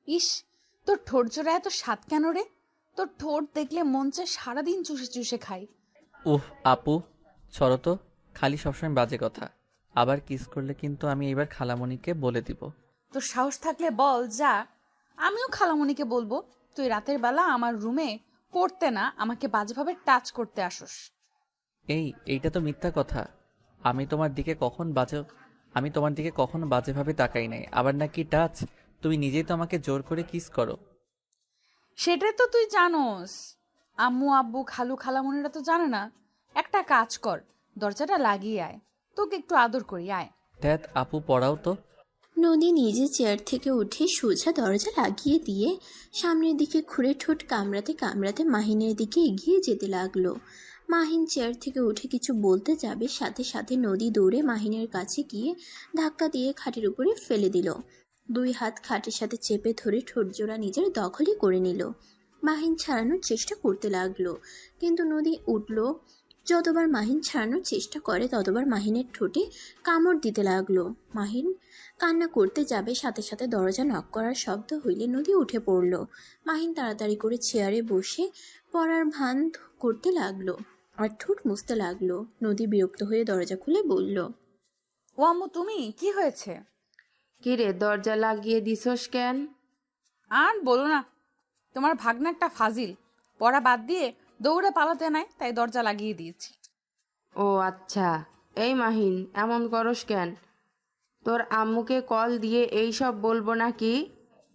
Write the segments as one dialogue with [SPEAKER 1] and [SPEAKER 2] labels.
[SPEAKER 1] ইস, তোর ঠোঁট জোড়া এত স্বাদ কেন রে? তোর ঠোঁট দেখলে মন চায় সারাদিন চুষে চুষে খাই।
[SPEAKER 2] উহ আপু, ছড়ো তো, খালি সবসময় বাজে কথা। আবার কিস করলে কিন্তু আমি এবার খালামণিকে বলে দিব।
[SPEAKER 1] তোর সাহস থাকলে বল, যা। আমিও খালামণিকে বলবো তুই রাতের বেলা আমার রুমে পড়তে না আমাকে বাজেভাবে টাচ করতে আসোস।
[SPEAKER 2] এইটা তো মিথ্যা কথা। আমি তোমার দিকে কখন বাজে আমি তোমার দিকে কখনো বাজেভাবে তাকাই নাই। আবার নাকি টাচ? তুমি নিজেই তো আমাকে জোর করে কিস করো।
[SPEAKER 1] সেটাই তো তুই জানোস, আম্মু আব্বু খালু খালামণিরা তো জানে না। একটা কাজ কর, দরজাটা লাগিয়ে আয়, তোকে একটু আদর করি, আয়।
[SPEAKER 2] ধ্যাত আপু, পড়াও তো।
[SPEAKER 3] নদী নিজে চেয়ার থেকে উঠে সোজা দরজা লাগিয়ে দিয়ে সামনের দিকে ঘুরে ঠোঁট কামড়াতে কামড়াতে মাহিনের দিকে এগিয়ে যেতে লাগলো। মাহিন চেয়ার থেকে উঠে কিছু বলতে যাবে, সাথে সাথে নদী দৌড়ে মাহিনের কাছে গিয়ে ধাক্কা দিয়ে খাটের উপরে ফেলে দিল। দুই হাত খাটের সাথে চেপে ধরে ঠোঁটজোড়া নিজের দখলই করে নিল। মাহিন ছাড়ানোর চেষ্টা করতে লাগলো, কিন্তু নদী উঠল। যতবার মাহিন ছাড়ানোর চেষ্টা করে ততবার মাহিনের ঠোঁটে কামড় দিতে লাগলো। মাহিন কান্না করতে যাবে, সাথে সাথে দরজা নক করার শব্দ হইলে নদী উঠে পড়ল। মাহিন তাড়াতাড়ি করে চেয়ারে বসে পড়ার ভান করতে লাগলো আর ঠোঁট মুছতে লাগলো। নদী বিরক্ত হয়ে দরজা খুলে বলল,
[SPEAKER 1] ও আম্মু, তুমি কি হয়েছে?
[SPEAKER 4] কিরে, দরজা লাগিয়ে দিছস কেন?
[SPEAKER 1] আর বলো না, তোমার ভাগনা একটা ফাজিল, পড়া বাদ দিয়ে দৌড়ে পালাতে নাই, তাই দরজা লাগিয়ে দিয়েছি।
[SPEAKER 4] ও আচ্ছা। এই মাহিন, এমন করস কেন? তোর আম্মুকে কল দিয়ে এই সব বলবো নাকি?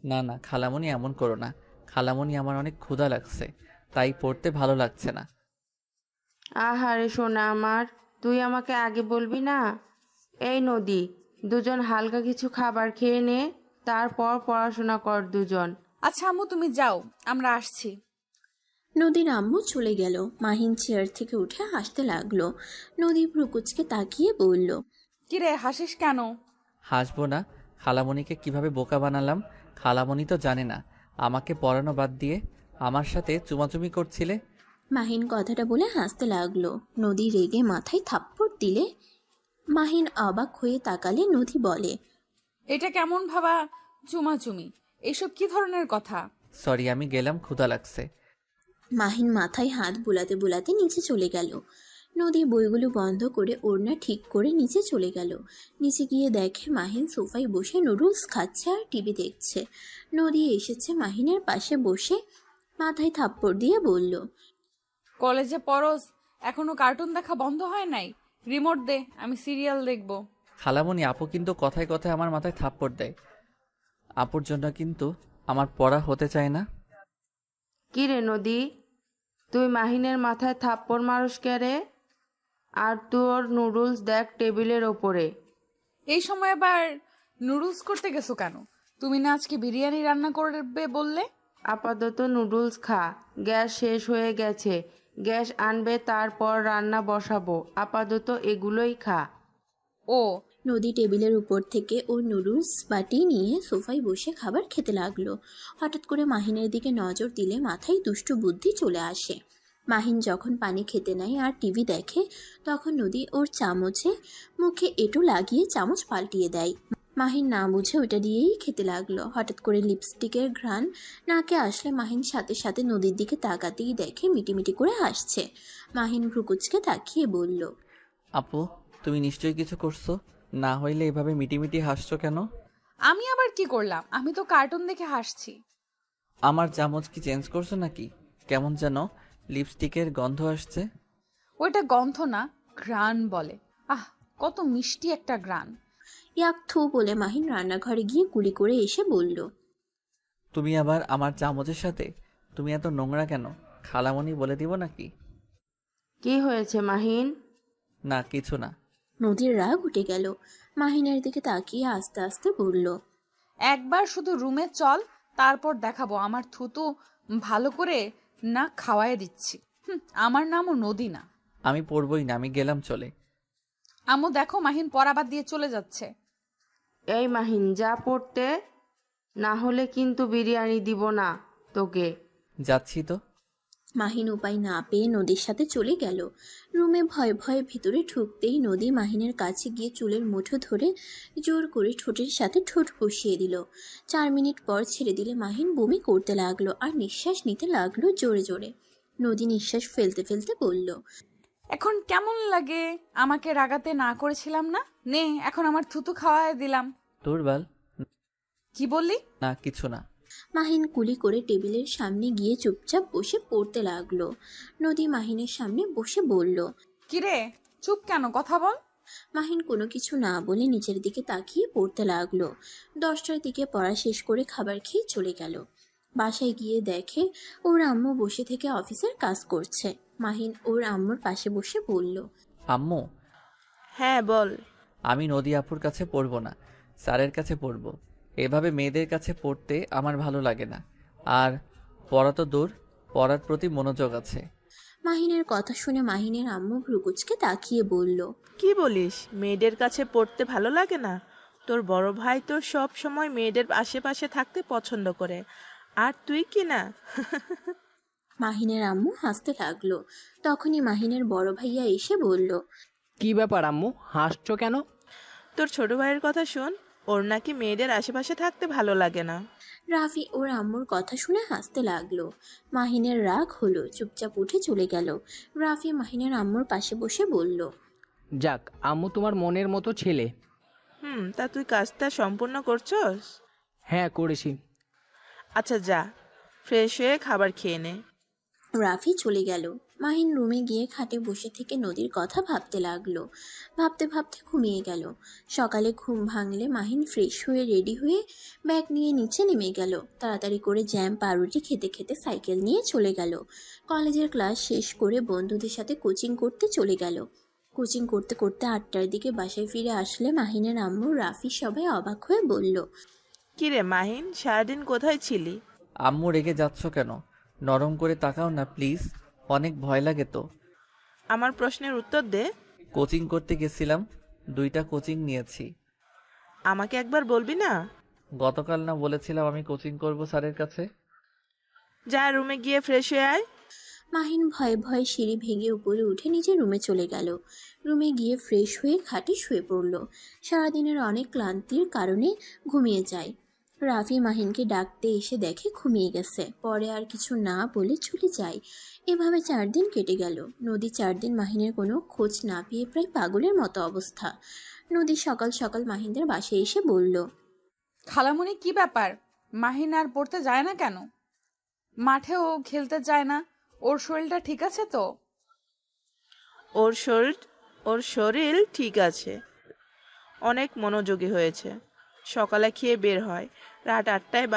[SPEAKER 2] না না খালামণি, এমন করো না। খালামণি, আমার অনেক ক্ষুধা লাগছে, তাই পড়তে ভালো লাগছে না।
[SPEAKER 4] আহারে সোনা আমার, তুই আমাকে আগে বলবি না? এই নদী, দুজন হালকা কিছু খাবার খেয়ে নে, তারপর পড়াশোনা কর দুজন।
[SPEAKER 1] আচ্ছা আম্মু, তুমি যাও, আমরা আসছি।
[SPEAKER 3] নদীর আম্মু চলে গেল। মাহিন চেয়ার থেকে উঠে হাসতে লাগলো। নদী ভ্রুকুচকে তাকিয়ে বলল,
[SPEAKER 1] কিরে, হাসিস কেন?
[SPEAKER 2] হাসবো না? খালামণিকে কিভাবে বোকা বানালাম। খালামণি তো জানে না আমাকে পড়ানো বাদ দিয়ে আমার সাথে চুমাচুমি করছিলে।
[SPEAKER 3] মাহিন কথাটা বলে হাসতে লাগলো। নদী রেগে মাথায় থাপ্পড় দিলে। মাহিন অবাক হয়ে তাকালে। নদী বলে,
[SPEAKER 1] এটা কেমন ভাবা চুমাচুমি? এসব কি ধরনের কথা?
[SPEAKER 2] সরি, আমি গেলাম, ক্ষুধা লাগছে।
[SPEAKER 3] মাহিন মাথায় হাত বুলাতে বুলাতে নিচে চলে গেল। নদী বইগুলো বন্ধ করে ওড়না ঠিক করে নিচে চলে গেল। নিচে গিয়ে দেখে মাহিন সোফায় বসে নুডলস খাচ্ছে আর টিভি দেখছে। নদী এসেছে মাহিনের পাশে বসে মাথায় থাপ্পড় দিয়ে বলল,
[SPEAKER 1] কলেজে পড়স, এখনো কার্টুন দেখা বন্ধ হয় নাই? রিমোট দে, আমি সিরিয়াল দেখবো।
[SPEAKER 2] খালামণি, আপু কিন্তু কথায় কথায় আমার মাথায় থাপ্পড় দেয়। আপুর জন্য কিন্তু আমার পড়া হতে চায় না।
[SPEAKER 4] কিরে নদী, তুই মাহিনের মাথায় থাপ্পড় মারস কে? আর তোর নুডলস দেখ টেবিলের ওপরে।
[SPEAKER 1] এই সময় আবার নুডলস করতে গেছো কেন? তুমি না আজকে বিরিয়ানি রান্না করবে বললে?
[SPEAKER 4] আপাতত নুডলস খা, গ্যাস শেষ হয়ে গেছে। গ্যাস আনবে, তারপর রান্না বসাবো। আপাতত এগুলোই খা।
[SPEAKER 1] ও,
[SPEAKER 3] নদী টেবিলের উপর থেকে ওর নুডলস বাটি নিয়ে সোফায় বসে খাবার খেতে লাগলো। হঠাৎ করে মাহিনের দিকে নজর দিলে মাথায় দুষ্টু বুদ্ধি চলে আসে। মাহিন যখন পানি খেতে নেয় আর টিভি দেখে, তখন নদী ওর চামচে মুখে এঁটো লাগিয়ে চামচ পাল্টিয়ে দেয়। মাহিন না বুঝে ওটা দিয়েই খেতে লাগলো। হঠাৎ করে লিপস্টিকের ঘ্রাণ নাকে আসলে মাহিন সাথে সাথে নদীর দিকে তাকাতেই দেখে মিটিমিটি করে হাসছে। মাহিন ভ্রুকুচকে তাকিয়ে বলল,
[SPEAKER 2] আপু, তুমি নিশ্চয়ই কিছু করছো, না হইলে এভাবে মিটিমিটি হাসছো কেন?
[SPEAKER 1] আমি আবার কি করলাম? আমি তো কার্টুন দেখে হাসছি।
[SPEAKER 2] আমার চামচ কি চেঞ্জ করছো নাকি? কেমন যেন লিপস্টিকের গন্ধ আসছে।
[SPEAKER 1] ওইটা গন্ধ না, ঘ্রাণ বলে। আহ, কত মিষ্টি একটা ঘ্রাণ।
[SPEAKER 3] ইয়াক থু বলে মাহিন রান্নাঘরে গিয়ে কুলি করে এসে বলল,
[SPEAKER 2] তুমি আবার আমার চামচের সাথে? তুমি এত নোংরা কেন? খালামণি বলে দিব নাকি?
[SPEAKER 4] কি হয়েছে মাহিন?
[SPEAKER 2] না, কিছু না।
[SPEAKER 3] নদীর রাগ উঠে গেল। মাহিনের দিকে তাকিয়ে আস্তে আস্তে বলল,
[SPEAKER 1] একবার শুধু রুমে চল, তারপর দেখাবো আমার থুতু ভালো করে না খাওয়ায় দিচ্ছি। আমার নামও নদী না।
[SPEAKER 2] আমি পড়বই না, আমি গেলাম চলে।
[SPEAKER 1] আম্মু দেখো, মাহিন পড়াবাদ দিয়ে চলে যাচ্ছে।
[SPEAKER 4] এই মাহিন, যা পড়তে, না হলে কিন্তু বিরিয়ানি দিব না তোকে।
[SPEAKER 2] যাচ্ছি তো।
[SPEAKER 3] মাহিন উপায় না পেয়ে নদীর সাথে চলে গেল রুমে। ভয়ে ভয়ে ভিতরে ঢুকতেই নদী মাহিনের কাছে গিয়ে চুলের মুঠো ধরে জোর করে ঠোঁটের সাথে ঠোঁট বসিয়ে দিল। 4 মিনিট পর ছেড়ে দিলে মাহিন বমি করতে লাগলো আর নিঃশ্বাস নিতে লাগলো জোরে জোরে। নদী নিঃশ্বাস ফেলতে ফেলতে বলল,
[SPEAKER 1] এখন কেমন লাগে? আমাকে রাগাতে না করেছিলাম না? নে, এখন আমার থুতু খাওয়ায় দিলাম।
[SPEAKER 2] দুর্বল।
[SPEAKER 1] কি বললি?
[SPEAKER 2] না, কিছু না।
[SPEAKER 3] মাহিন কুলি করে টেবিলের সামনে গিয়ে চুপচাপ বসে পড়তে লাগলো। নদী মাহিনের সামনে বসে বলল,
[SPEAKER 1] কিরে, চুপ কেন? কথা বল।
[SPEAKER 3] মাহিন কোনো কিছু না বলে নিচের দিকে তাকিয়ে পড়তে লাগলো। 10টার দিকে পড়া শেষ করে খাবার খেয়ে চলে গেল। বাসায় গিয়ে দেখে ওর আম্মু বসে থেকে অফিসের কাজ করছে। মাহিন ওর আম্মুর পাশে বসে বলল,
[SPEAKER 2] আম্মু,
[SPEAKER 5] হ্যাঁ বল।
[SPEAKER 2] আমি নদী আপুর কাছে পড়বো না, স্যারের কাছে পড়বো। এভাবে মেয়েদের কাছে পড়তে আমার ভালো লাগে না। আর পড়া তো দূর, পড়ার প্রতি মনোযোগ আছে।
[SPEAKER 3] মাহিনের কথা শুনে মাহিনের আম্মু ভ্রুকুচকে তাকিয়ে বলল,
[SPEAKER 5] কি বলিস? মেয়েদের কাছে পড়তে ভালো লাগে না? তোর বড় ভাই তো সব সময় মেয়েদের আশেপাশে থাকতে পছন্দ করে, আর তুই কি না?
[SPEAKER 3] মাহিনের আম্মু হাসতে লাগলো। তখনই মাহিনের বড় ভাইয়া এসে বলল,
[SPEAKER 6] কি ব্যাপার আম্মু, হাসছো কেন?
[SPEAKER 5] তোর ছোট ভাইয়ের কথা শোন, ওর নাকি মেয়েদের আশেপাশে থাকতে ভালো লাগে না।
[SPEAKER 3] রাফি ওর আম্মুর কথা শুনে হাসতে লাগলো। মাহিনের রাগ হলো, চুপচাপ উঠে চলে গেল। রাফি মাহিনের আম্মুর পাশে বসে বলল,
[SPEAKER 6] যাক, আম্মু তোমার মনের মতো ছেলে।
[SPEAKER 5] তা তুই কাজটা সম্পূর্ণ করছস?
[SPEAKER 6] হ্যাঁ, করেছি।
[SPEAKER 5] আচ্ছা যা, ফ্রেশ হয়ে খাবার খেয়ে নে।
[SPEAKER 3] রাফি চলে গেল। মাহিন রুমে গিয়ে খাটে বসে থেকে নদীর কথা ভাবতে লাগলো। ভাবতে ভাবতে ঘুমিয়ে গেল। সকালে ঘুম ভাঙলে মাহিন ফ্রেশ হয়ে রেডি হয়ে ব্যাগ নিয়ে নিচে নেমে গেল। তাড়াতাড়ি করে জ্যাম পাউরুটি খেতে খেতে সাইকেল নিয়ে চলে গেল। কলেজের ক্লাস শেষ করে বন্ধুদের সাথে কোচিং করতে চলে গেল। কোচিং করতে করতে 8টার দিকে বাসায় ফিরে আসলে মাহিনের আম্মু, রাফি সবাই অবাক হয়ে বলল,
[SPEAKER 5] কিরে মাহিন, সারাদিন কোথায় ছিলি?
[SPEAKER 2] আম্মু, রেগে যাচ্ছ কেন? নরম করে তাকাও না প্লিজ, অনেক ভয় লাগে তো।
[SPEAKER 5] আমার প্রশ্নের উত্তর দে।
[SPEAKER 2] কোচিং করতে গেছিলাম, 2টা কোচিং নিয়েছি।
[SPEAKER 5] আমাকে একবার বলবি না?
[SPEAKER 2] গতকাল না বলেছিলাম আমি কোচিং করব স্যারের কাছে?
[SPEAKER 5] যা, রুমে গিয়ে ফ্রেশ হয়ে আয়।
[SPEAKER 3] মাহিন ভয়ে ভয়ে সিঁড়ি ভেঙে উপরে উঠে নিজের রুমে চলে গেল। রুমে গিয়ে ফ্রেশ হয়ে খাটে শুয়ে পড়ল। সারাদিনের অনেক ক্লান্তির কারণে ঘুমিয়ে যায়। রাফি মাহিনকে ডাকতে এসে দেখে ঘুমিয়ে গেছে। পরে আর কিছু না বলে চলে যায়। এভাবে 4 দিন কেটে গেল। নদী 4 দিন মাহিনের কোনো খোঁজ না পেয়ে প্রায় পাগলের মতো অবস্থা। নদী সকাল সকাল মাহিনদের বাসায় এসে বলল,
[SPEAKER 1] খালামণি, কি ব্যাপার? মাহিন আর পড়তে যায় না কেন? মাঠেও খেলতে যায় না? ওর শরীরটা ঠিক আছে তো?
[SPEAKER 5] ওর শরীর ঠিক আছে, অনেক মনোযোগী হয়েছে। সকালে খেয়ে বের হয়, রাত 8টায়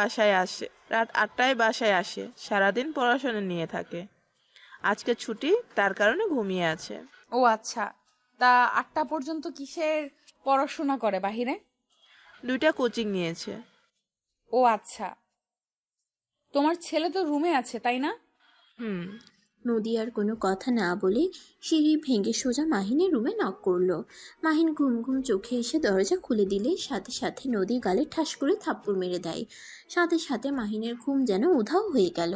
[SPEAKER 5] বাসায় আসে। সারাদিন পড়াশোনা নিয়ে থাকে। আজকে ছুটি, তার কারণে ঘুমিয়ে আছে।
[SPEAKER 1] ও আচ্ছা, তা 8টা পর্যন্ত কিসের পড়াশোনা করে বাহিরে?
[SPEAKER 5] 2টা কোচিং নিয়েছে।
[SPEAKER 1] ও আচ্ছা, তোমার ছেলে তো রুমে আছে তাই না?
[SPEAKER 5] হুম।
[SPEAKER 3] নদী আর কোনো কথা না বলে সিঁড়ি ভেঙে সোজা মাহিনের রুমে নক করলো। মাহিন ঘুম ঘুম চোখে এসে দরজা খুলে দিলে সাথে সাথে নদী গালে ঠাস করে থাপ্পড় মেরে দেয়। সাথে সাথে মাহিনের ঘুম যেন উধাও হয়ে গেল।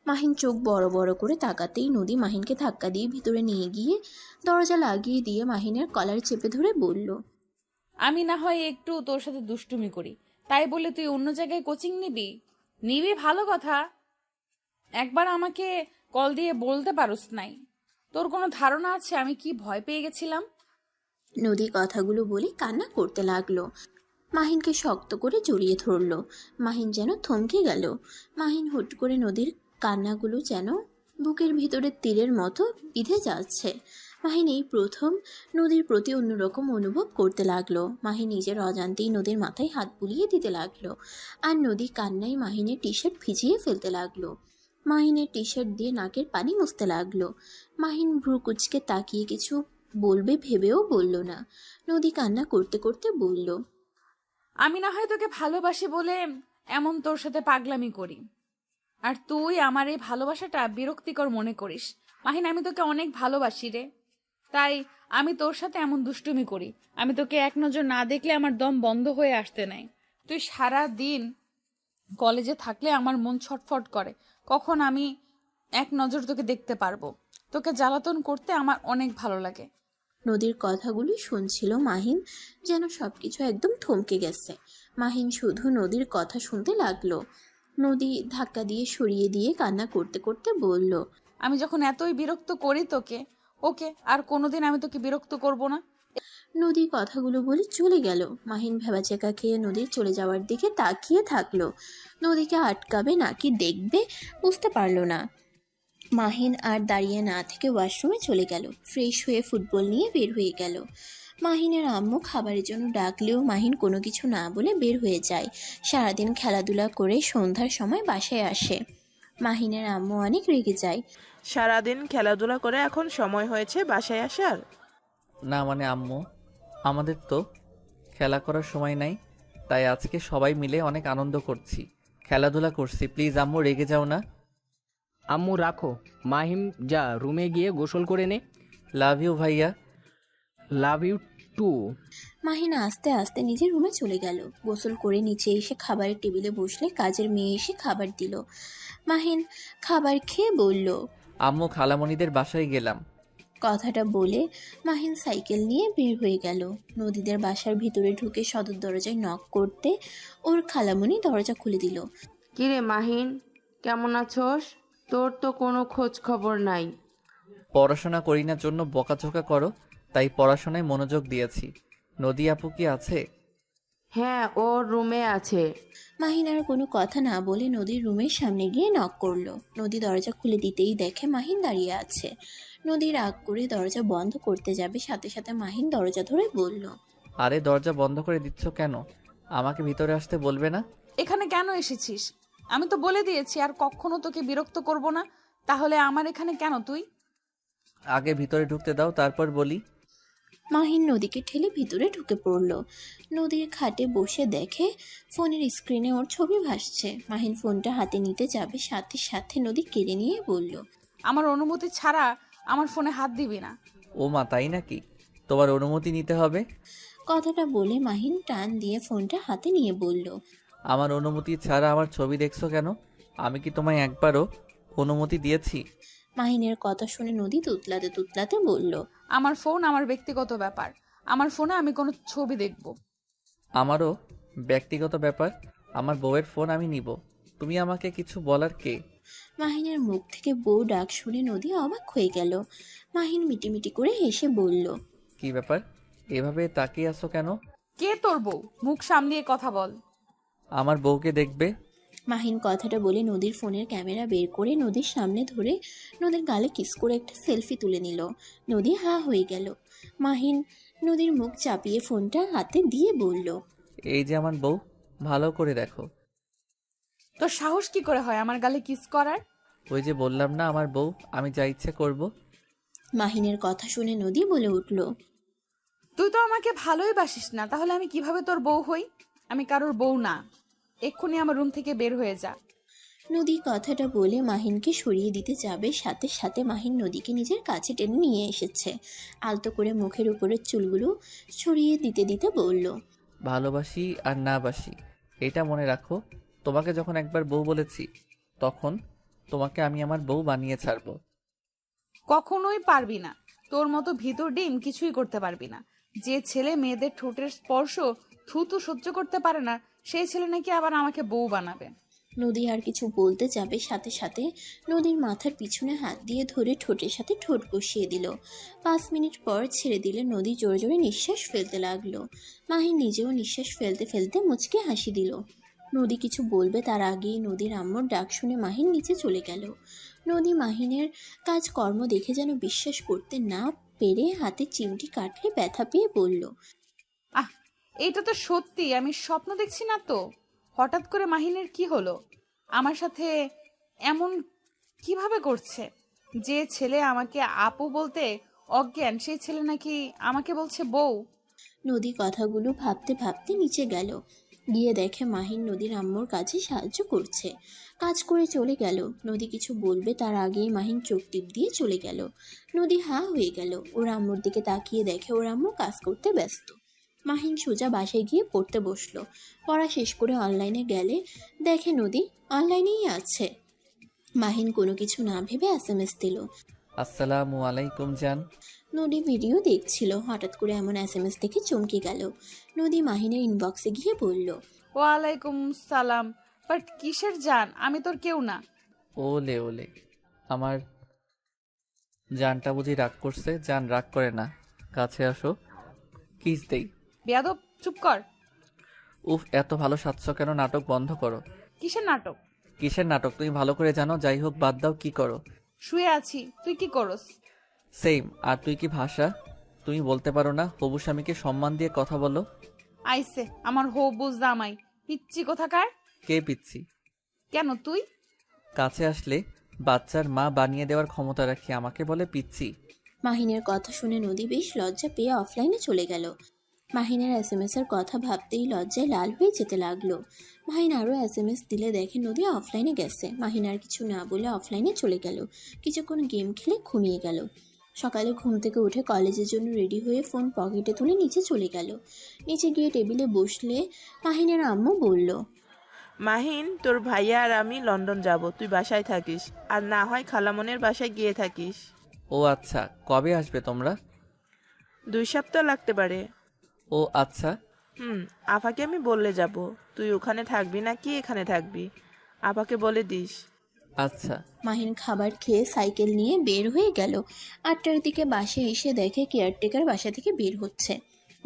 [SPEAKER 3] মাহিন চোখ বড় বড় করে তাকাতেই নদী মাহিনকে ধাক্কা দিয়ে ভিতরে নিয়ে গিয়ে দরজা লাগিয়ে দিয়ে মাহিনের কলার চেপে ধরে বলল,
[SPEAKER 1] আমি না হয় একটু তোর সাথে দুষ্টুমি করি, তাই বলে তুই অন্য জায়গায় কোচিং নিবি? নিবি ভালো কথা, একবার আমাকে কল দিয়ে বলতে পারোস নাই? তোর কোনো ধারণা আছে আমি কি ভয় পেয়ে গেছিলাম?
[SPEAKER 3] নদী কথাগুলো বলে কান্না করতে লাগলো। মাহিনকে শক্ত করে জড়িয়ে ধরলো। মাহিন যেন থমকে গেল। মাহিন হুট করে নদীর কান্নাগুলো যেন বুকের ভিতরে তীরের মতো বিঁধে যাচ্ছে। মাহিন এই প্রথম নদীর প্রতি অন্যরকম অনুভব করতে লাগলো। মাহিন নিজের অজান্তেই নদীর মাথায় হাত বুলিয়ে দিতে লাগলো। আর নদী কান্নায় মাহিনের টি শার্ট ভিজিয়ে ফেলতে লাগলো। মাহিনের টি শার্ট দিয়ে নাকের পানি মুছতে লাগলো। মাহিন ভ্রু কুচকে তাকিয়ে কিছু বলবে ভেবেও বলল না। নদী কান্না করতে করতে বলল,
[SPEAKER 1] আমি না হয় তোকে ভালোবাসি বলে এমন তোর সাথে পাগলামি করি, আর তুই আমার এই ভালোবাসাটা বিরক্তিকর মনে করিস। মাহিন, আমি তোকে অনেক ভালোবাসি রে, তাই আমি তোর সাথে এমন দুষ্টুমি করি। আমি তোকে এক নজর না দেখলে আমার দম বন্ধ হয়ে আসতে নাই। তুই সারা দিন কলেজে থাকলে আমার মন ছটফট করে, কখন আমি এক নজর তোকে দেখতে পারবো। তোকে জ্বালাতন করতে আমার অনেক ভালো লাগে।
[SPEAKER 3] নদীর কথাগুলি শুনছিল মাহিন, যেন সবকিছু একদম থমকে গেছে। মাহিন শুধু নদীর কথা শুনতে লাগলো। নদী ধাক্কা দিয়ে সরিয়ে দিয়ে কান্না করতে করতে বলল,
[SPEAKER 1] আমি যখন এতই বিরক্ত করি তোকে, ওকে আর কোনোদিন আমি তোকে বিরক্ত করব না।
[SPEAKER 3] নদী কথাগুলো বলে চলে গেল। মাহিন ভেবাচেকা খেয়ে নদীর চলে যাওয়ার দিকে তাকিয়ে থাকলো। নদীকে আটকাবে নাকি দেখবে বুঝতে পারলো না। মাহিন আর দাঁড়িয়ে না থেকে ওয়াশরুমে চলে গেল। ফ্রেশ হয়ে ফুটবল নিয়ে বের হয়ে গেল। মাহিনের আম্মু খাবারের জন্য ডাকলেও মাহিন কোনো কিছু না বলে বের হয়ে যায়। সারাদিন খেলাধুলা করে সন্ধ্যার সময় বাসায় আসে। মাহিনের আম্মু অনেক রেগে যায়।
[SPEAKER 5] সারাদিন খেলাধুলা করে এখন সময় হয়েছে বাসায় আসার?
[SPEAKER 2] না মানে আম্মু, আমাদের তো খেলা করার সময় নাই, তাই আজকে সবাই মিলে অনেক আনন্দ করছি, খেলাধুলা করছি। প্লিজ আম্মু রেগে যাও না।
[SPEAKER 6] আম্মু রাখো, মাহিম যা রুমে গিয়ে গোসল করে নে।
[SPEAKER 2] লাভ ইউ ভাইয়া।
[SPEAKER 6] Love you two.
[SPEAKER 3] মাহিন আস্তে আস্তে নিজের রুমে চলে গেল। গোসল করে নিচে এসে খাবারের টেবিলে বসলে কাজের মেয়ে এসে খাবার দিল। মাহিন খাবার খেয়ে বলল,
[SPEAKER 2] আম্মু খালামণিদের বাসায় গেলাম।
[SPEAKER 3] কথাটা বলে মাহিন সাইকেল নিয়ে বের হয়ে গেল। নদীদের বাসার ভিতরে ঢুকে সদর দরজায় নক করতে ওর খালামণি দরজা খুলে দিল।
[SPEAKER 4] কিরে মাহিন, কেমন আছোস? তোর তো কোনো খোঁজ খবর নাই।
[SPEAKER 2] পড়াশোনা করি না জন্য বকাঝকা করো, তাই পড়াশোনায় মনোযোগ দিয়েছি। নদী আপু কি আছে?
[SPEAKER 4] হ্যাঁ, ওর রুমে আছে।
[SPEAKER 3] মাহিন আর কোনো কথা না বলে নদীর রুমের সামনে গিয়ে নক করলো। নদী দরজা খুলে দিতেই দেখে মাহিন দাঁড়িয়ে আছে। নদী রাগ করে দরজা বন্ধ করতে যাবে, সাথে সাথে মাহিন দরজা ধরে বলল,
[SPEAKER 2] আরে দরজা বন্ধ করে দিচ্ছ কেন? আমাকে ভিতরে আসতে বলবে না?
[SPEAKER 1] এখানে কেন এসেছিস? আমি তো বলে দিয়েছি আর কখনো তোকে বিরক্ত করব না। তাহলে আমার এখানে কেন তুই?
[SPEAKER 2] আগে ভিতরে ঢুকতে দাও, তারপর বলি।
[SPEAKER 3] মাহিন নদীকে ঠেলে ভিতরে ঢুকে পড়ল। নদীর খাটে বসে দেখে ফোনের স্ক্রিনে ওর ছবি ভাসছে। মাহিন ফোনটা হাতে নিতে যাবে, সাথে সাথে নদী কেড়ে নিয়ে বলল,
[SPEAKER 1] আমার অনুমতি ছাড়া আমার ফোনে হাত দিবি না।
[SPEAKER 2] ও মা, তাই নাকি? তোমার অনুমতি নিতে হবে।
[SPEAKER 3] কথাটা বলে মাহিন টান দিয়ে ফোনটা হাতে নিয়ে বলল,
[SPEAKER 2] আমার অনুমতি ছাড়া আমার ছবি দেখছো কেন? আমি কি তোমায় একবারও অনুমতি দিয়েছি?
[SPEAKER 3] মাহিনের কথা শুনে নদী তুতলাতে তুতলাতে বলল,
[SPEAKER 1] আমার ফোন আমার ব্যক্তিগত ব্যাপার। আমার ফোনে আমি কোনো ছবি দেখব?
[SPEAKER 2] আমারও ব্যক্তিগত ব্যাপার। আমার বউয়ের ফোন আমি নিব। তুমি আমাকে কিছু বলার কে?
[SPEAKER 3] মাহিনের মুখ থেকে বউ ডাক শুনে নদী অবাক হয়ে গেল। মাহিন মিটিমিটি করে হেসে বলল,
[SPEAKER 2] কি ব্যাপার, এভাবে তাকিয়ে আছো কেন?
[SPEAKER 1] কে তোর বউ? মুখ সামলিয়ে কথা বল।
[SPEAKER 2] আমার বউকে দেখবে।
[SPEAKER 3] মাহিন কথাটা বলে নদীর ফোনের ক্যামেরা বের করে নদীর সামনে ধরে নদীর গালে কিস করে একটা সেলফি তুলে নিল। নদী হা হয়ে গেল। মাহিন নদীর মুখ চাপিয়ে ফোনটা হাতে দিয়ে বলল,
[SPEAKER 2] এই যে আমার বউ, ভালো করে দেখো।
[SPEAKER 1] তোর সাহস কি করে হয় আমার গালে কিস করার?
[SPEAKER 2] ওই যে বললাম না আমার বউ, আমি যা ইচ্ছে করব।
[SPEAKER 3] মাহিনের কথা শুনে নদী বলে উঠল,
[SPEAKER 1] তুই তো আমাকে ভালোই বাসিস না, তাহলে আমি কিভাবে তোর বউ হই? আমি কারোর বউ না। এক্ষুনি আমার রুম থেকে বের হয়ে যা।
[SPEAKER 3] নদী কথাটা বলে মাহিনকে সরিয়ে দিতে যাবে, সাথে সাথে মাহিন নদীকে নিজের কাছে টেনে নিয়ে এসেছে। আলতো করে মুখের উপরের চুলগুলো সরিয়ে দিতে দিতে বলল,
[SPEAKER 2] ভালোবাসি আর না বাসি এটা মনে রাখো। তোমাকে যখন একবার বউ বলেছি, তখন তোমাকে আমি আমার বউ বানিয়ে ছাড়বো।
[SPEAKER 1] কখনোই পারবি না। তোর মতো ভিতর ডিম কিছুই করতে পারবি না। যে ছেলে মেয়েদের ঠোঁটের স্পর্শ থুতু সহ্য করতে পারে না, সেই ছেলে নাকি আবার আমাকে বউ বানাবে।
[SPEAKER 3] নদী আর কিছু বলতে যাবে, সাথে সাথে নদীর মাথার পিছনে হাত দিয়ে ধরে ঠোঁটের সাথে ঠোঁট বসিয়ে দিল। 5 মিনিট পর ছেড়ে দিলে নদী জোরে জোরে নিঃশ্বাস ফেলতে লাগলো। মাহিন নিজেও নিঃশ্বাস ফেলতে ফেলতে মুচকে হাসি দিল। নদী কিছু বলবে তার আগেই নদীর আম্মুর ডাক শুনে মাহিন নিচে চলে গেল। নদী মাহিনের কাজকর্ম দেখে যেন বিশ্বাস করতে না পেরে হাতে চিমটি কাটলে ব্যথা পেয়ে বলল,
[SPEAKER 1] আহ, এটা তো সত্যি। আমি স্বপ্ন দেখছি না তো? হঠাৎ করে মাহিনের কি হলো? আমার সাথে এমন কিভাবে করছে? যে ছেলে আমাকে আপু বলতে অজ্ঞান, সেই ছেলে নাকি আমাকে বলছে বউ।
[SPEAKER 3] নদী কথাগুলো ভাবতে ভাবতে নিচে গেল। গিয়ে দেখে মাহিন নদীর আম্মুর কাছে সাহায্য করছে। কাজ করে চলে গেল। নদী কিছু বলবে তার আগেই মাহিন চোখ টিপ দিয়ে চলে গেল। নদী হা হয়ে গেল। ওর আম্মুর দিকে তাকিয়ে দেখে ওর আম্মু কাজ করতে ব্যস্ত। মাহিন সোজা বাসায় গিয়ে পড়তে বসলো। পড়া শেষ করে অনলাইনে গেলে দেখে নদী অনলাইনেই আছে। মাহিন কোনো কিছু না ভেবে এসএমএস দিল।
[SPEAKER 2] আসসালামু আলাইকুম জান।
[SPEAKER 3] নদী ভিডিও দেখছিল, হঠাৎ করে এমন এসএমএস দেখে চমকে গেল। নদী মাহিনের ইনবক্সে গিয়ে বলল,
[SPEAKER 1] ওয়ালাইকুম সালাম। বাট কিসের জান? আমি তোর কেউ না।
[SPEAKER 2] ওলে ওলে, আমার জানটা বুঝি রাগ করছে? জান রাগ করে না, কাছে আসো, কিস দেই।
[SPEAKER 1] বেয়াদব, চুপ কর।
[SPEAKER 2] উফ, এত ভালো সাজছো কেন? নাটক বন্ধ করো।
[SPEAKER 1] কিসের নাটক?
[SPEAKER 2] কিসের নাটক তুমি ভালো করে জানো। যাই হোক, বাদ দাও, কি করো?
[SPEAKER 1] শুয়ে আছি, তুই কি করস?
[SPEAKER 2] সেম। আর তুই কি ভাষা তুমি বলতে পারো না? হবু স্বামীকে সম্মান দিয়ে কথা বলো।
[SPEAKER 1] আইসে আমার হবু জামাই, পিচ্ছি কোথাকার।
[SPEAKER 2] কে পিচ্ছি?
[SPEAKER 1] কেন তুই?
[SPEAKER 2] কাছে আসলে বাচ্চার মা বানিয়ে দেওয়ার ক্ষমতা রাখি, আমাকে বলে পিচ্ছি।
[SPEAKER 3] মাহিনের কথা শুনে নদী বেশ লজ্জা পেয়ে অফলাইনে চলে গেল। মাহিনের এসএমএস এর কথা ভাবতেই লজ্জায় লাল হয়ে যেতে লাগলো। মাহিন আরও এসএমএস দিলে দেখে নদী অফলাইনে গেছে। মাহিন আর কিছু না বলে অফলাইনে চলে গেল। কিছুক্ষণ গেম খেলে ঘুমিয়ে গেল। সকালে ঘুম থেকে উঠে কলেজের জন্য রেডি হয়ে ফোন পকেটে তুলে নিচে চলে গেল। নিচে গিয়ে টেবিলে বসলে মাহিনের আম্মু বলল,
[SPEAKER 5] মাহিন, তোর ভাইয়া আর আমি লন্ডন যাব, তুই বাসায় থাকিস, আর না হয় খালামনের বাসায় গিয়ে থাকিস।
[SPEAKER 2] ও আচ্ছা, কবে আসবে তোমরা?
[SPEAKER 5] 2 সপ্তাহ লাগতে পারে।
[SPEAKER 2] ও আচ্ছা।
[SPEAKER 5] আপাকে আমি বললে যাব, তুই ওখানে থাকবি নাকি এখানে থাকবি, আপাকে বলে দিস।
[SPEAKER 2] আচ্ছা।
[SPEAKER 3] মাহিন খাবার খেয়ে সাইকেল নিয়ে বের হয়ে গেল। 8টার দিকে বাসায় এসে দেখে কেয়ারটেকার বাসা থেকে বের হচ্ছে।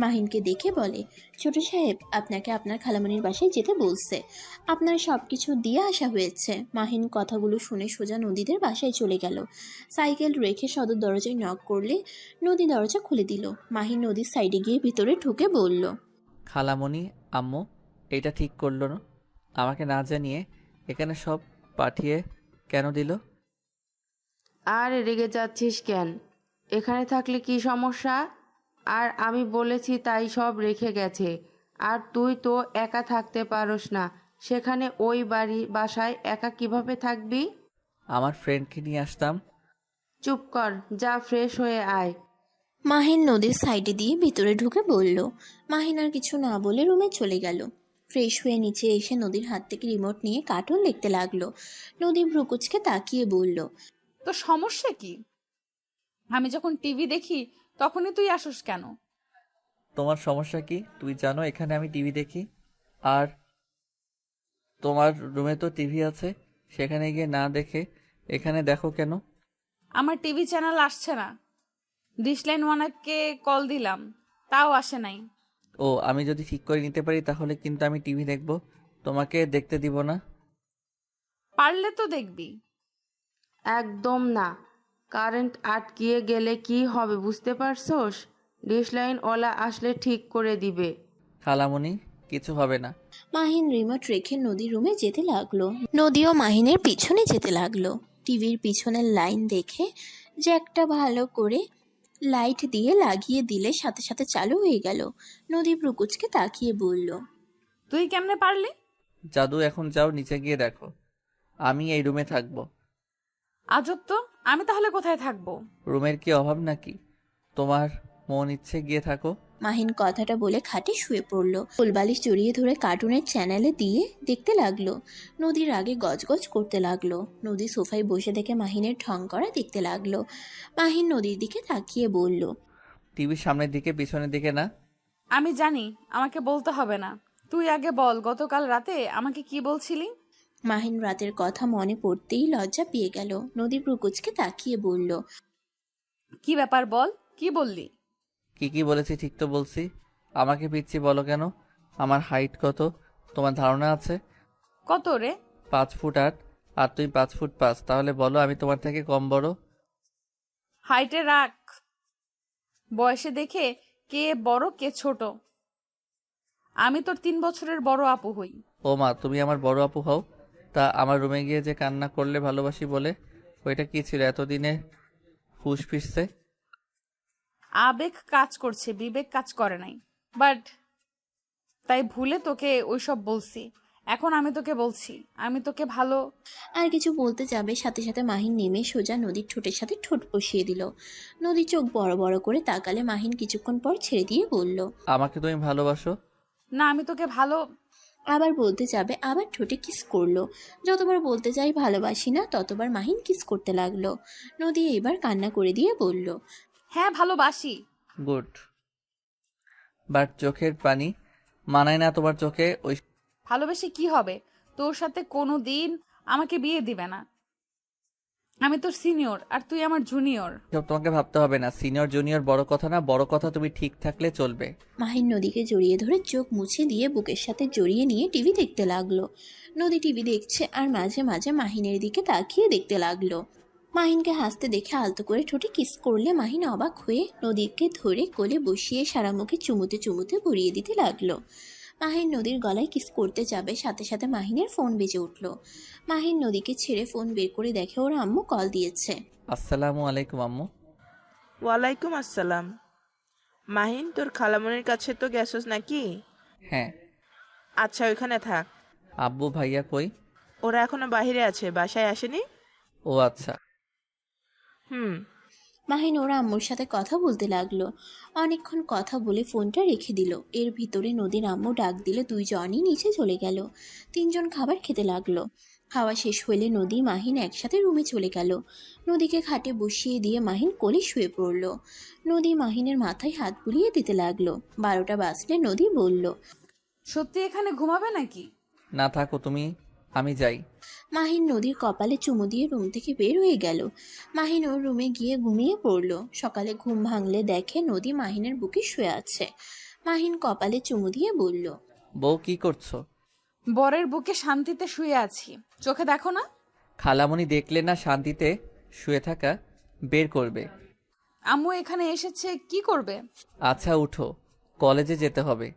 [SPEAKER 3] মাহিনকে দেখে বলে, ছোট সাহেব আপনাকে আপনার খালামণির বাসায় যেতে বলছে, আপনার সব কিছু দিয়ে আসা হয়েছে। মাহিন কথাগুলো শুনে সোজা নদীদের বাসায় চলে গেল। সাইকেল রেখে সদর দরজায় নক করলে নদী দরজা খুলে দিল। মাহিন নদীর সাইডে গিয়ে ভিতরে ঢুকে বলল,
[SPEAKER 2] খালামণি, আম্মু এটা ঠিক করলো না, আমাকে না জানিয়ে এখানে সব পাঠিয়ে কেন দিল?
[SPEAKER 4] আর রেগে যাচ্ছিস কেন? এখানে থাকলে কি সমস্যা? আর আমি বলেছি তাই সব রেখে গেছে। আর তুই তো একা থাকতে পারোস না, সেখানে ওই বাসায় একা কিভাবে থাকবি?
[SPEAKER 2] আমার ফ্রেন্ডকে নিয়ে আসতাম।
[SPEAKER 4] চুপ কর, যা ফ্রেশ হয়ে আয়।
[SPEAKER 3] মাহিন নদীর সাইডে দিয়ে ভিতরে ঢুকে বলল। মাহিন আর কিছু না বলে রুমে চলে গেল। ফ্রেশ হয়ে নিচে এসে নদীর হাত থেকে রিমোট নিয়ে কার্টুন দেখতে লাগলো। নদী ভ্রুকুচকে তাকিয়ে বলল,
[SPEAKER 1] তো সমস্যা কি? আমি যখন টিভি দেখি তখনই তুই আসোস কেন?
[SPEAKER 2] তোমার সমস্যা কি? তুই জানো এখানে আমি টিভি দেখি, আর তোমার রুমে তো টিভি আছে, সেখানে গিয়ে না দেখে এখানে দেখো কেন?
[SPEAKER 1] আমার টিভি চ্যানেল আসছে না। ডিশলাইন ওয়ানাকে কল দিলাম, তাও আসে নাই।
[SPEAKER 2] ও, আমি যদি ঠিক করে নিতে পারি তাহলে কিন্তু আমি টিভি দেখবো, তোমাকে দেখতে দিব না।
[SPEAKER 1] পারলে তো দেখবি।
[SPEAKER 4] একদম না। কারেন্ট আটকিয়ে গেলে কি হবে বুঝতে পারছোস? ডিশলাইন ওলা আসলে ঠিক করে দিবে।
[SPEAKER 2] খালামণি, কিছু হবে না।
[SPEAKER 3] মাহিন রিমোট রেখে নদীর রুমে যেতে লাগলো। নদীও মাহিনের পিছনে যেতে লাগলো। টিভির পিছনের লাইন দেখে যে একটা ভালো করে লাইট দিয়ে লাগিয়ে দিলে সাথে সাথে চালু হয়ে গেল। নদী ভ্রুকুচকে তাকিয়ে বলল,
[SPEAKER 1] তুই কেমনে পারলি?
[SPEAKER 2] জাদু, এখন যাও নিচে গিয়ে দেখো, আমি এই রুমে থাকবো।
[SPEAKER 1] আজব তো, আমি তাহলে কোথায় থাকবো?
[SPEAKER 2] রুমের কি অভাব নাকি? তোমার মন ইচ্ছে গিয়ে থাকো।
[SPEAKER 3] মাহিন কথাটা বলে খাটে শুয়ে পড়ল। ফুলবালিশ জড়িয়ে ধরে কার্টুনের চ্যানেলে দিয়ে দেখতে লাগলো। নদীর আগে গজগজ করতে লাগলো। নদী সোফায় বসে থেকে মাহিনের ঠং করা দেখতে লাগলো। মাহিন নদীর দিকে তাকিয়ে বলল,
[SPEAKER 2] টিভির সামনের দিকে, পিছনের দিকে না।
[SPEAKER 1] আমি জানি, আমাকে বলতে হবে না। তুই আগে বল, গতকাল রাতে আমাকে কি বলছিলি?
[SPEAKER 3] মাহিন রাতের কথা মনে পড়তেই লজ্জা পেয়ে গেল। নদী ভ্রুকুচকে তাকিয়ে বলল,
[SPEAKER 1] কি ব্যাপার বল, কি বললি?
[SPEAKER 2] কি কি বলেছি ঠিক তো বলছি। আমাকে পিচ্ছি বলো কেন? আমার হাইট কত তোমার ধারণা আছে?
[SPEAKER 1] কত রে?
[SPEAKER 2] 5 ফুট 8, আর তুমি 5 ফুট 5, তাহলে বলো আমি তোমার থেকে কম বড়?
[SPEAKER 1] হাইটে রাখ, বয়সে দেখে কে বড় কে ছোট। আমি তোর 3 বছরের বড় আপু হই।
[SPEAKER 2] ও মা, তুমি আমার বড় আপু হও? তা আমার রুমে গিয়ে যে কান্না করলে ভালোবাসি বলে, ওইটা কি ছিল এতদিনে ফুস ফিসছে?
[SPEAKER 1] আবেগ কাজ করছে, বিবেক কাজ করে নাই। বাট তাই ভুলে তোকে ওইসব বলছি। এখন আমি তোকে বলছি, আমি তোকে ভালো।
[SPEAKER 3] আর কিছু বলতে যাবে সাথে সাথে মাহিন নেমে সোজা নদীর ঠোঁটের সাথে ঠোঁট বসিয়ে দিল। নদী চোখ বড় বড় করে তাকালে মাহিন কিছুক্ষণ পর ছেড়ে দিয়ে বলল,
[SPEAKER 2] আমাকে তুমি ভালোবাসো?
[SPEAKER 1] না, আমি তোকে ভালো।
[SPEAKER 3] আবার বলতে যাবে, আবার ঠোঁটে কিস করলো। যতবার বলতে চাই ভালোবাসি না, ততবার মাহিন কিস করতে লাগলো। নদী এবার কান্না করে দিয়ে বলল,
[SPEAKER 1] হ্যাঁ ভালোবাসি।
[SPEAKER 2] গুড। বাট চোখের পানি মানায় না তোমার চোখে ওই।
[SPEAKER 1] ভালোবেসে কি হবে? তোর সাথে কোনো দিন আমাকে বিয়ে দিবে না। আমি তোর সিনিয়র আর তুই আমার জুনিয়র।
[SPEAKER 2] সব তোমাকে ভাবতে হবে না, সিনিয়র জুনিয়র বড় কথা না, বড় কথা তুমি ঠিক থাকলে চলবে।
[SPEAKER 3] মাহিন নদীকে জড়িয়ে ধরে চোখ মুছে দিয়ে বুকের সাথে জড়িয়ে নিয়ে টিভি দেখতে লাগলো। নদী টিভি দেখছে আর মাঝে মাঝে মাহিনের দিকে তাকিয়ে দেখতে লাগলো। মাহিনকে হাসতে দেখে আলতো করে ঠোঁটে কিস করলে মাহিন অবাক হয়ে নদীকে ধরে কোলে বসিয়ে সারা মুখে চুমুতে চুমুতে ভরিয়ে দিতে লাগলো। মাহিন নদীর গলায় কিস করতে যাবে, সাথে সাথে মাহিনের ফোন বেজে উঠল। মাহিন নদীকে ছেড়ে ফোন বের করে দেখে ওর আম্মু কল দিয়েছে।
[SPEAKER 2] আসসালামু আলাইকুম আম্মু।
[SPEAKER 5] ওয়ালাইকুম আসসালাম। মাহিন, তোর খালামনির কাছে তো গেছস নাকি?
[SPEAKER 2] হ্যাঁ।
[SPEAKER 5] আচ্ছা, ওইখানে থাক।
[SPEAKER 2] আব্বু ভাইয়া কই?
[SPEAKER 5] ওরা এখনো বাইরে আছে, বাসায় আসেনি।
[SPEAKER 2] ও আচ্ছা।
[SPEAKER 5] হুম।
[SPEAKER 3] মাহিন ওর আম্মুর সাথে কথা বলতে লাগলো। অনেকক্ষণ কথা বলে ফোনটা রেখে দিল। এর ভিতরে নদীর আম্মু ডাক দিলে দুইজনই নিচে চলে গেল। তিনজন খাবার খেতে লাগলো। খাওয়া শেষ হলে নদী মাহিন একসাথে রুমে চলে গেল। নদীকে খাটে বসিয়ে দিয়ে মাহিন কোলে শুয়ে পড়ল। নদী মাহিনের মাথায় হাত বুলিয়ে দিতে লাগলো। 12টা বাজলে নদী বলল,
[SPEAKER 1] সত্যি এখানে ঘুমাবে নাকি?
[SPEAKER 2] না থাকো তুমি, আমি যাই।
[SPEAKER 3] মাহিন নদীর কপালে চুমু দিয়ে রুম থেকে বের হয়ে গেল। মাহিন ওর রুমে গিয়ে ঘুমিয়ে পড়ল। সকালে ঘুম ভাঙলে দেখে নদী মাহিনের বুকে শুয়ে আছে। মাহিন কপালে চুমু দিয়ে বলল,
[SPEAKER 2] বউ কি করছো?
[SPEAKER 1] বরের বুকে শান্তিতে শুয়ে আছি, চোখে দেখো না?
[SPEAKER 2] খালামণি দেখলে না শান্তিতে শুয়ে থাকা, বের করবে।
[SPEAKER 1] আম্মু এখানে এসেছে, কি করবে?
[SPEAKER 2] আচ্ছা উঠো, কলেজে যেতে হবে।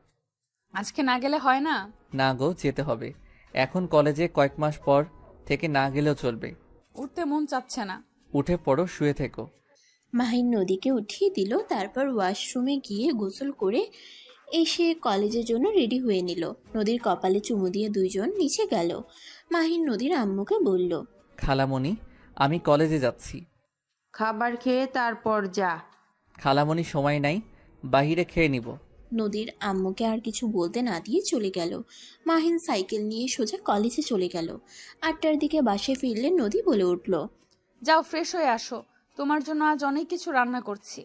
[SPEAKER 1] আজকে না গেলে হয় না?
[SPEAKER 2] না গো, যেতে হবে। এখন কলেজে কয়েক মাস পর থেকে না গেলেও চলবে।
[SPEAKER 1] উঠতে মন চাচ্ছে না।
[SPEAKER 2] উঠে পড়ো, শুয়ে থেকো।
[SPEAKER 3] মাহিন নদীকে উঠিয়ে দিল। তারপর ওয়াশরুমে গিয়ে গোসল করে এসে কলেজের জন্য রেডি হয়ে নিল। নদীর কপালে চুমু দিয়ে দুইজন নিচে গেল। মাহিন নদীর আম্মুকে বলল,
[SPEAKER 2] খালামণি, আমি কলেজে যাচ্ছি।
[SPEAKER 4] খাবার খেয়ে তারপর যা।
[SPEAKER 2] খালামণি সময় নাই, বাহিরে খেয়ে নিব।
[SPEAKER 3] নদীর আম্মুকে আর কিছু বলতে না দিয়ে চলে গেল। মাহিন সাইকেল নিয়ে সোজা কলেজে চলে গেল। 8টার দিকে বাসে ফিরলে নদী বলে উঠল,
[SPEAKER 1] যাও ফ্রেশ হয়ে আসো, তোমার জন্য আজ অনেক কিছু রান্না করছি।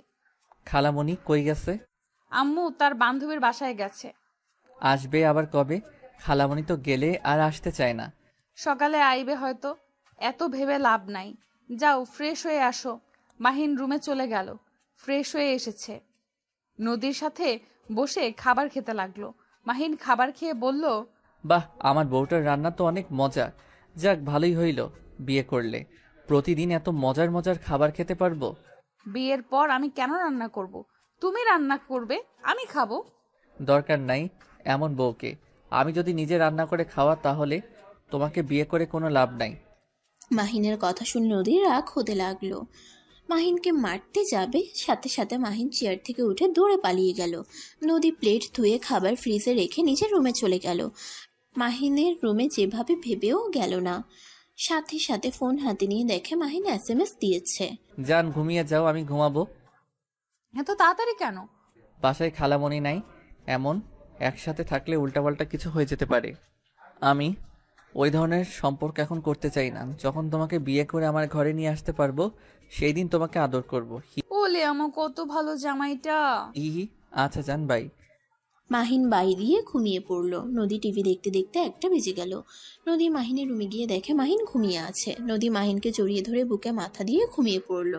[SPEAKER 2] খালামণি কই গেছে?
[SPEAKER 1] আম্মু তার বান্ধবীর বাসায় গেছে।
[SPEAKER 2] আসবে আবার কবে? খালামণি তো গেলে আর আসতে চায় না।
[SPEAKER 1] সকালে আইবে হয়তো, এত ভেবে লাভ নাই। যাও ফ্রেশ হয়ে আসো। মাহিন রুমে চলে গেল, ফ্রেশ হয়ে এসেছে। নদীর সাথে বসে খাবার খেতে লাগলো। মাহিন খাবার খেয়ে বলল,
[SPEAKER 2] বাহ, আমার বউটার রান্না তো অনেক মজা। যাক, ভালোই হইল বিয়ে করলে। প্রতিদিন এত মজার মজার খাবার খেতে পারবো।
[SPEAKER 1] বিয়ের পর আমি কেন রান্না করব? তুমি রান্না করবে, আমি খাবো।
[SPEAKER 2] দরকার নাই এমন বউকে। আমি যদি নিজে রান্না করে খাওয়া, তাহলে তোমাকে বিয়ে করে কোনো লাভ নাই।
[SPEAKER 3] মাহিনের কথা শুনে নদীর রাগ হতে লাগলো। মাহিনকে মারতে যাবে, সাথে সাথে মাহিন চেয়ার থেকে উঠে দৌড়ে পালিয়ে গেল। নদী প্লেট ধুয়ে খাবার ফ্রিজে রেখে নিজের রুমে চলে গেল। মাহিনের রুমে যেভাবে ভেবেও গেল না। সাথে সাথে ফোন হাতে নিয়ে দেখে মাহিন SMS দিয়েছে।
[SPEAKER 2] যান ঘুমিয়ে যাও, আমি ঘুমাবো।
[SPEAKER 1] এত তাড়াতাড়ি কেন?
[SPEAKER 2] বাসায় খালামণি নাই, এমন একসাথে থাকলে উল্টাপাল্টা কিছু হয়ে যেতে পারে। আমি ওই ধরনের সম্পর্ক এখন করতে চাই না। যখন তোমাকে বিয়ে করে আমার ঘরে নিয়ে আসতে পারবো, সেই দিন তোমাকে আদর করবো।
[SPEAKER 1] ওলে আমার কত ভালো জামাইটা।
[SPEAKER 2] হি। আচ্ছা যান, বাই।
[SPEAKER 3] মাহিন বাই দিয়ে ঘুমিয়ে পড়ল। নদী টিভি দেখতে দেখতে 1টা বেজে গেল। নদী মাহিনের রুমে গিয়ে দেখে মাহিন ঘুমিয়ে আছে। নদী মাহিনকে জড়িয়ে ধরে বুকে মাথা দিয়ে ঘুমিয়ে পড়ল।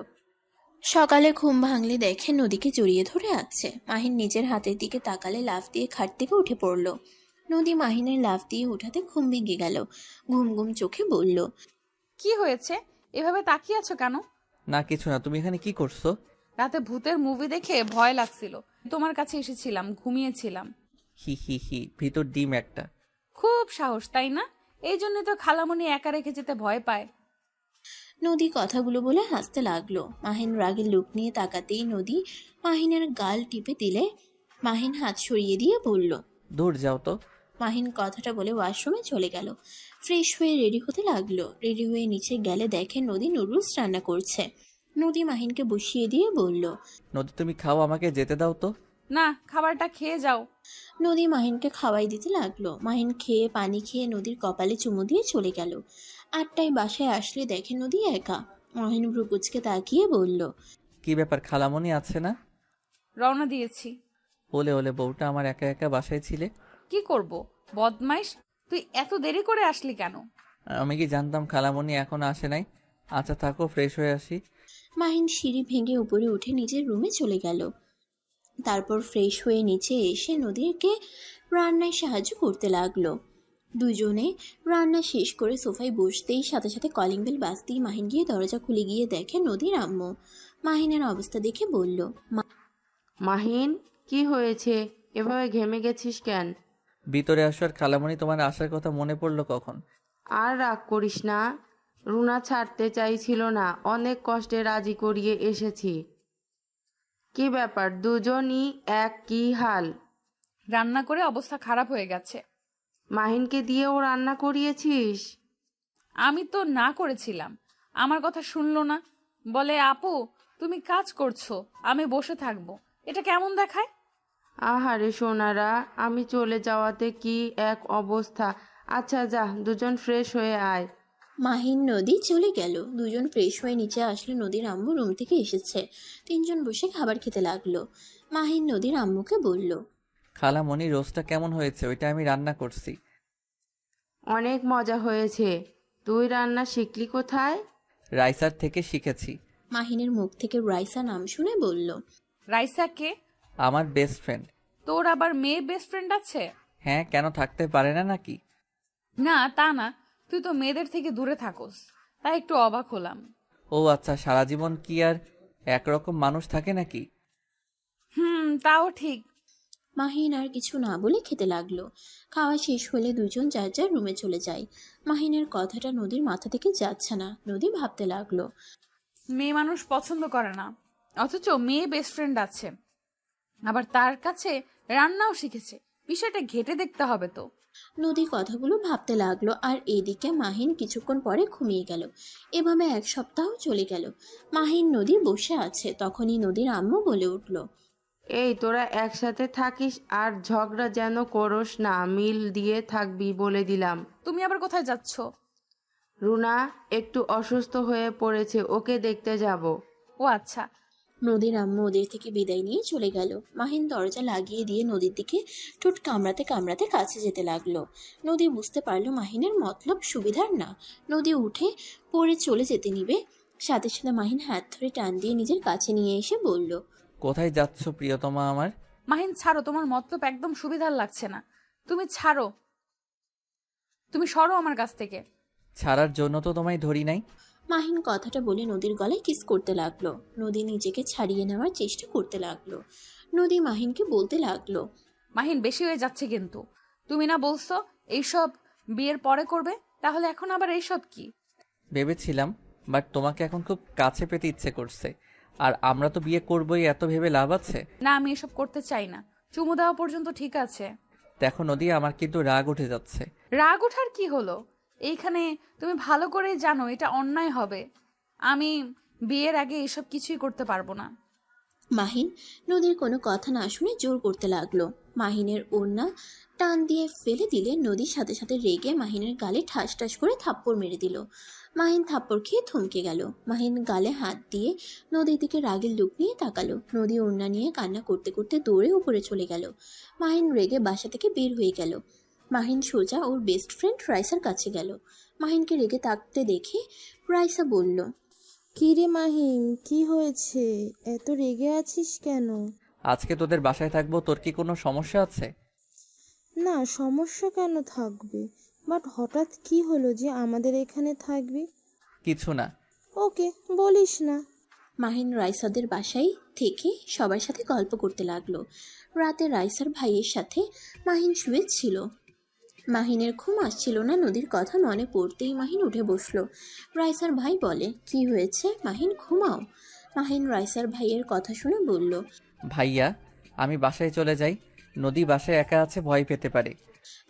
[SPEAKER 3] সকালে ঘুম ভাঙলে দেখে নদীকে জড়িয়ে ধরে আছে। মাহিন নিজের হাতের দিকে তাকালে লাফ দিয়ে খাট থেকে উঠে পড়ল। নদী মাহিনের লাফ দিয়ে উঠাতে ঘুম ভেঙে গেল। ঘুম ঘুম চোখে বলল,
[SPEAKER 1] কি হয়েছে? এভাবে তাকিয়ে আছো কেন?
[SPEAKER 2] না কিছু না, তুমি এখানে কি করছো?
[SPEAKER 1] রাতে ভূতের মুভি দেখে ভয় লাগছিল, তোমার কাছে এসেছিলাম, ঘুমিয়েছিলাম।
[SPEAKER 2] হি হি হি, ভিতর ডিম একটা।
[SPEAKER 1] খুব সাহস, তাই না? এই জন্য তো খালামণি একা রেখে যেতে ভয় পায়।
[SPEAKER 3] নদী কথাগুলো বলে হাসতে লাগলো। মাহিন রাগের লুক নিয়ে তাকাতেই নদী মাহিনের গাল টিপে দিলে মাহিন হাত সরিয়ে দিয়ে বলল,
[SPEAKER 2] দূর যাও তো।
[SPEAKER 3] মাহিন কথাটা বলে ওয়াশরুমে চলে গেল। ফ্রেশ হয়ে রেডি হতে লাগলো। রেডি হয়ে নিচে গেলে দেখে নদী নুডলস রান্না করছে। নদী মাহিনকে বসিয়ে দিয়ে বলল,
[SPEAKER 2] নদী তুমি খাও, আমাকে যেতে দাও তো।
[SPEAKER 1] না, খাবারটা খেয়ে যাও।
[SPEAKER 3] নদী মাহিনকে খাওয়াই দিতে লাগলো। মাহিন খেয়ে পানি খেয়ে নদীর কপালে চুমু দিয়ে চলে গেল। 8টায় বাসায় আসলে দেখে নদী একা। মাহিন ভ্রুকুচকে তাকিয়ে বলল,
[SPEAKER 2] কি ব্যাপার, খালামণি আছে না?
[SPEAKER 1] রওনা দিয়েছি।
[SPEAKER 2] ওলে ওলে, বউটা আমার একা একা বাসায় ছিলে।
[SPEAKER 1] কি করব, বদমাইশ, তুই এত দেরি করে আসলি কেন?
[SPEAKER 2] আমি কি জানতাম খালামণি এখন আসে নাই? আচ্ছা থাকো, ফ্রেশ হয়ে আসি।
[SPEAKER 3] মাহিন সিঁড়ি ভেঙে উপরে উঠে নিজের রুমে চলে গেল। তারপর ফ্রেশ হয়ে নিচে এসে নদীকে রান্নায় সাহায্য করতে লাগলো। দুজনে রান্না শেষ করে সোফায় বসতেই সাথে সাথে কলিং বেল বাজতেই মাহিন গিয়ে দরজা খুলে গিয়ে দেখে নদীর আম্মু। মাহিনের অবস্থা দেখে বলল,
[SPEAKER 4] মাহিন, কি হয়েছে? এভাবে ঘেমে গেছিস কেন?
[SPEAKER 2] ভিতরে আসো। আর খালামণি, তোমার আসার কথা মনে পড়লো কখন?
[SPEAKER 4] আর রাগ করিস না, রুনা ছাড়তে চাইছিল না, অনেক কষ্টে রাজি করিয়ে এসেছি। কি ব্যাপার, দুজনই এক কি হাল?
[SPEAKER 1] রান্না করে অবস্থা খারাপ হয়ে গেছে।
[SPEAKER 4] মাহিনকে দিয়েও রান্না করিয়েছিস?
[SPEAKER 1] আমি তো না করেছিলাম, আমার কথা শুনলো না। বলে, আপু তুমি কাজ করছো, আমি বসে থাকবো। এটা কেমন দেখায়?
[SPEAKER 4] আহারে সোনারা, আমি চলে যাওয়াতে কি এক অবস্থা। আচ্ছা যা, দুজন ফ্রেশ হয়ে আয়।
[SPEAKER 3] মাহিন নদী চলে গেল। দুজন ফ্রেশ হয়ে নিচে আসলে নদীর আম্মু রুম থেকে এসেছে। তিনজন বসে খাবার খেতে লাগলো। মাহিন নদীর আম্মুকে বলল,
[SPEAKER 2] খালামণি, রোস্টটা কেমন হয়েছে? ওইটা আমি রান্না করছি।
[SPEAKER 4] অনেক মজা হয়েছে। তুই রান্না শিখলি কোথায়?
[SPEAKER 2] রাইসার থেকে শিখেছি।
[SPEAKER 3] মাহিনের মুখ থেকে রাইসা নাম শুনে বলল,
[SPEAKER 1] রাইসা কে?
[SPEAKER 2] আমার বেস্ট ফ্রেন্ড।
[SPEAKER 1] তোর আবার মেয়ে বেস্ট ফ্রেন্ড আছে?
[SPEAKER 2] হ্যাঁ, কেন থাকতে পারে না নাকি?
[SPEAKER 1] না তা না, তুই তো মেয়েদের থেকে দূরে থাকোস, তাই একটু অবাক হলাম।
[SPEAKER 2] ও আচ্ছা, সারা জীবন কি আর একরকম মানুষ থাকে নাকি?
[SPEAKER 1] তাও ঠিক।
[SPEAKER 3] মাহিন আর কিছু না বলে খেতে লাগলো। খাওয়া শেষ হলে দুজন যার যার রুমে চলে যায়। মাহিনের কথাটা নদীর মাথা থেকে যাচ্ছে না। নদী ভাবতে লাগলো,
[SPEAKER 1] মেয়ে মানুষ পছন্দ করে না, অথচ মেয়ে বেস্ট ফ্রেন্ড আছে, আবার তার কাছে রান্নাও শিখেছে। বিষয়টা ঘেটে দেখতে হবে তো।
[SPEAKER 3] নদী কথাগুলো ভাবতে লাগলো। আর এদিকে মাহিন কিছুক্ষণ পরে ঘুমিয়ে গেল। এভাবে 1 সপ্তাহ চলে গেল। মাহিন নদী বসে আছে। তখনই নদীর আম্মু বলে উঠল,
[SPEAKER 4] এই তোরা একসাথে থাকিস আর ঝগড়া যেন করস না, মিল দিয়ে থাকবি বলে দিলাম।
[SPEAKER 1] তুমি আবার কোথায় যাচ্ছ?
[SPEAKER 4] রুনা একটু অসুস্থ হয়ে পড়েছে, ওকে দেখতে যাব।
[SPEAKER 1] ও আচ্ছা।
[SPEAKER 3] নদীর আম্মু ওদের থেকে বিদায় নিয়ে চলে গেল। মাহিন দরজা লাগিয়ে দিয়ে নদীর দিকে ঠোঁট কামড়াতে কামড়াতে কাছে যেতে লাগলো। নদী বুঝতে পারলো মাহিনের মতলব সুবিধার না। নদী উঠে পড়ে চলে যেতে নিবে, সাথে সাথে মাহিন হাত ধরে টান দিয়ে নিজের কাছে নিয়ে এসে বলল,
[SPEAKER 2] কোথায় যাচ্ছ প্রিয়তমা আমার?
[SPEAKER 1] মাহিন ছাড়ো, তোমার মতলব একদম সুবিধার লাগছে না। তুমি ছাড়ো, তুমি সরো আমার কাছ থেকে।
[SPEAKER 2] ছাড়ার জন্য তো তোমায় ধরি নাই।
[SPEAKER 3] মাহিন কথাটা বলে নদীর গলায় কিস করতে লাগলো। নদী নিজেকে ছাড়িয়ে নেওয়ার চেষ্টা করতে লাগলো। নদী মাহিনকে বলতে লাগলো,
[SPEAKER 1] মাহিন বেশি হয়ে যাচ্ছে কিন্তু। তুমি না বলছো এইসব বিয়ের পরে করবে, তাহলে এখন আবার এইসব কি?
[SPEAKER 2] ভেবেছিলাম, বাট তোমাকে এখন খুব কাছে পেতে ইচ্ছে করছে। আর আমরা তো বিয়ে করবোই, এত ভেবে লাভ আছে?
[SPEAKER 1] না, আমি এসব করতে চাই না। চুমু দেওয়া পর্যন্ত ঠিক আছে।
[SPEAKER 2] দেখো নদী, আমার কিন্তু রাগ উঠে যাচ্ছে।
[SPEAKER 1] রাগ ওঠার কি হলো? এইখানে তুমি ভালো করেই জানো এটা অন্যায় হবে। আমি বিয়ের আগে এসব কিছুই করতে পারবো না।
[SPEAKER 3] মাহিন নদীর কোনো কথা না শুনে জোর করতে লাগলো। মাহিনের ওড়না টান দিয়ে ফেলে দিলে নদীর সাথে সাথে রেগে মাহিনের গালে ঠাস ঠাস করে থাপ্পড় মেরে দিল। মাহিন থাপ্পড় খেয়ে থমকে গেল। মাহিন গালে হাত দিয়ে নদীর দিকে রাগের লুক নিয়ে তাকালো। নদী ওড়না নিয়ে কান্না করতে করতে দৌড়ে উপরে চলে গেল। মাহিন রেগে বাসা থেকে বের হয়ে গেল। মাহিন সোজা ওর বেস্ট ফ্রেন্ড রাইসার কাছে গেল। মাহিনকে রেগে তাকতে দেখে রাইসা বলল,
[SPEAKER 7] কিরে মাহিম, কি হয়েছে? এত রেগে আছিস কেন?
[SPEAKER 2] আজকে তোদের বাসায় থাকবো, তোর কি কোনো সমস্যা আছে?
[SPEAKER 7] না, সমস্যা কেন থাকবে, বাট হঠাৎ কি হলো যে আমাদের এখানে থাকবি?
[SPEAKER 2] কিছু না।
[SPEAKER 7] ওকে, বলিস না।
[SPEAKER 3] মাহিন রাইসাদের বাসায় থেকে সবার সাথে গল্প করতে লাগলো। রাতে রাইসার ভাইয়ের সাথে মাহিন শুয়েছিল। মাহিনের ঘুম আসছিল না। নদীর কথা মনে পড়তেই মাহিন উঠে বসলো। রাইসার ভাই বলে, কি হয়েছে মাহিন, ঘুমাও। মাহিন রাইসার ভাইয়ের কথা শুনে বলল,
[SPEAKER 2] ভাইয়া, আমি বাসায় চলে যাই। নদী বাসায় একা আছে, ভয় পেতে পারে।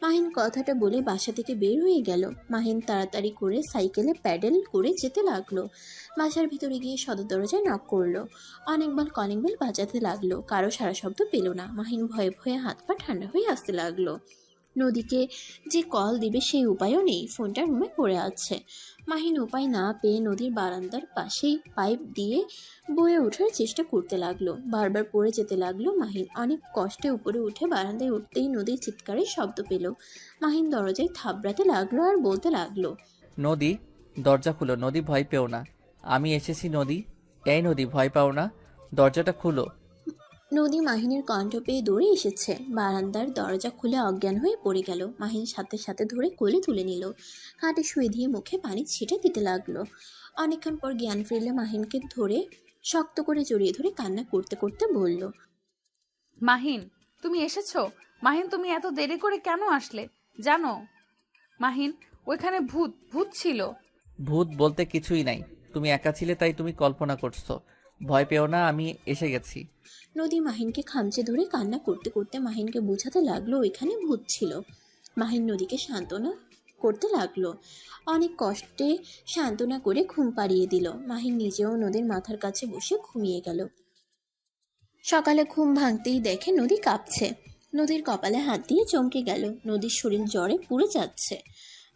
[SPEAKER 3] মাহিন কথাটা বলে বাসা থেকে বের হয়ে গেল। মাহিন তাড়াতাড়ি করে সাইকেলে প্যাডেল করে যেতে লাগলো। বাসার ভিতরে গিয়ে সদর দরজায় নক করলো। অনেকবার কলিং বেল বাজাতে লাগলো, কারো সারা শব্দ পেল না। মাহিন ভয়ে ভয়ে হাত পা ঠান্ডা হয়ে আসতে লাগলো। নদীকে যে কল দিবে সেই উপায়ও নেই, ফোনটা রুমে পড়ে আছে। মাহিন উপায় না পেয়ে নদীর বারান্দার পাশেই পাইপ দিয়ে বয়ে ওঠার চেষ্টা করতে লাগলো। বারবার পড়ে যেতে লাগলো মাহিন। অনেক কষ্টে উপরে উঠে বারান্দায় উঠতেই নদীর চিৎকারের শব্দ পেল। মাহিন দরজায় থাবড়াতে লাগলো আর বলতে লাগলো,
[SPEAKER 2] নদী, দরজা খুলো। নদী, ভয় পেও না, আমি এসেছি। নদী, এই নদী, ভয় পাও না, দরজাটা খুলো।
[SPEAKER 3] নদী মাহিনের কণ্ঠ পেয়ে দৌড়ে এসেছে। বারান্দার দরজা খুলে অজ্ঞান হয়ে পড়ে গেল। মাহিন সাথে সাথে ধরে কোলে তুলে নিল। খাটে শুয়ে দিয়ে মুখে পানি ছিটে দিতে লাগলো। অনেকক্ষণ পর জ্ঞান ফিরলে মাহিনকে ধরে শক্ত করে জড়িয়ে ধরে কান্না করতে করতে বলল,
[SPEAKER 1] মাহিন, তুমি এসেছো? মাহিন, তুমি এত দেরি করে কেন আসলে জানো? মাহিন, ওইখানে ভূত ভূত ছিল।
[SPEAKER 2] ভূত বলতে কিছুই নাই, তুমি একা ছিলে তাই তুমি কল্পনা করছো। ভয় পেও না, আমি এসে গেছি।
[SPEAKER 3] নদী মাহিনকে খামচে ধরে কান্না করতে করতে মাহিনকে বোঝাতে লাগলো ওইখানে ভূত ছিল। মাহিন নদীকে সান্ত্বনা করতে লাগলো। অনেক কষ্টে সান্ত্বনা করে ঘুম পাড়িয়ে দিল। মাহিন নিজেও নদীর মাথার কাছে বসে ঘুমিয়ে গেল। সকালে ঘুম ভাঙতেই দেখে নদী কাঁপছে। নদীর কপালে হাত দিয়ে চমকে গেল। নদীর শরীর জ্বরে পুড়ে যাচ্ছে।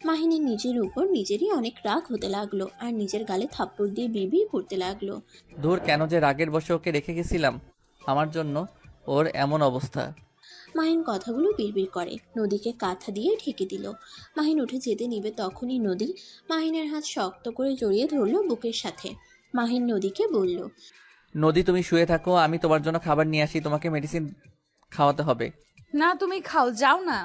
[SPEAKER 3] মাহিনের নিজের উপর নিজেরই অনেক রাগ হতে লাগলো আর নিজের গালে থাপ্পড় দিয়ে বিড়বিড় করতে লাগলো।
[SPEAKER 2] দূর, কেন যে রাগের বশে ওকে রেখে গেছিলাম, আমার জন্য ওর এমন অবস্থা।
[SPEAKER 3] মাহিন কথাগুলো বিড়বিড় করে। নদীকে কাঁথা দিয়ে ঢেকে দিল। মাহিন উঠে যেতে নিবে তখনই নদী মাহিনের হাত শক্ত করে জড়িয়ে ধরল বুকের সাথে। মাহিন নদীকে বলল,
[SPEAKER 2] নদী, তুমি শুয়ে থাকো, আমি তোমার জন্য খাবার নিয়ে আসি। তোমাকে মেডিসিন খাওয়াতে হবে।
[SPEAKER 1] না, তুমি খাও, যাও না,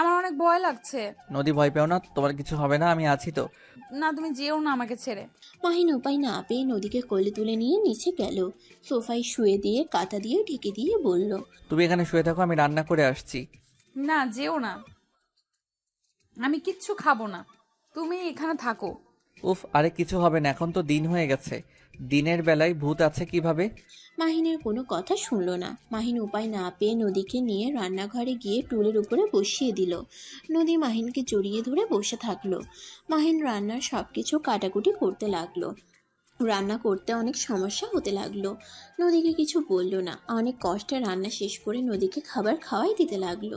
[SPEAKER 1] আমার অনেক ভয় লাগছে।
[SPEAKER 2] নদী, ভয় পেও না, তোমার কিছু হবে না, আমি আছি তো।
[SPEAKER 1] না, তুমি যেও না আমাকে ছেড়ে।
[SPEAKER 3] মাহিন উপায় না পেয়ে নদীকে কোলে তুলে নিয়ে নিচে গেল। সোফায় শুয়ে দিয়ে কাঁথা দিয়ে ঢেকে দিয়ে বলল,
[SPEAKER 2] তুমি এখানে শুয়ে থাকো, আমি রান্না করে আসছি।
[SPEAKER 1] না, যেও না, আমি কিচ্ছু খাবো না, তুমি এখানে থাকো।
[SPEAKER 2] উফ, আরে কিছু হবে না, এখন তো দিন হয়ে গেছে। দিনের বেলায় ভূত আছে কিভাবে?
[SPEAKER 3] মাহিনের কোনো কথা শুনল না। মাহিন উপায় না পেয়ে নদীকে নিয়ে রান্নাঘরে গিয়ে টুলের উপরে বসিয়ে দিল। নদী মাহিনকে জড়িয়ে ধরে বসে থাকলো। মাহিন রান্নার সবকিছু কাটাকুটি করতে লাগলো। রান্না করতে অনেক সমস্যা হতে লাগলো। নদীকে কিছু বলল না। অনেক কষ্টে রান্না শেষ করে নদীকে খাবার খাওয়াই দিতে লাগলো।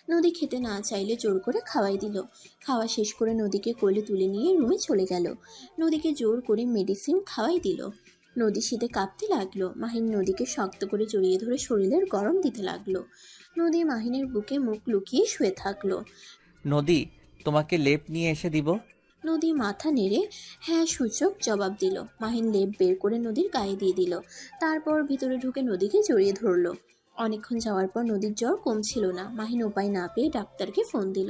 [SPEAKER 3] নদী খেতে না চাইলে জোর করে খাওয়াই দিল। খাওয়া শেষ করে নদীকে কোলে তুলে নিয়ে রুমে চলে গেল। নদীকে জোর করে মেডিসিন খাওয়াই দিল। নদী শীতে কাঁপতে লাগলো। মাহিন নদীকে শক্ত করে জড়িয়ে ধরে শরীরের গরম দিতে লাগলো। নদী মাহিনের বুকে মুখ লুকিয়ে শুয়ে থাকলো।
[SPEAKER 2] নদী, তোমাকে লেপ নিয়ে এসে দিব।
[SPEAKER 3] নদী মাথা নেড়ে হ্যাঁ সূচক জবাব দিল। মাহিন লেপ বের করে নদীর গায়ে দিয়ে দিল। তারপর ভিতরে ঢুকে নদীকে জড়িয়ে ধরলো। অনেকক্ষণ যাওয়ার পর নদীর জ্বর কমছিল না। মাহিন উপায় না পেয়ে ডাক্তারকে ফোন দিল।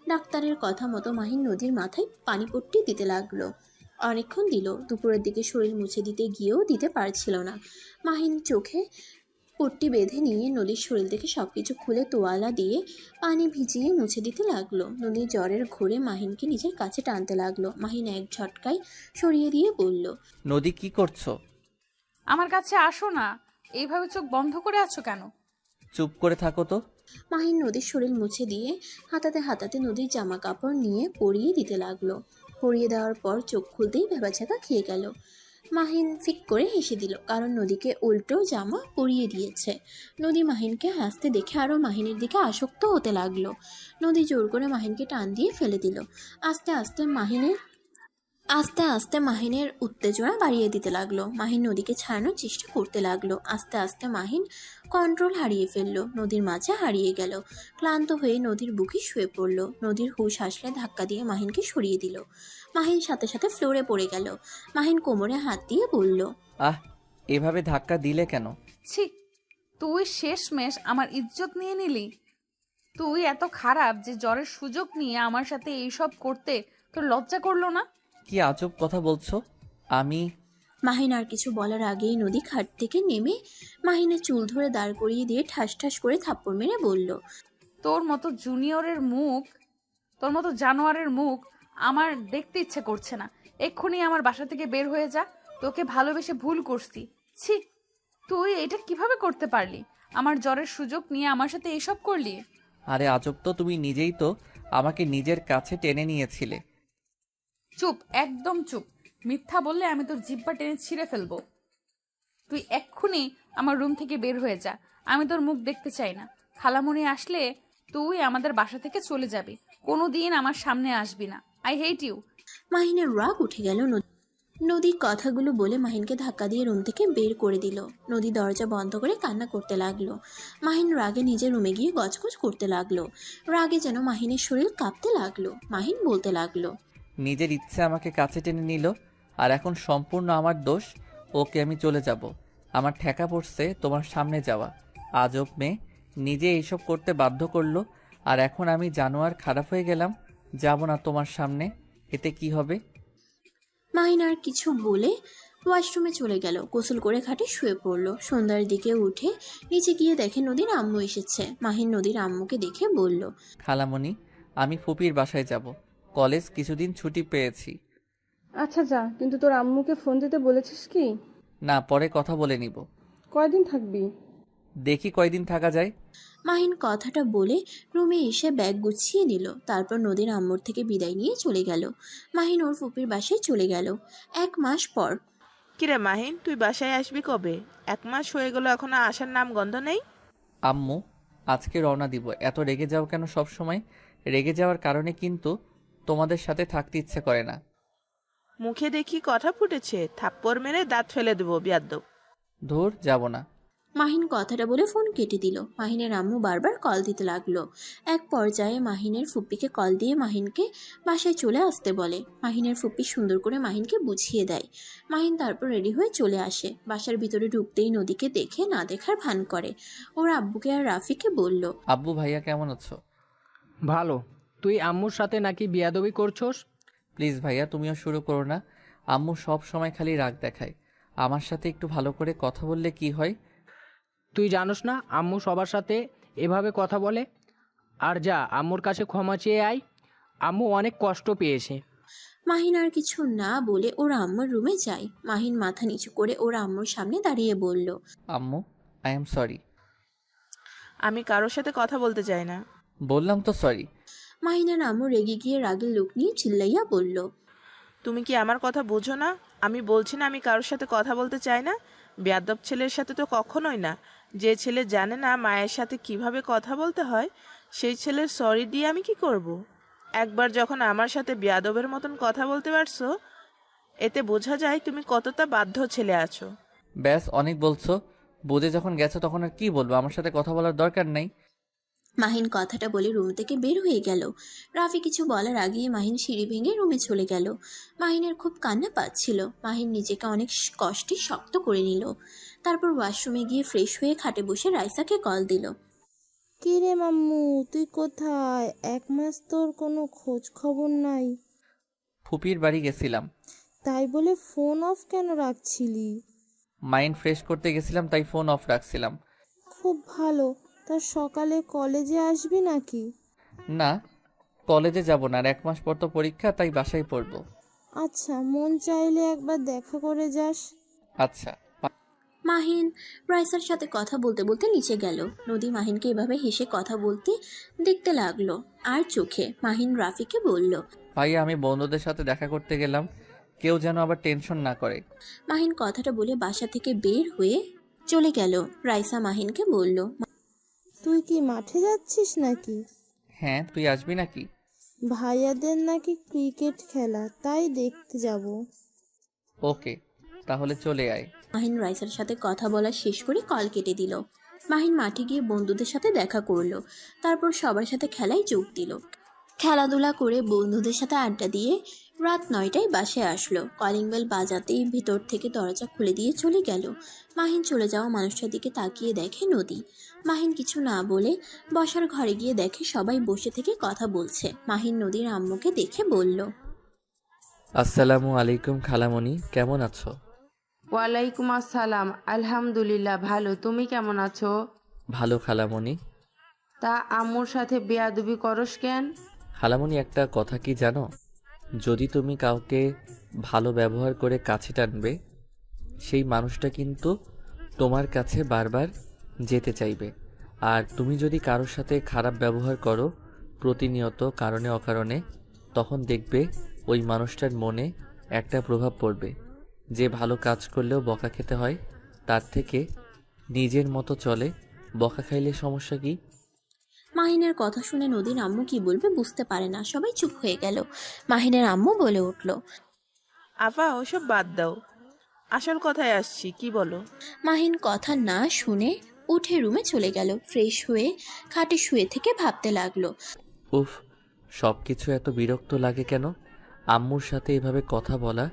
[SPEAKER 3] ডাক্তারের কথা মতো মাহিন নদীর মাথায় পানিপট্টি দিতে লাগলো। অনেকক্ষণ দিল। দুপুরের দিকে শরীর মুছে দিতে গিয়েও দিতে পারছিল না। মাহিন চোখে পট্টি বেঁধে নিয়ে নদীর শরীর থেকে সবকিছু খুলে তোয়ালা দিয়ে পানি ভিজিয়ে মুছে দিতে লাগলো। নদীর জ্বরের ঘোরে মাহিনকে নিজের কাছে টানতে লাগলো। মাহিন এক ঝটকায় সরিয়ে দিয়ে বলল,
[SPEAKER 2] নদী, কি করছো?
[SPEAKER 1] আমার কাছে আসো না, এইভাবে চোখ বন্ধ করে আছো কেন?
[SPEAKER 2] চুপ করে থাকো তো।
[SPEAKER 3] মাহিন নদীর শরীর মুছে দিয়ে হাতাতে হাতাতে নদীর জামা কাপড় নিয়ে পরিয়ে দিতে লাগলো। পরিয়ে দেওয়ার পর চোখ খুলতেই ভেবাচাকা খেয়ে গেল। মাহিন ফিক করে হেসে দিল, কারণ নদীকে উল্টো জামা পরিয়ে দিয়েছে। নদী মাহিনকে হাসতে দেখে আরও মাহিনের দিকে আসক্ত হতে লাগলো। নদী জোর করে মাহিনকে টান দিয়ে ফেলে দিল। আস্তে আস্তে মাহিনের উত্তেজনা বাড়িয়ে দিতে লাগলো। মাহিন নদীকে ছাড়ানোর চেষ্টা করতে লাগলো। আস্তে আস্তে মাহিন কন্ট্রোল হারিয়ে ফেললো। নদীর মাঝে হারিয়ে গেল। ক্লান্ত হয়ে নদীর বুকে শুয়ে পড়ল। নদীর হুঁশ আসলে ধাক্কা দিয়ে মাহিনকে সরিয়ে দিল। মাহিন সাথে সাথে ফ্লোরে পড়ে গেল। মাহিন কোমরে হাত দিয়ে বলল,
[SPEAKER 2] আহ, এভাবে ধাক্কা দিলে কেন?
[SPEAKER 1] ছি, তুই শেষমেশ আমার ইজ্জত নিয়ে নিলি। তুই এত খারাপ যে জ্বরের সুযোগ নিয়ে আমার সাথে এইসব করতে তোর লজ্জা করলো না?
[SPEAKER 2] কি আজব কথা বলছো? আমি
[SPEAKER 3] মাহিন আর কিছু বলার আগেই নদী খাট থেকে নেমে মাহিনের চুল ধরে দাঁড় করিয়ে দিয়ে ঠাস ঠাস করে থাপ্পড় মেরে বলল,
[SPEAKER 1] তোর মতো জুনিয়রের মুখ, তোর মতো জানোয়ারের মুখ আমার দেখতে ইচ্ছে করছে না। এক্ষুনি আমার বাসা থেকে বের হয়ে যা। তোকে ভালোবেসে ভুল করছি। ছি, তুই এটা কিভাবে করতে পারলি? আমার জ্বরের সুযোগ নিয়ে আমার সাথে এসব করলি?
[SPEAKER 2] আরে আজব তো, তুমি নিজেই তো আমাকে নিজের কাছে টেনে নিয়েছিলে।
[SPEAKER 1] চুপ, একদম চুপ। মিথ্যা বললে আমি তোর জিহ্বা টেনে ছিঁড়ে ফেলবো। তুই এক্ষুনি আমার রুম থেকে বের হয়ে যা। আমি তোর মুখ দেখতে চাই না। খালামণি আসলে তুই আমাদের বাসা থেকে চলে যাবি। কোনোদিন আমার সামনে আসবি না। I hate you.
[SPEAKER 3] মাহিনের রাগ উঠে গেল। নদী কথাগুলো বলে মাহিনকে ধাক্কা দিয়ে রুম থেকে বের করে দিল। নদী দরজা বন্ধ করে কান্না করতে লাগলো। মাহিন রাগে নিজের রুমে গিয়ে গজগজ করতে লাগলো। রাগে যেন মাহিনের শরীর কাঁপতে লাগলো। মাহিন বলতে লাগলো,
[SPEAKER 2] নিজের ইচ্ছে আমাকে কাছে টেনে নিল, আর এখন সম্পূর্ণ আমার দোষ। ওকে, আমি চলে যাব। আমার ঠেকা পড়ছে তোমার সামনে যাওয়া। আজব মেয়ে, নিজে এইসব করতে বাধ্য করলো, আর এখন আমি জানোয়ার খারাপ হয়ে গেলাম। যাব না তোমার সামনে। এতে কি হবে?
[SPEAKER 3] মাহিন আর কিছু বলে ওয়াশরুমে চলে গেল। গোসল করে খাটে শুয়ে পড়লো। সন্ধ্যার দিকে উঠে নিচে গিয়ে দেখে নদীর আম্মু এসেছে। মাহিন নদীর আম্মুকে দেখে বলল,
[SPEAKER 2] খালামণি, আমি ফুপির বাসায় যাব। কলেজ কিছুদিন ছুটি পেয়েছি।
[SPEAKER 8] আচ্ছা যা, কিন্তু তোর আম্মুকে ফোন দিতে বলেছিস কি?
[SPEAKER 2] না, পরে কথা বলে নিব।
[SPEAKER 8] কয়দিন থাকবি?
[SPEAKER 2] দেখি কয়দিন থাকা যায়।
[SPEAKER 3] মাহিন কথাটা বলে রুমে এসে ব্যাগ গুছিয়ে নিল। তারপর নদীর আম্মুর থেকে বিদায় নিয়ে চলে গেল। মাহিন ওর ফুপির বাসায় চলে গেল। 1 মাস পর।
[SPEAKER 5] কিরে মাহিন, তুই বাসায় আসবি কবে? 1 মাস হয়ে গেল, এখনো আসার নাম গন্ধ নেই।
[SPEAKER 2] আম্মু, আজকে রওনা দিব। এত রেগে যাও কেন সব সময়? রেগে যাওয়ার কারণে কিন্তু তোমাদের সাথে থাকতে ইচ্ছে করে না।
[SPEAKER 5] মুখে দেখি কথা ফুটেছে, থাপ্পড় মেরে দাঁত ফেলে দেবো বিয়াদ্দব।
[SPEAKER 2] ধুর, যাব না।
[SPEAKER 3] মাহিন কথাটা বলে ফোন কেটে দিল। মাহিনের আম্মু বারবার কল দিতে লাগলো। এক পর্যায়ে মাহিনের ফুপ্পিকে কল দিয়ে মাহিনকে বাসায় চলে আসতে বলে। মাহিনের ফুপ্পি সুন্দর করে মাহিনকে বুঝিয়ে দেয়। মাহিন তারপর রেডি হয়ে চলে আসে। বাসার ভিতরে ঢুকতেই নদীকে দেখে না দেখার ভান করে। ওর আব্বুকে আর রাফিকে বলল,
[SPEAKER 2] আব্বু ভাইয়া কেমন আছো?
[SPEAKER 6] ভালো। তুই আম্মুর সাথে নাকি বিয়াদবি করছস?
[SPEAKER 2] প্লিজ ভাইয়া, তুমিও শুরু করো না। আম্মু সব সময় খালি রাগ দেখায়। আমার সাথে একটু ভালো করে কথা বললে কি হয়?
[SPEAKER 6] তুই জানোস না আম্মু সবার সাথে এভাবে কথা বলে? আর যা, আম্মুর কাছে ক্ষমা চেয়ে আয়। আম্মু অনেক কষ্ট পেয়েছে।
[SPEAKER 3] মাহিন আর কিছু না বলে ওর আম্মুর রুমে যায়। মাহিন মাথা নিচু করে ওর আম্মুর সামনে দাঁড়িয়ে বলল,
[SPEAKER 2] আম্মু, আই এম সরি।
[SPEAKER 5] আমি কারোর সাথে কথা বলতে চাই না।
[SPEAKER 2] বললাম তো সরি।
[SPEAKER 3] মাহিনের আম্মু রেগে গিয়ে রাগের লোক নিয়ে চিল্লাইয়া বলল,
[SPEAKER 5] তুমি কি আমার কথা বুঝো না? আমি বলছি না আমি কারোর সাথে কথা বলতে চাই না। বেয়াদব ছেলের সাথে তো কখনোই না। যে ছেলে জানে না মায়ের সাথে কিভাবে কথা বলতে হয়, সেই ছেলের সরি দিয়ে আমি কি করব? একবার যখন আমার সাথে বেয়াদবের মতন কথা বলতে পারছো, এতে বোঝা যায় তুমি কতটা বাধ্য ছেলে আছো।
[SPEAKER 2] ব্যাস, অনেক বলছো। বুঝে যখন গেছো তখন আর কি বলবো? আমার সাথে কথা বলার দরকার নেই।
[SPEAKER 3] মাহিন কথাটা বলে রুম থেকে বের হয়ে গেল। রাফি কিছু বলার আগেই মাহিন সিঁড়ি ভেঙে রুমে চলে গেল। মাহিনের খুব কান্না পাচ্ছিল। মাহিন নিজেকে অনেক কষ্টে শক্ত করে নিল। তারপর ওয়াশরুমে গিয়ে ফ্রেশ হয়ে খাটে বসে রাইসাকে কল দিল।
[SPEAKER 7] কি রে মাম্মু, তুই কোথায়? 1 মাস তোর কোনো খোঁজ খবর নাই।
[SPEAKER 2] ফুপির বাড়ি গেছিলাম।
[SPEAKER 7] তাই বলে ফোন অফ কেন রাখছিলি?
[SPEAKER 2] মাইন্ড ফ্রেশ করতে গেছিলাম, তাই ফোন অফ রাখছিলাম।
[SPEAKER 7] খুব ভালো। তা সকালে কলেজে আসবি নাকি?
[SPEAKER 2] না, কলেজে যাব না। আর 1 মাস পর তো পরীক্ষা, তাই বাসায় পড়বো।
[SPEAKER 7] আচ্ছা, মন চাইলে একবার দেখা করে যাস।
[SPEAKER 2] আচ্ছা।
[SPEAKER 3] মাহিন রাইসার সাথে কথা বলতে বলতে নিচে গেল। নদী মাহিনকে এভাবে হেসে কথা বলতে দেখতে লাগলো। আর চোখে মাহিন রাফিকে বলল,
[SPEAKER 2] ভাইয়া, আমি বন্ধুদের সাথে দেখা করতে গেলাম, কেউ যেন আবার টেনশন না করে।
[SPEAKER 3] মাহিন কথাটা বলে বাসা থেকে বের হয়ে চলে গেল। রাইসা মাহিনকে বলল,
[SPEAKER 7] তুই কি মাঠে যাচ্ছিস নাকি?
[SPEAKER 2] হ্যাঁ, তুই আসবি নাকি?
[SPEAKER 7] ভাইয়াদের নাকি ক্রিকেট খেলা, তাই দেখতে যাব।
[SPEAKER 2] ওকে, তাহলে চলে আয়।
[SPEAKER 3] মাহিন রাইসার সাথে কথা বলা শেষ করে কল কেটে দিল। মাহিন মাঠে গিয়ে বন্ধুদের সাথে দেখা করলো। তারপর সবার সাথে খেলায় যোগ দিল। খেলাধুলা করে বন্ধুদের সাথে আড্ডা দিয়ে রাত 9টায় বাসায় আসলো। কলিং বেল বাজাতেই ভিতর থেকে দরজা খুলে দিয়ে চলে গেল। মাহিন চলে যাওয়া মানুষটার দিকে তাকিয়ে দেখে নদী। মাহিন কিছু না বলে বসার ঘরে গিয়ে দেখে সবাই বসে থেকে কথা বলছে। মাহিন নদীর আম্মুকে দেখে বলল,
[SPEAKER 2] আসসালামু আলাইকুম খালামণি, কেমন আছো?
[SPEAKER 4] ওয়ালাইকুম আসসালাম। আলহামদুলিল্লাহ ভালো। তুমি কেমন আছো?
[SPEAKER 2] ভালো খালামণি।
[SPEAKER 4] তা আম্মুর সাথে বেয়াদবি করস কেন?
[SPEAKER 2] খালামণি, একটা কথা কি জানো? যদি তুমি কাউকে ভালো ব্যবহার করে কাছে টানবে, সেই মানুষটা কিন্তু তোমার কাছে বারবার যেতে চাইবে। আর তুমি যদি কারোর সাথে খারাপ ব্যবহার করো প্রতিনিয়ত কারণে অকারণে, তখন দেখবে ওই মানুষটার মনে একটা প্রভাব পড়বে। যে ভালো কাজ করলেও বকা খেতে হয়, তার থেকে নিজের মতো চলে বকা খাইলে সমস্যা কি?
[SPEAKER 3] মাহিনের কথা শুনে নদীর আম্মু কি বলবে বুঝতে পারে না, সবাই চুপ হয়ে গেল। মাহিনের আম্মু বলে উঠল।
[SPEAKER 5] আফা ওসব বাদ দাও, আসল কথায় আসছি, কি বলো?
[SPEAKER 3] মাহিন কথা না শুনে উঠে রুমে চলে গেল। ফ্রেশ হয়ে খাটে শুয়ে থেকে ভাবতে লাগলো।
[SPEAKER 2] উফ, সব কিছু এত বিরক্ত লাগে কেন? আম্মুর সাথে এভাবে কথা বলা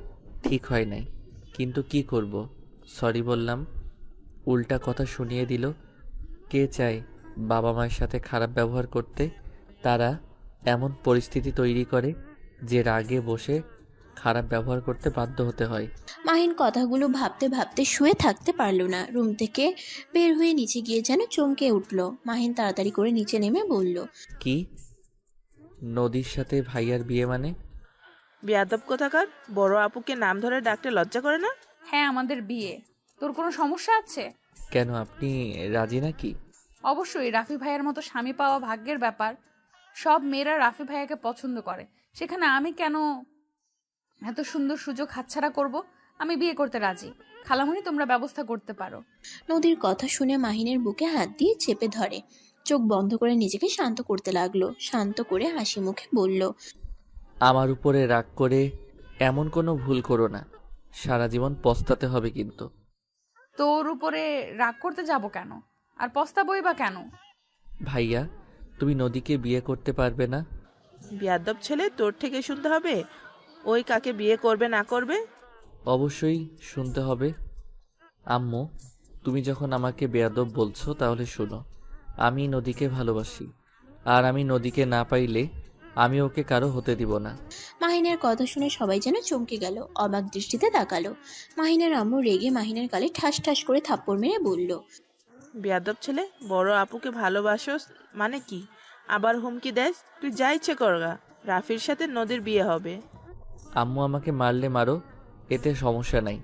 [SPEAKER 2] ঠিক হয় নাই, কিন্তু কি করব, সরি বললাম, উল্টা কথা শুনিয়ে দিল। কে চায় বাবা মায়ের সাথে খারাপ ব্যবহার করতে? তারা এমন পরিস্থিতি তৈরি করে যে রাগে বসে খারাপ ব্যবহার করতে বাধ্য হতে হয়।
[SPEAKER 3] মাহিন কথাগুলো ভাবতে ভাবতে শুয়ে থাকতে পারলো না। রুম থেকে বের হয়ে নিচে গিয়ে যেন চমকে উঠল। মাহিন তাড়াতাড়ি করে নিচে নেমে বলল।
[SPEAKER 2] কি? নদীর সাথে ভাইয়ার বিয়ে মানে?
[SPEAKER 5] বেয়াদব কোথাকার, বড় আপুকে নাম ধরে ডাকতে লজ্জা করে না?
[SPEAKER 1] হ্যাঁ, আমাদের বিয়ে। তোর কোনো সমস্যা আছে?
[SPEAKER 2] কেন, আপনি রাজি নাকি?
[SPEAKER 1] অবশ্যই, রাফি ভাইয়ের মতো স্বামী পাওয়া ভাগ্যের ব্যাপার। সব মেয়েরা রাফি ভাইয়াকে পছন্দ করে, সেখানে আমি কেন এত সুন্দর সুযোগ হাতছাড়া করব? আমি বিয়ে করতে রাজি। খালামণি, তোমরা ব্যবস্থা করতে পারো।
[SPEAKER 3] নদীর কথা শুনে মাহিনের বুকে হাত দিয়ে চেপে ধরে। চোখ বন্ধ করে নিজেকে শান্ত করতে লাগলো। শান্ত করে হাসি মুখে বলল।
[SPEAKER 2] আমার উপরে রাগ করে এমন কোনো ভুল করো না, সারা জীবন পস্তাতে হবে কিন্তু।
[SPEAKER 1] তোর উপরে রাগ করতে যাব কেন, আর পস্তাবই বা কেন?
[SPEAKER 2] ভাইয়া, তুমি নদীকে বিয়ে করতে পারবে না?
[SPEAKER 5] বেয়াদব ছেলে, তোর থেকে শুনতে হবে ওই কাকে বিয়ে করবে না করবে?
[SPEAKER 2] অবশ্যই শুনতে হবে। আম্মু, তুমি যখন আমাকে বেয়াদব বলছো তাহলে শোনো, আমি নদীকে ভালোবাসি, আর আমি নদীকে না পাইলে আমি ওকে কারো হতে দিব না।
[SPEAKER 3] মাহিনের কথা শুনে সবাই যেন চমকে গেল, অবাক দৃষ্টিতে তাকালো। মাহিনের আম্মু রেগে মাহিনের গালে ঠাস ঠাস করে থাপ্পড় মেরে বলল।
[SPEAKER 5] বেয়াদব ছেলে, বড় আপুকে ভালোবাসোস মানে কি? আবার হুমকি দেস? তুই যা ইচ্ছে করগা, রাফির সাথে নদীর বিয়ে হবে।
[SPEAKER 2] আম্মু, আমাকে মারলে মারো, এতে সমস্যা নাই,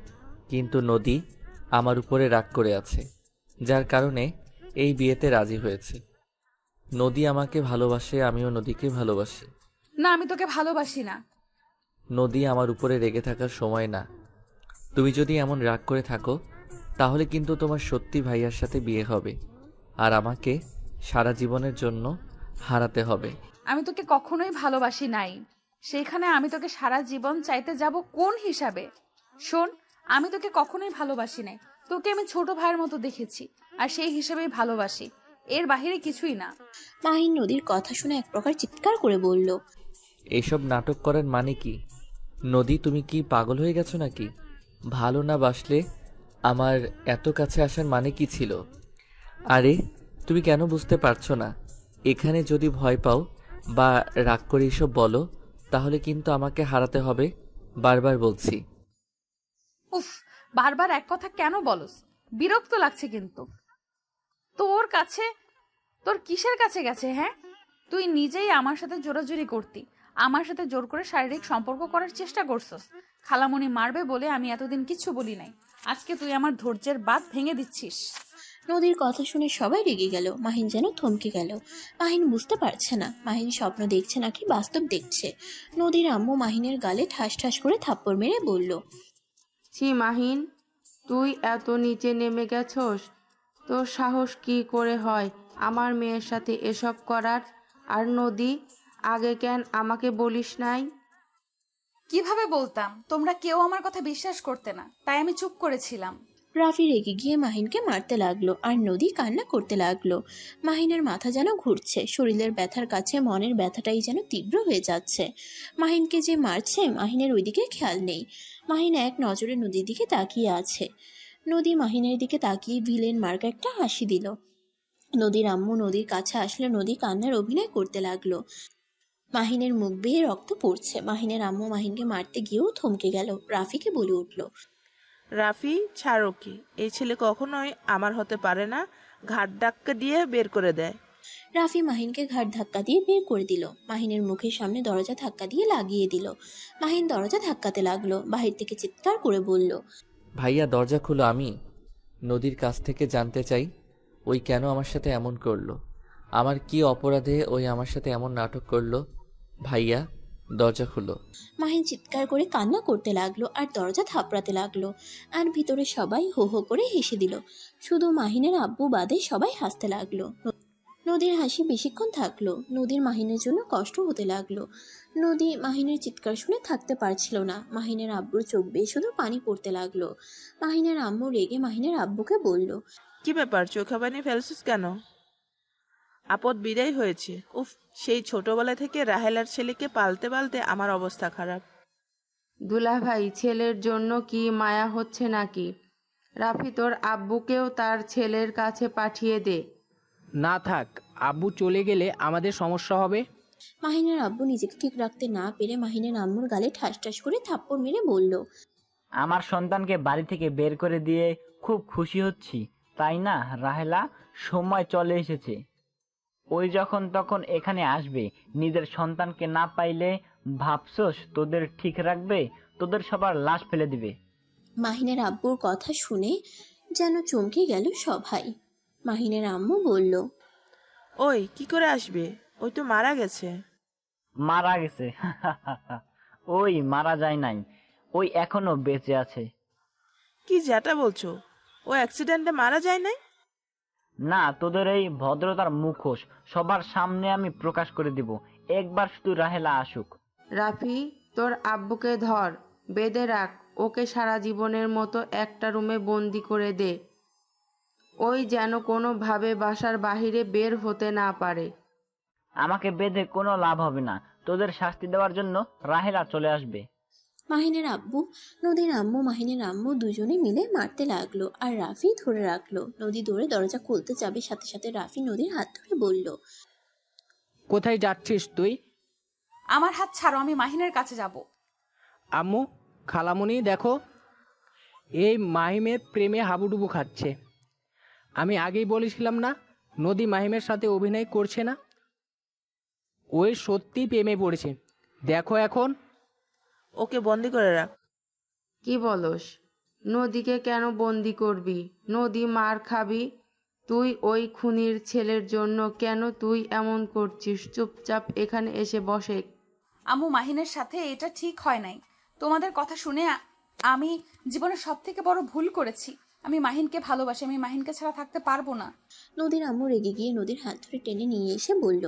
[SPEAKER 2] কিন্তু নদী আমার উপরে রাগ করে আছে, যার কারণে এই বিয়েতে রাজি হয়েছে। নদী আমাকে ভালোবাসে, আমিও নদীকে ভালোবাসি।
[SPEAKER 1] না, আমি তোকে ভালোবাসি না।
[SPEAKER 2] নদী আমার উপরে রেগে থাকার সময় না। তুমি যদি এমন রাগ করে থাকো তাহলে কিন্তু তোমার সত্যি ভাইয়ার সাথে বিয়ে হবে, আর আমাকে সারা জীবনের জন্য হারাতে হবে।
[SPEAKER 1] আমি তোকে কখনোই ভালোবাসি নাই, সেখানে আমি তোকে সারা জীবন চাইতে যাব কোন হিসাবে? শোন, আমি তোকে কখনোই ভালোবাসি নাই। তোকে আমি ছোট ভাইয়ের মতো দেখেছি, আর সেই হিসেবেই ভালোবাসি, এর বাহিরে কিছুই না।
[SPEAKER 3] মাহিন নদীর কথা শুনে এক প্রকার চিৎকার করে বলল।
[SPEAKER 2] এইসব নাটক করার মানে কি? নদী, তুমি কি পাগল হয়ে গেছো নাকি? ভালো না বাসলে আমার এত কাছে আসার মানে কি ছিল? আরে, তুমি কেন বুঝতে পারছো না? এখানে যদি ভয় পাও বা রাগ করে এসব বলো তাহলে কিন্তু আমাকে হারাতে হবে, বারবার বলছি।
[SPEAKER 1] উফ, বারবার এক কথা কেন বলস? বিরক্ত লাগছে কিন্তু। তোর কাছে, তোর কিসের কাছে গেছে? হ্যাঁ, তুই নিজেই আমার সাথে জোরাজুরি করতি, আমার সাথে জোর করে শারীরিক সম্পর্ক করার চেষ্টা করছস। খালামণি মারবে বলে আমি এতদিন কিচ্ছু বলি নাই, আজকে তুই আমার ধৈর্যের বাঁধ ভেঙে দিচ্ছিস।
[SPEAKER 3] নদীর কথা শুনে সবাই রেগে গেল। মাহিন যেন থমকে গেল। মাহিন বুঝতে পারছে না মাহিন স্বপ্ন দেখছে নাকি বাস্তব দেখছে। নদীর আম্মু মাহিনের গালে ঠাস ঠাস করে থাপ্পড় মেরে বলল।
[SPEAKER 4] ছি মাহিন, তুই এত নিচে নেমে গেছস? তোর সাহস কি করে হয় আমার মেয়ের সাথে এসব করার? আর নদী, আগে কেন আমাকে বলিস নাই?
[SPEAKER 1] কিভাবে বলতাম? তোমরা কেউ আমার কথা বিশ্বাস করতে না, তাই আমি চুপ করেছিলাম।
[SPEAKER 3] রাফি রেগে গিয়ে মাহিনকে মারতে লাগলো, আর নদী কান্না করতে লাগলো। মাহিনের মাথা যেন ঘুরছে, শরীরের ব্যথার কাছে মনের ব্যথাটাই যেন তীব্র হয়ে যাচ্ছে। মাহিনকে যে মারছে মাহিনের ওইদিকে খেয়াল নেই। মাহিন এক নজরে নদীর দিকে তাকিয়ে আছে। নদী মাহিনের দিকে তাকিয়ে ভিলেন মার্কা একটা হাসি দিল। নদীর আম্মু নদীর কাছে আসলে নদী কান্নার অভিনয় করতে লাগলো। মাহিনের মুখ বেয়ে রক্ত পড়ছে। মাহিনের আম্মু মাহিনকে মারতে গিয়েও থমকে গেল। রাফিকে বলে উঠল।
[SPEAKER 5] রাফি, ছাড়ো কি, এই ছেলে কখনোই আমার হতে পারে না, ঘাট ধাক্কা দিয়ে বের করে দেয়।
[SPEAKER 3] রাফি মাহিনকে ঘাট ধাক্কা দিয়ে বের করে দিল। মাহিনের মুখের সামনে দরজা ধাক্কা দিয়ে লাগিয়ে দিল। মাহিন দরজা ধাক্কাতে লাগলো, বাহির থেকে চিৎকার করে বলল।
[SPEAKER 2] ভাইয়া, দরজা খুলো, আমি নদীর কাছ থেকে জানতে চাই ওই কেন আমার সাথে এমন করলো? আমার কি অপরাধে ওই আমার সাথে এমন নাটক করলো? ভাইয়া, দরজা খুলো।
[SPEAKER 3] মাহিন চিৎকার করে কান্না করতে লাগলো আর দরজা থাপড়াতে লাগলো। আর ভিতরে সবাই হো হো করে হেসে দিল। শুধু মাহিনের আব্বু বাদে সবাই হাসতে লাগলো। নদীর হাসি বেশিক্ষণ থাকলো। নদীর মাহিনের জন্য কষ্ট হতে লাগলো। নদী মাহিনের চিৎকার শুনে থাকতে পারছিল না। মাহিনের আব্বুর চোখ বেয়ে শুধু পানি পড়তে লাগলো। মাহিনের আম্মু রেগে মাহিনের আব্বুকে বলল,
[SPEAKER 5] কি ব্যাপার, চোখে পানি ফেলছিস কেন? আপদ বিদায় হয়েছে। উফ, সেই ছোটবেলা থেকে রাহেলার ছেলেকে পালতে পালতে আমার অবস্থা খারাপ।
[SPEAKER 4] দুলাভাই, ছেলের জন্য কি মায়া হচ্ছে নাকি? রাফি, তোর আব্বুকেও তার ছেলের কাছে পাঠিয়ে দে।
[SPEAKER 6] না থাক, আব্বু চলে গেলে আমাদের সমস্যা হবে।
[SPEAKER 3] মাহিনের আব্বু নিজেকে ঠিক রাখতে না পেরে মাহিনের আম্মুর গালে ঠাস ঠাস করে থাপ্পড় মেরে বলল,
[SPEAKER 9] আমার সন্তানকে বাড়ি থেকে বের করে দিয়ে খুব খুশি হচ্ছি, তাই না রাহেলা? সময় চলে এসেছে। ওই যখন তখন এখানে আসবে। নিজের সন্তানকে না পাইলে ভাবছস তোদের ঠিক রাখবে? তোদের সবার লাশ ফেলে দিবে।
[SPEAKER 3] মাহিনের আব্বুর কথা শুনে যেন চমকে গেল সবাই। মাহিনের আম্মু বলল,
[SPEAKER 5] ওই কি করে আসবে? ওই তো মারা গেছে।
[SPEAKER 9] মারা গেছে? ওই মারা যায় নাই, ওই এখনো বেঁচে আছে।
[SPEAKER 5] কি যেটা বলছো? ও অ্যাক্সিডেন্টে মারা যায় নাই?
[SPEAKER 9] না, তোদের এই ভদ্রতার মুখোশ সবার সামনে আমি প্রকাশ করে দিব। একবার শুধু রাহেলা আসুক।
[SPEAKER 4] রাফি, তোর আব্বুকে ধর, বেঁধে রাখ। ওকে সারা জীবনের মতো একটা রুমে বন্দি করে দে। ওই যেন কোনোভাবে বাসার বাহিরে বের হতে না পারে।
[SPEAKER 9] আমাকে বেঁধে কোনো লাভ হবে না। তোদের শাস্তি দেওয়ার জন্য রাহেলা চলে আসবে।
[SPEAKER 3] মাহিনের আব্বু, নদীর আম্মু, মাহিনের আম্মু দুজনে মিলে মারতে লাগলো আর রাফি ধরে রাখলো। নদী দৌড়ে দরজা খুলতে যাবে, সাথে সাথে রাফি নদীর হাত ধরে বলল,
[SPEAKER 6] কোথায় যাচ্ছিস তুই?
[SPEAKER 1] আমার হাত ছাড়ো, আমি মাহিনের কাছে যাব।
[SPEAKER 6] আম্মু, খালামণি দেখো, এই মাহিমের প্রেমে হাবুডুবু খাচ্ছে। আমি আগেই বলেছিলাম না নদী মাহিমের সাথে অভিনয় করছে না? ওই সত্যি প্রেমে পড়েছে। দেখো এখন।
[SPEAKER 5] ওকে বন্দি করে রাখ।
[SPEAKER 4] কি বলস? নদীকে কেন বন্দি করবি? নদী মার খাবি। তুই ওই খুনির ছেলের জন্য কেন তুই এমন করছিস? চুপচাপ এখানে এসে বসে।
[SPEAKER 1] আম্মু, মাহিনের সাথে এটা ঠিক হয় নাই। তোমাদের কথা শুনে আমি জীবনের সব থেকে বড় ভুল করেছি। আমি মাহিনকে ভালোবাসি, আমি মাহিনকে ছাড়া থাকতে পারবো না।
[SPEAKER 3] নদীর আম্মু রেগে গিয়ে নদীর হাত ধরে টেনে নিয়ে এসে বলল,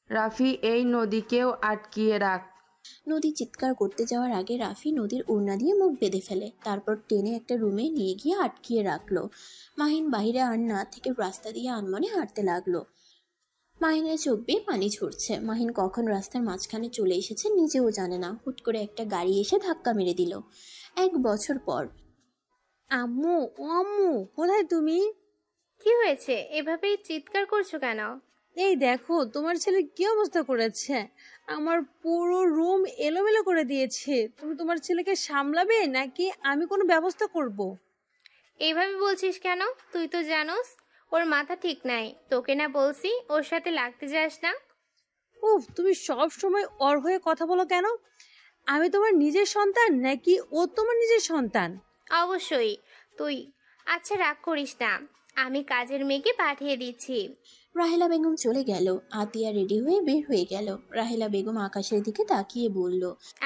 [SPEAKER 4] রাফি, এই নদীকেও আটকিয়ে রাখ।
[SPEAKER 3] নদী চিৎকার করতে যাওয়ার আগে রাফি নদীর ওড়না দিয়ে মুখ বেঁধে ফেলে। তারপর টেনে একটা রুমে নিয়ে গিয়ে আটকিয়ে রাখলো। মাহিন বাইরে আর না থেকে রাস্তা দিয়ে আনমনে হাঁটতে লাগলো। মাহিনের চোখ বেয়ে পানি ঝরছে। মাহিন কখন রাস্তার মাঝখানে চলে এসেছে নিজেও জানে না। হুট করে একটা গাড়ি এসে ধাক্কা মেরে দিল। 1 বছর পর।
[SPEAKER 7] আম্মু, ও আম্মু, কোথায় তুমি?
[SPEAKER 10] কি হয়েছে? এভাবেই চিৎকার করছো কেন?
[SPEAKER 7] এই দেখো তোমার ছেলে কি অবস্থা করেছে। আমার পুরো রুম এলোমেলো করে দিয়েছে। তুমি তোমার ছেলেকে সামলাবে নাকি আমি কোনো ব্যবস্থা করব?
[SPEAKER 10] এভাবে বলছিস কেন? তুই তো জানোস ওর মাথা ঠিক নাই। তোকে না বলছি ওর সাথে লাগতে যাস না?
[SPEAKER 7] উফ, তুমি সব সময় ওর হয়ে কথা বলো কেন? আমি তোমার নিজের সন্তান নাকি ও তোমার নিজের সন্তান?
[SPEAKER 10] অবশ্যই তুই। আচ্ছা, রাগ করিস না, আমি কাজের মেয়েকে পাঠিয়ে দিচ্ছি।
[SPEAKER 3] রাহেলা বেগম চলে গেল। আতিয়া রেডি হয়ে বের হয়ে গেল। রাহেলা বেগম আকাশের দিকে তাকিয়ে বলল,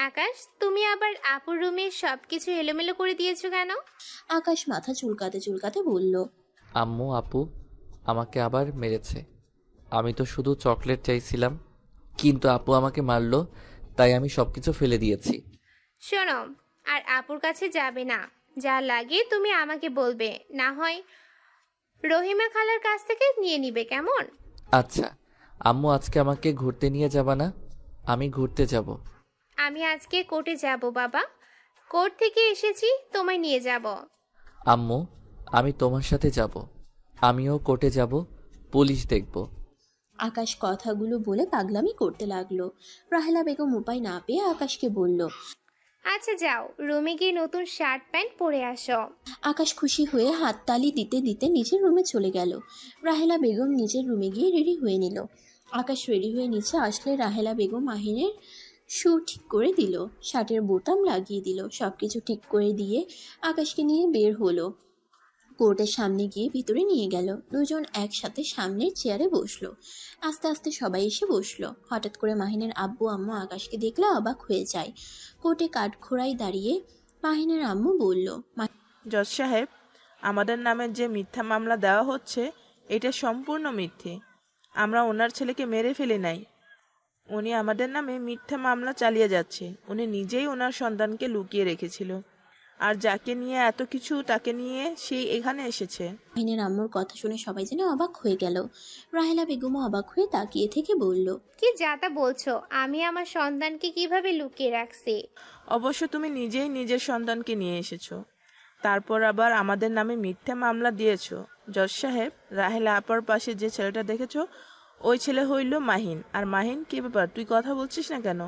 [SPEAKER 10] আকাশ, তুমি আবার আপুর রুমে সবকিছু এলোমেলো করে দিয়েছো কেন?
[SPEAKER 3] আকাশ মাথা চুলকাতে চুলকাতে বলল,
[SPEAKER 2] আম্মু, আপু আমাকে আবার মেরেছে। আমি তো শুধু চকলেট চাইছিলাম, কিন্তু আপু আমাকে মারলো, তাই আমি সবকিছু ফেলে দিয়েছি।
[SPEAKER 10] শোনো, আর আপুর কাছে যাবে না। যা লাগে তুমি আমাকে বলবে, না হয় রহিমা খালার কাছ থেকে নিয়ে নিবে, কেমন?
[SPEAKER 2] আচ্ছা আম্মু, আজকে আমাকে ঘুরতে নিয়ে যাবা না? আমি ঘুরতে যাব।
[SPEAKER 10] আমি আজকে কোর্টে যাব বাবা। কোর্ট থেকে এসেছি, তোমায় নিয়ে যাব।
[SPEAKER 2] আম্মু, আমি তোমার সাথে যাব। আমিও কোর্টে যাব, পুলিশ দেখব।
[SPEAKER 3] আকাশ কথাগুলো বলে পাগলামি করতে লাগলো। রাহেলা বেগম উপায় না পেয়ে আকাশকে বলল,
[SPEAKER 10] আচ্ছা যাও, রুমে গিয়ে নতুন শার্ট প্যান্ট পরে আসো।
[SPEAKER 3] আকাশ খুশি হয়ে হাততালি দিতে দিতে নিজের রুমে চলে গেল। রাহেলা বেগম নিজের রুমে গিয়ে রেডি হয়ে নিল। আকাশ রেডি হয়ে নিচে আসলে রাহেলা বেগম মাহিনের শু ঠিক করে দিল, শার্টের বোতাম লাগিয়ে দিল। সবকিছু ঠিক করে দিয়ে আকাশকে নিয়ে বের হলো। কোর্টের সামনে গিয়ে ভিতরে নিয়ে গেল। দুজন একসাথে সামনের চেয়ারে বসলো। আস্তে আস্তে সবাই এসে বসলো। হঠাৎ করে মাহিনের আব্বু আম্মু আকাশকে দেখলে অবাক হয়ে যায়। কোর্টে কাঠখোড়ায় দাঁড়িয়ে মাহিনের আম্মু বলল,
[SPEAKER 5] জজ সাহেব, আমাদের নামে যে মিথ্যা মামলা দেওয়া হচ্ছে এটা সম্পূর্ণ মিথ্যে। আমরা ওনার ছেলেকে মেরে ফেলি নাই। উনি আমাদের নামে মিথ্যা মামলা চালিয়ে যাচ্ছে। উনি নিজেই ওনার সন্তানকে লুকিয়ে রেখেছিল, আর যাকে নিয়ে এত কিছু তাকে নিয়ে সেই এখানে এসেছে।
[SPEAKER 3] মাহিনের আম্মুর কথা শুনে সবাই যেন অবাক হয়ে গেল। রাহেলা বেগমও অবাক হয়ে তাকিয়ে থেকে বলল,
[SPEAKER 10] কি যাতা বলছো? আমি আমার সন্তানকে কিভাবে লুকিয়ে রাখছি?
[SPEAKER 5] অবশ্য তুমি নিজেই নিজের সন্তানকে নিয়ে এসেছো, তারপর আবার আমাদের নামে মিথ্যা মামলা দিয়েছো। জজ সাহেব, রাহেলা আপার পাশে যে ছেলেটা দেখেছো ওই ছেলে হইল মাহিন। আর মাহিন, কি ব্যাপার, তুই কথা বলছিস না কেন?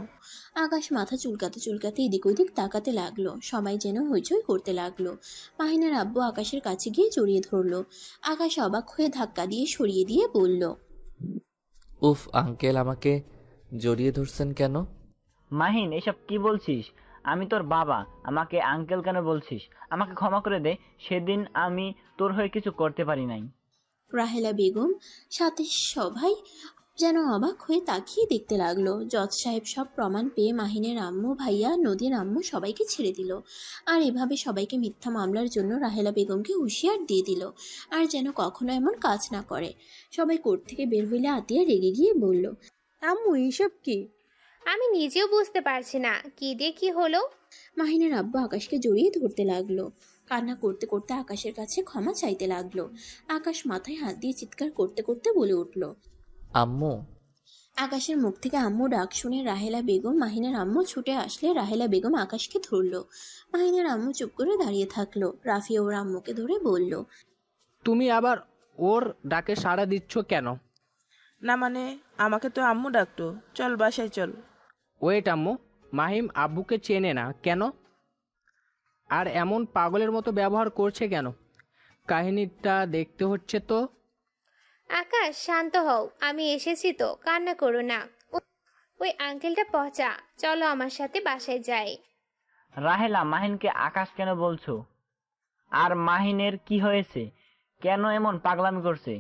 [SPEAKER 3] আকাশ মাথা চুলকাতে চুলকাতে এদিক ওদিক তাকাতে লাগলো। সবাই যেন হইচই করতে লাগলো। মাহিনের আব্বু আকাশের কাছে গিয়ে জড়িয়ে ধরলো। আকাশ অবাক হয়ে ধাক্কা দিয়ে সরিয়ে দিয়ে বলল,
[SPEAKER 2] উফ আঙ্কেল, আমাকে জড়িয়ে ধরছেন কেন?
[SPEAKER 9] মাহিন, এসব কি বলছিস? আমি তোর বাবা, আমাকে আঙ্কেল কেন বলছিস? আমাকে ক্ষমা করে দে, সেদিন আমি তোর হয়ে কিছু করতে পারি নাই।
[SPEAKER 3] রাহেলা বেগম সাথে সবাই যেন অবাক হয়ে তাকিয়ে দেখতে লাগলো। জজ সাহেব সব প্রমাণ পেয়ে মাহিনের আম্মু, ভাইয়া, নদীর আম্মু সবাইকে ছেড়ে দিল। আর এভাবে সবাইকে মিথ্যা মামলার জন্য রাহেলা বেগমকে হুঁশিয়ার দিয়ে দিল, আর যেন কখনো এমন কাজ না করে। সবাই কোর্ট থেকে বের হইলে আতিয়া রেগে গিয়ে বলল,
[SPEAKER 7] আম্মু এইসব কি?
[SPEAKER 10] আমি নিজেও বুঝতে পারছি না কি দিয়ে কি হলো।
[SPEAKER 3] মাহিনের আব্বু আকাশকে জড়িয়ে ধরতে লাগলো। কান্না করতে করতে আকাশের কাছে ক্ষমা চাইতে লাগলো। আকাশ মাথায় হাত দিয়ে চিৎকার করতে করতে বলে উঠল,
[SPEAKER 2] আম্মু।
[SPEAKER 3] আকাশের মুখ থেকে আম্মু ডাক শুনে রাহেলা বেগম, মাহিনের আম্মু ছুটে আসলে রাহেলা বেগম আকাশকে ধরলো। মাহিনের আম্মু চুপ করে দাঁড়িয়ে থাকলো। রাফিয়া ওর আম্মুকে ধরে বলল,
[SPEAKER 6] তুমি আবার ওর ডাকে সাড়া দিচ্ছ কেন?
[SPEAKER 5] না মানে, আমাকে তো আম্মু ডাকতো। চল বাসায় চল।
[SPEAKER 6] ওয়েট আম্মু, মাহিম আব্বুকে চেনে না কেন? আর এমন পাগলের মতো ব্যবহার করছে কেন? কাহিনীটা দেখতে হচ্ছে তো।
[SPEAKER 10] আকাশ, শান্ত হও, আমি এসেছি তো, কান্না করো না। ওই আঙ্কেলটা পচা, চলো আমার সাথে বাসায় যাই।
[SPEAKER 9] রাহেলা, মাহিনকে আকাশ কেন বলছো? আর মাহিনের কি হয়েছে? কেন এমন পাগলামি করছে?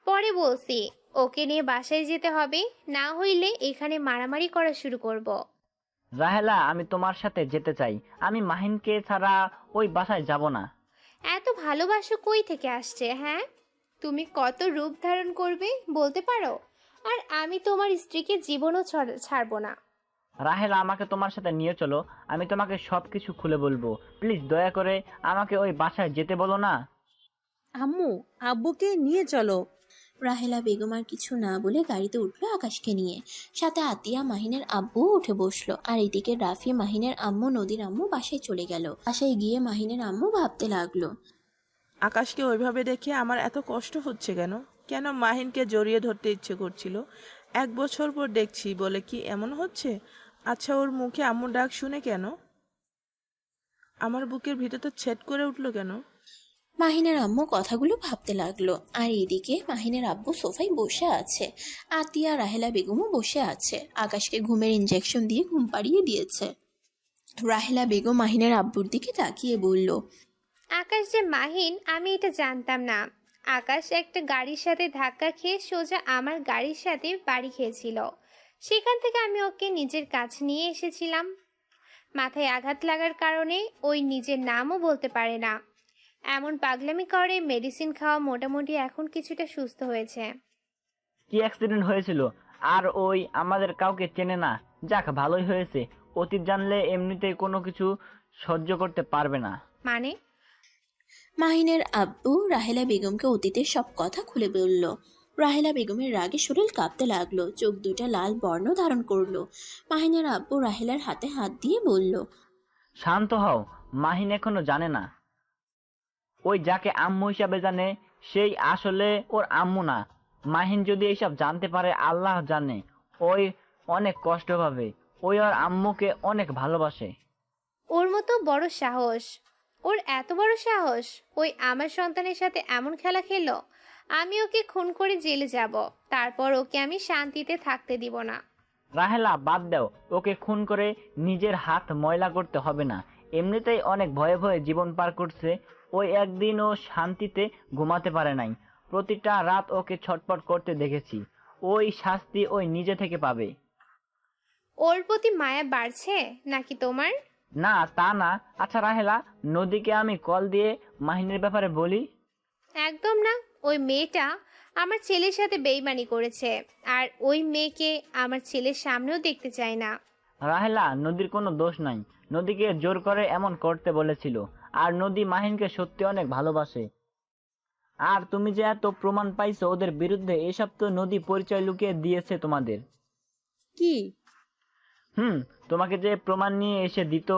[SPEAKER 10] পরে বলছি, ওকে নিয়ে বাসায় যেতে হবে, না হইলে এখানে মারামারি করা শুরু করব।
[SPEAKER 9] রাহেলা, আমি তোমার সাথে যেতে চাই। আমি মাহিনকে ছাড়া ওই বাসায় যাব না।
[SPEAKER 10] এত ভালোবাসা কই থেকে আসছে? হ্যাঁ, তুমি কত রূপ ধারণ করবে বলতে পারো? আর আমি তোমার স্ত্রীকে জীবনও ছাড়বো না।
[SPEAKER 9] রাহেলা, আমাকে তোমার সাথে নিয়ে চলো, আমি তোমাকে সবকিছু খুলে বলবো। প্লিজ দয়া করে আমাকে ওই বাসায় যেতে বলো না।
[SPEAKER 7] আম্মু, আব্বুকে নিয়ে চলো।
[SPEAKER 3] রাহেলা বেগম আর কিছু না বলে গাড়িতে উঠলো আকাশকে নিয়ে। সাথে আতিয়া, মাহিনের আব্বু উঠে বসলো। আর এদিকে রাফি, মাহিনের আম্মু, নদীর আম্মু বাসায় চলে গেল। বাসায় গিয়ে মাহিনের আম্মু ভাবতে লাগলো,
[SPEAKER 5] আকাশকে ওইভাবে দেখে আমার এত কষ্ট হচ্ছে কেন? কেন মাহিনকে জড়িয়ে ধরতে ইচ্ছে করছিল? 1 বছর পর দেখছি বলে কি এমন হচ্ছে? আচ্ছা, ওর মুখে আম্মু ডাক শুনে কেন আমার বুকের ভিতরটা ছেদ করে উঠলো কেন?
[SPEAKER 3] মাহিনের আম্মু কথাগুলো ভাবতে লাগলো। আর এদিকে মাহিনের আব্বু সোফায় বসে আছে। আতিয়া, রাহেলা বেগমও বসে আছে। আকাশকে ঘুমের ইনজেকশন দিয়ে ঘুম পাড়িয়ে দিয়েছে। রাহেলা বেগম মাহিনের আব্বুর দিকে তাকিয়ে বলল,
[SPEAKER 10] আকাশ যে মাহিন, আমি এটা জানতাম না। আকাশ একটা গাড়ির সাথে ধাক্কা খেয়ে সোজা আমার গাড়ির সাথে বাড়ি খেয়েছিল। সেখান থেকে আমি ওকে নিজের কাছে নিয়ে এসেছিলাম। মাথায় আঘাত লাগার কারণে ওই নিজের নামও বলতে পারে না, এমন পাগলামি করে। মেডিসিন খাওয়া মোটামুটি এখন কিছুটা সুস্থ হয়েছে।
[SPEAKER 9] কি অ্যাক্সিডেন্ট হয়েছিল? আর ওই আমাদের কাউকে চেনে না। যাক, ভালোই হয়েছে। অতীত জানলে এমনিতেই কোনো কিছু সহ্য করতে পারবে না।
[SPEAKER 10] মানে?
[SPEAKER 3] মাহিনের আব্বু রাহেলা বেগমকে অতীতের সব কথা খুলে বলল। রাহেলা বেগমের রাগে শরীর কাঁপতে লাগলো। চোখ দুটা লাল বর্ণ ধারণ করলো। মাহিনের আব্বু রাহেলার হাতে হাত দিয়ে বলল,
[SPEAKER 9] শান্ত হও, মাহিন এখনো জানে না। ওই যাকে আম্মু হিসাবে জানে সেই আসলে ওর আম্মু না। মাহিন যদি এইসব জানতে পারে, আল্লাহ জানে ওই অনেক কষ্ট পাবে। ওই ওর আম্মুকে অনেক ভালোবাসে।
[SPEAKER 10] ওর মতো বড় সাহস, ওর এত বড় সাহস! ওই আমার সন্তানের সাথে এমন খেলা খেললো। আমি ওকে খুন করে জেলে যাব, তারপর ওকে আমি শান্তিতে থাকতে দিব না।
[SPEAKER 9] রাহেলা, বাদ দাও। ওকে খুন করে নিজের হাত ময়লা করতে হবে না। এমনিতেই অনেক ভয়ে ভয়ে জীবন পার করছে। ওই একদিনও শান্তিতে ঘুমাতে পারে নাই। প্রতিটা রাত ওকে ছটফট করতে দেখেছি। ওই শাস্তি ওই নিজে থেকে পাবে।
[SPEAKER 10] ওর প্রতি মায়া বাড়ছে নাকি তোমার?
[SPEAKER 9] না, তা না। আচ্ছা রাহেলা, নদীকে আমি কল দিয়ে মাহিনের ব্যাপারে বলি?
[SPEAKER 10] একদম না। ওই মেয়েটা আমার ছেলের সাথে বেইমানি করেছে, আর ওই মেয়েকে আমার ছেলের সামনেও দেখতে চাই না।
[SPEAKER 9] রাহেলা, নদীর কোনো দোষ নাই। নদীকে জোর করে এমন করতে বলেছিল। আর নদী মাহিনকে সত্যি অনেক ভালোবাসে। আর তুমি যে এত প্রমাণ পাইছো ওদের বিরুদ্ধে, এসব তো নদী পরিচয় লুকিয়ে দিয়েছে তোমাদের।
[SPEAKER 7] কি?
[SPEAKER 9] তোমাকে যে প্রমাণ নিয়ে এসে দিত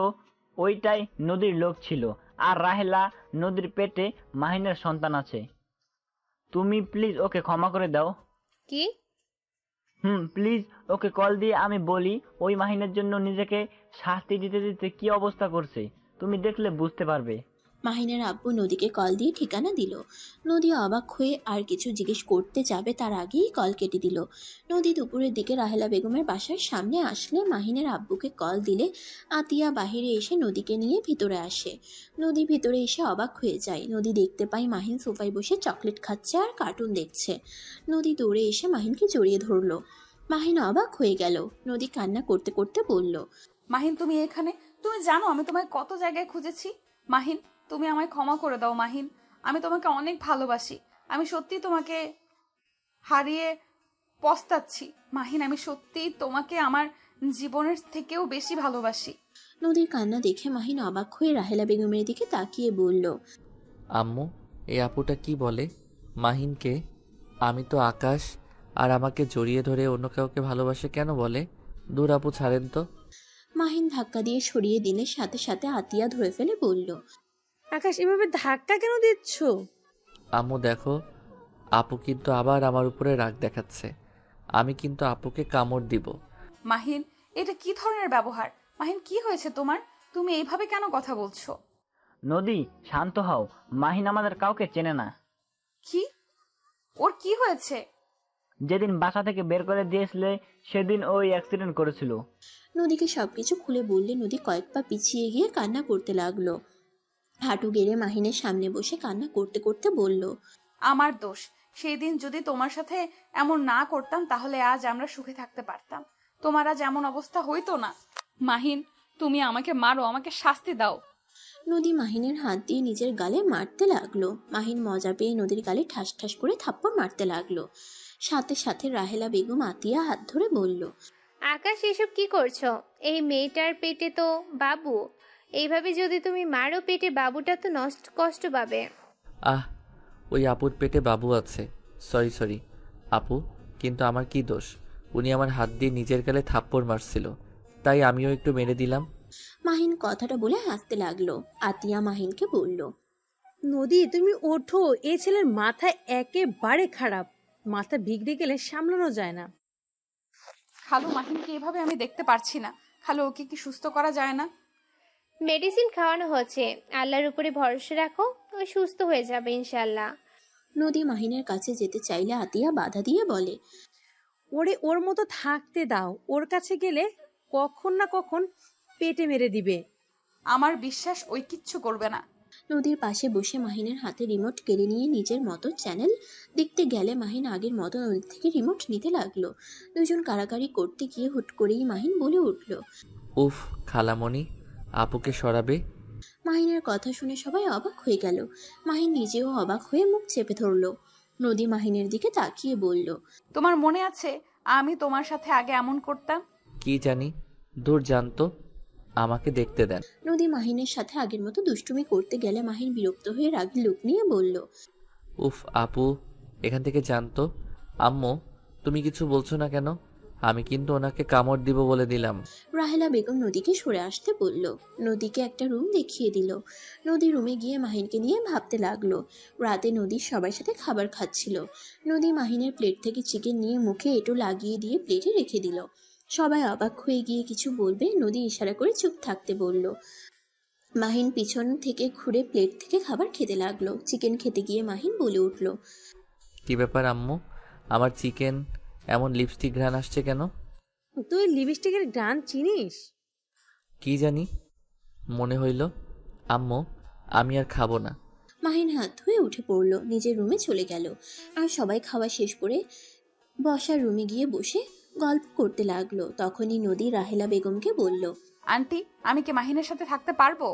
[SPEAKER 9] ওইটাই নদীর লোক ছিল। আর রাহেলা, নদীর পেটে মাহিনের সন্তান আছে। তুমি প্লিজ ওকে ক্ষমা করে দাও।
[SPEAKER 10] কি?
[SPEAKER 9] প্লিজ ওকে কল দিয়ে আমি বলি ওই মাহিনের জন্য নিজেকে শাস্তি দিতে দিতে কি অবস্থা করছে। তুমি দেখলে বুঝতে পারবে।
[SPEAKER 3] মাহিনের আব্বু নদীকে কল দিয়ে ঠিকানা দিল। নদী অবাক হয়ে আর কিছু জিজ্ঞেস করতে যাবে তার আগেই কল কেটে দিল। নদী দুপুরের দিকে রাহেলা বেগমের বাসার সামনে আসলে মাহিনের আব্বুকে কল দিলে আতিয়া বাহিরে এসে নদীকে নিয়ে ভিতরে আসে। নদী ভিতরে এসে অবাক হয়ে যায়। নদী দেখতে পায় মাহিন সোফায় বসে চকলেট খাচ্ছে আর কার্টুন দেখছে। নদী দৌড়ে এসে মাহিনকে জড়িয়ে ধরলো। মাহিন অবাক হয়ে গেল। নদী কান্না করতে করতে বলল,
[SPEAKER 1] মাহিন তুমি এখানে? তুমি জানো আমি তোমায় কত জায়গায় খুঁজেছি। মাহিন, তুমি আমায় ক্ষমা করে দাও। মাহিন, আমি তোমাকে অনেক ভালোবাসি। আমি সত্যি তোমাকে হারিয়ে পস্তাচ্ছি। মাহিন, আমি সত্যি তোমাকে আমার জীবনের থেকেও বেশি ভালোবাসি।
[SPEAKER 3] নদীর কান্না দেখে মাহিন অবাক হয়ে রাহেলা বেগমের দিকে তাকিয়ে বলল,
[SPEAKER 2] আম্মু, এই আপুটা কি বলে? মাহিনকে আমি তো আকাশ আর আমাকে জড়িয়ে ধরে অন্য কাউকে ভালোবাসে কেন বলে? দূর আপু, ছাড়েন তো।
[SPEAKER 3] মাহিন ধাক্কা দিয়ে সরিয়ে দিলে সাথে সাথে আতিয়া ধরে ফেলে বলল,
[SPEAKER 7] আকাশ, এভাবে ধাক্কা কেন দিচ্ছ?
[SPEAKER 2] আম্মু দেখো, আপু কিন্তু আবার আমার উপরে রাগ দেখাচ্ছে। আমি কিন্তু আপুকে কামড় দিব।
[SPEAKER 1] মাহিন, এটা কি ধরনের ব্যবহার? মাহিন, কি হয়েছে তোমার? তুমি এইভাবে কেন কথা বলছো?
[SPEAKER 9] নদী, শান্ত হও। মাহিন আমাদের কাউকে চেনে না।
[SPEAKER 1] কি? ওর কি হয়েছে?
[SPEAKER 9] যেদিন বাসা থেকে বের করে দিয়েছিলে সেদিন ওই অ্যাক্সিডেন্ট করেছিল।
[SPEAKER 3] নদীকে সবকিছু খুলে বললে নদী কয়েক পা পিছিয়ে গিয়ে কান্না করতে লাগলো। হাঁটু গেড়ে মাহিনের সামনে বসে কান্না করতে করতে বলল,
[SPEAKER 1] আমার দোষ। সেই দিন যদি তোমার সাথে এমন না করতাম তাহলে আজ আমরা সুখে থাকতে পারতাম। তোমার আজ এমন অবস্থা হইতো না। মাহিন, তুমি আমাকে মারো, আমাকে শাস্তি দাও।
[SPEAKER 3] নদী মাহিনের হাত দিয়ে নিজের গালে মারতে লাগলো। মাহিন মজা পেয়ে নদীর গালে ঠাস ঠাস করে থাপ্পড় মারতে লাগলো। সাথে সাথে রাহেলা বেগম আতিয়া হাত ধরে বলল,
[SPEAKER 10] আকাশ, এসব কি করছো? এই মেয়েটার পেটে তো বাবু। এইভাবে যদি তুমি মারো, পেটে বাবুটা তো কষ্ট পাবে।
[SPEAKER 2] আহ, ওই আপুর পেটে বাবু আছে। সরি আপু, কিন্তু আমার কি দোষ? উনি আমার হাত দিয়ে নিজের গালে থাপ্পড় মারছিল, তাই আমিও একটু মেরে দিলাম।
[SPEAKER 3] মাহিন কথাটা বলে হাসতে লাগলো। আতিয়া মাহিনকে বলল,
[SPEAKER 7] নদী, তুমি ওঠো। এই ছেলের মাথা একেবারে খারাপ। মাথা বিগড়ে গেলে সামলানো যায় না।
[SPEAKER 1] খালু, মাহিনকে এভাবে আমি দেখতে পারছি না। খালু, ওকে কি সুস্থ করা যায় না?
[SPEAKER 10] মেডিসিন খাওয়ানো হচ্ছে। আল্লাহর উপরে ভরসা রাখো, ওই সুস্থ হয়ে যাবে ইনশাল্লাহ।
[SPEAKER 3] নদী মাহিনের কাছে যেতে চাইলে আতিয়া বাধা দিয়ে বলে,
[SPEAKER 7] ওর মতো থাকতে দাও। ওর কাছে গেলে কখন না কখন পেটে মেরে দিবে।
[SPEAKER 1] আমার বিশ্বাস ওই কিচ্ছু করবে না।
[SPEAKER 3] নদীর পাশে বসে মাহিনের হাতে রিমোট কেড়ে নিয়ে নিজের মতো চ্যানেল দেখতে গেলে মাহিন আগের মতো নদী থেকে রিমোট নিতে লাগলো। দুজন কারাকারি করতে গিয়ে হুট করেই মাহিন বলে উঠল,
[SPEAKER 2] উফ, খালামণি, আপুকে সরাবে।
[SPEAKER 3] মাহিনের কথা শুনে সবাই অবাক হয়ে গেল। মাহিন নিজেও অবাক হয়ে মুখ চেপে ধরল। নদী মাহিনের দিকে তাকিয়ে বলল,
[SPEAKER 1] তোমার মনে আছে আমি তোমার সাথে আগে এমন করতাম?
[SPEAKER 2] কি জানি, দূর জানতো, আমাকে দেখতে দেন।
[SPEAKER 3] নদী মাহিনের সাথে আগের মতো দুষ্টুমি করতে গেলে মাহিন বিরক্ত হয়ে রাগী লোক নিয়ে বলল,
[SPEAKER 2] উফ আপু, এখান থেকে জানতো। আম্মু, তুমি কিছু বলছো না কেন? আমি কিন্তু ওনাকে কামড় দিব বলে দিলাম।
[SPEAKER 3] রাহেলা বেগম নদীকে সরে আসতে বলল। নদীকে একটা রুম দেখিয়ে দিল। নদী রুমে গিয়ে মাহিনকে নিয়ে ভাবতে লাগলো। রাতে নদী সবার সাথে খাবার খাচ্ছিল। নদী মাহিনের প্লেট থেকে চিকেন নিয়ে মুখে এঁটো লাগিয়ে দিয়ে প্লেটে রেখে দিল। সবাই অবাক হয়ে গিয়ে কিছু বলবে নদী ইশারা করে চুপ থাকতে বলল। মাহিন পিছন থেকে ঘুরে প্লেট থেকে খাবার খেতে লাগলো। চিকেন খেতে গিয়ে মাহিন বলে উঠল,
[SPEAKER 2] কি ব্যাপার আম্মু, আমার চিকেন এমন লিপস্টিক ঘ্রাণ আসছে কেন?
[SPEAKER 7] তুই লিপস্টিকের গান চিনিস?
[SPEAKER 2] কি জানি, মনে হইল। আম্মু, আমি আর খাবো না।
[SPEAKER 3] মাহিন হাত ধুয়ে উঠে পড়ল, নিজের রুমে চলে গেল। আর সবাই খাওয়া শেষ করে বসার রুমে গিয়ে বসে গল্প করতে লাগলো। তখনই নদী রাহেলা বেগমকে বলল,
[SPEAKER 1] আন্টি, আমি কি মাহিনের সাথে থাকতে পারবো?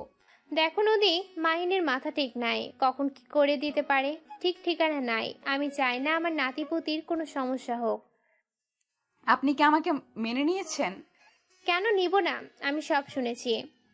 [SPEAKER 10] দেখো নদী, মাহিনের মাথা ঠিক নাই, কখন কি করে দিতে পারে ঠিক ঠিকানা নাই। আমি চাই না আমার নাতিপুতির কোনো সমস্যা হোক।
[SPEAKER 1] আপনি কি আমাকে মেনে নিয়েছেন?
[SPEAKER 10] কেন নিব না, আমি সব শুনেছি।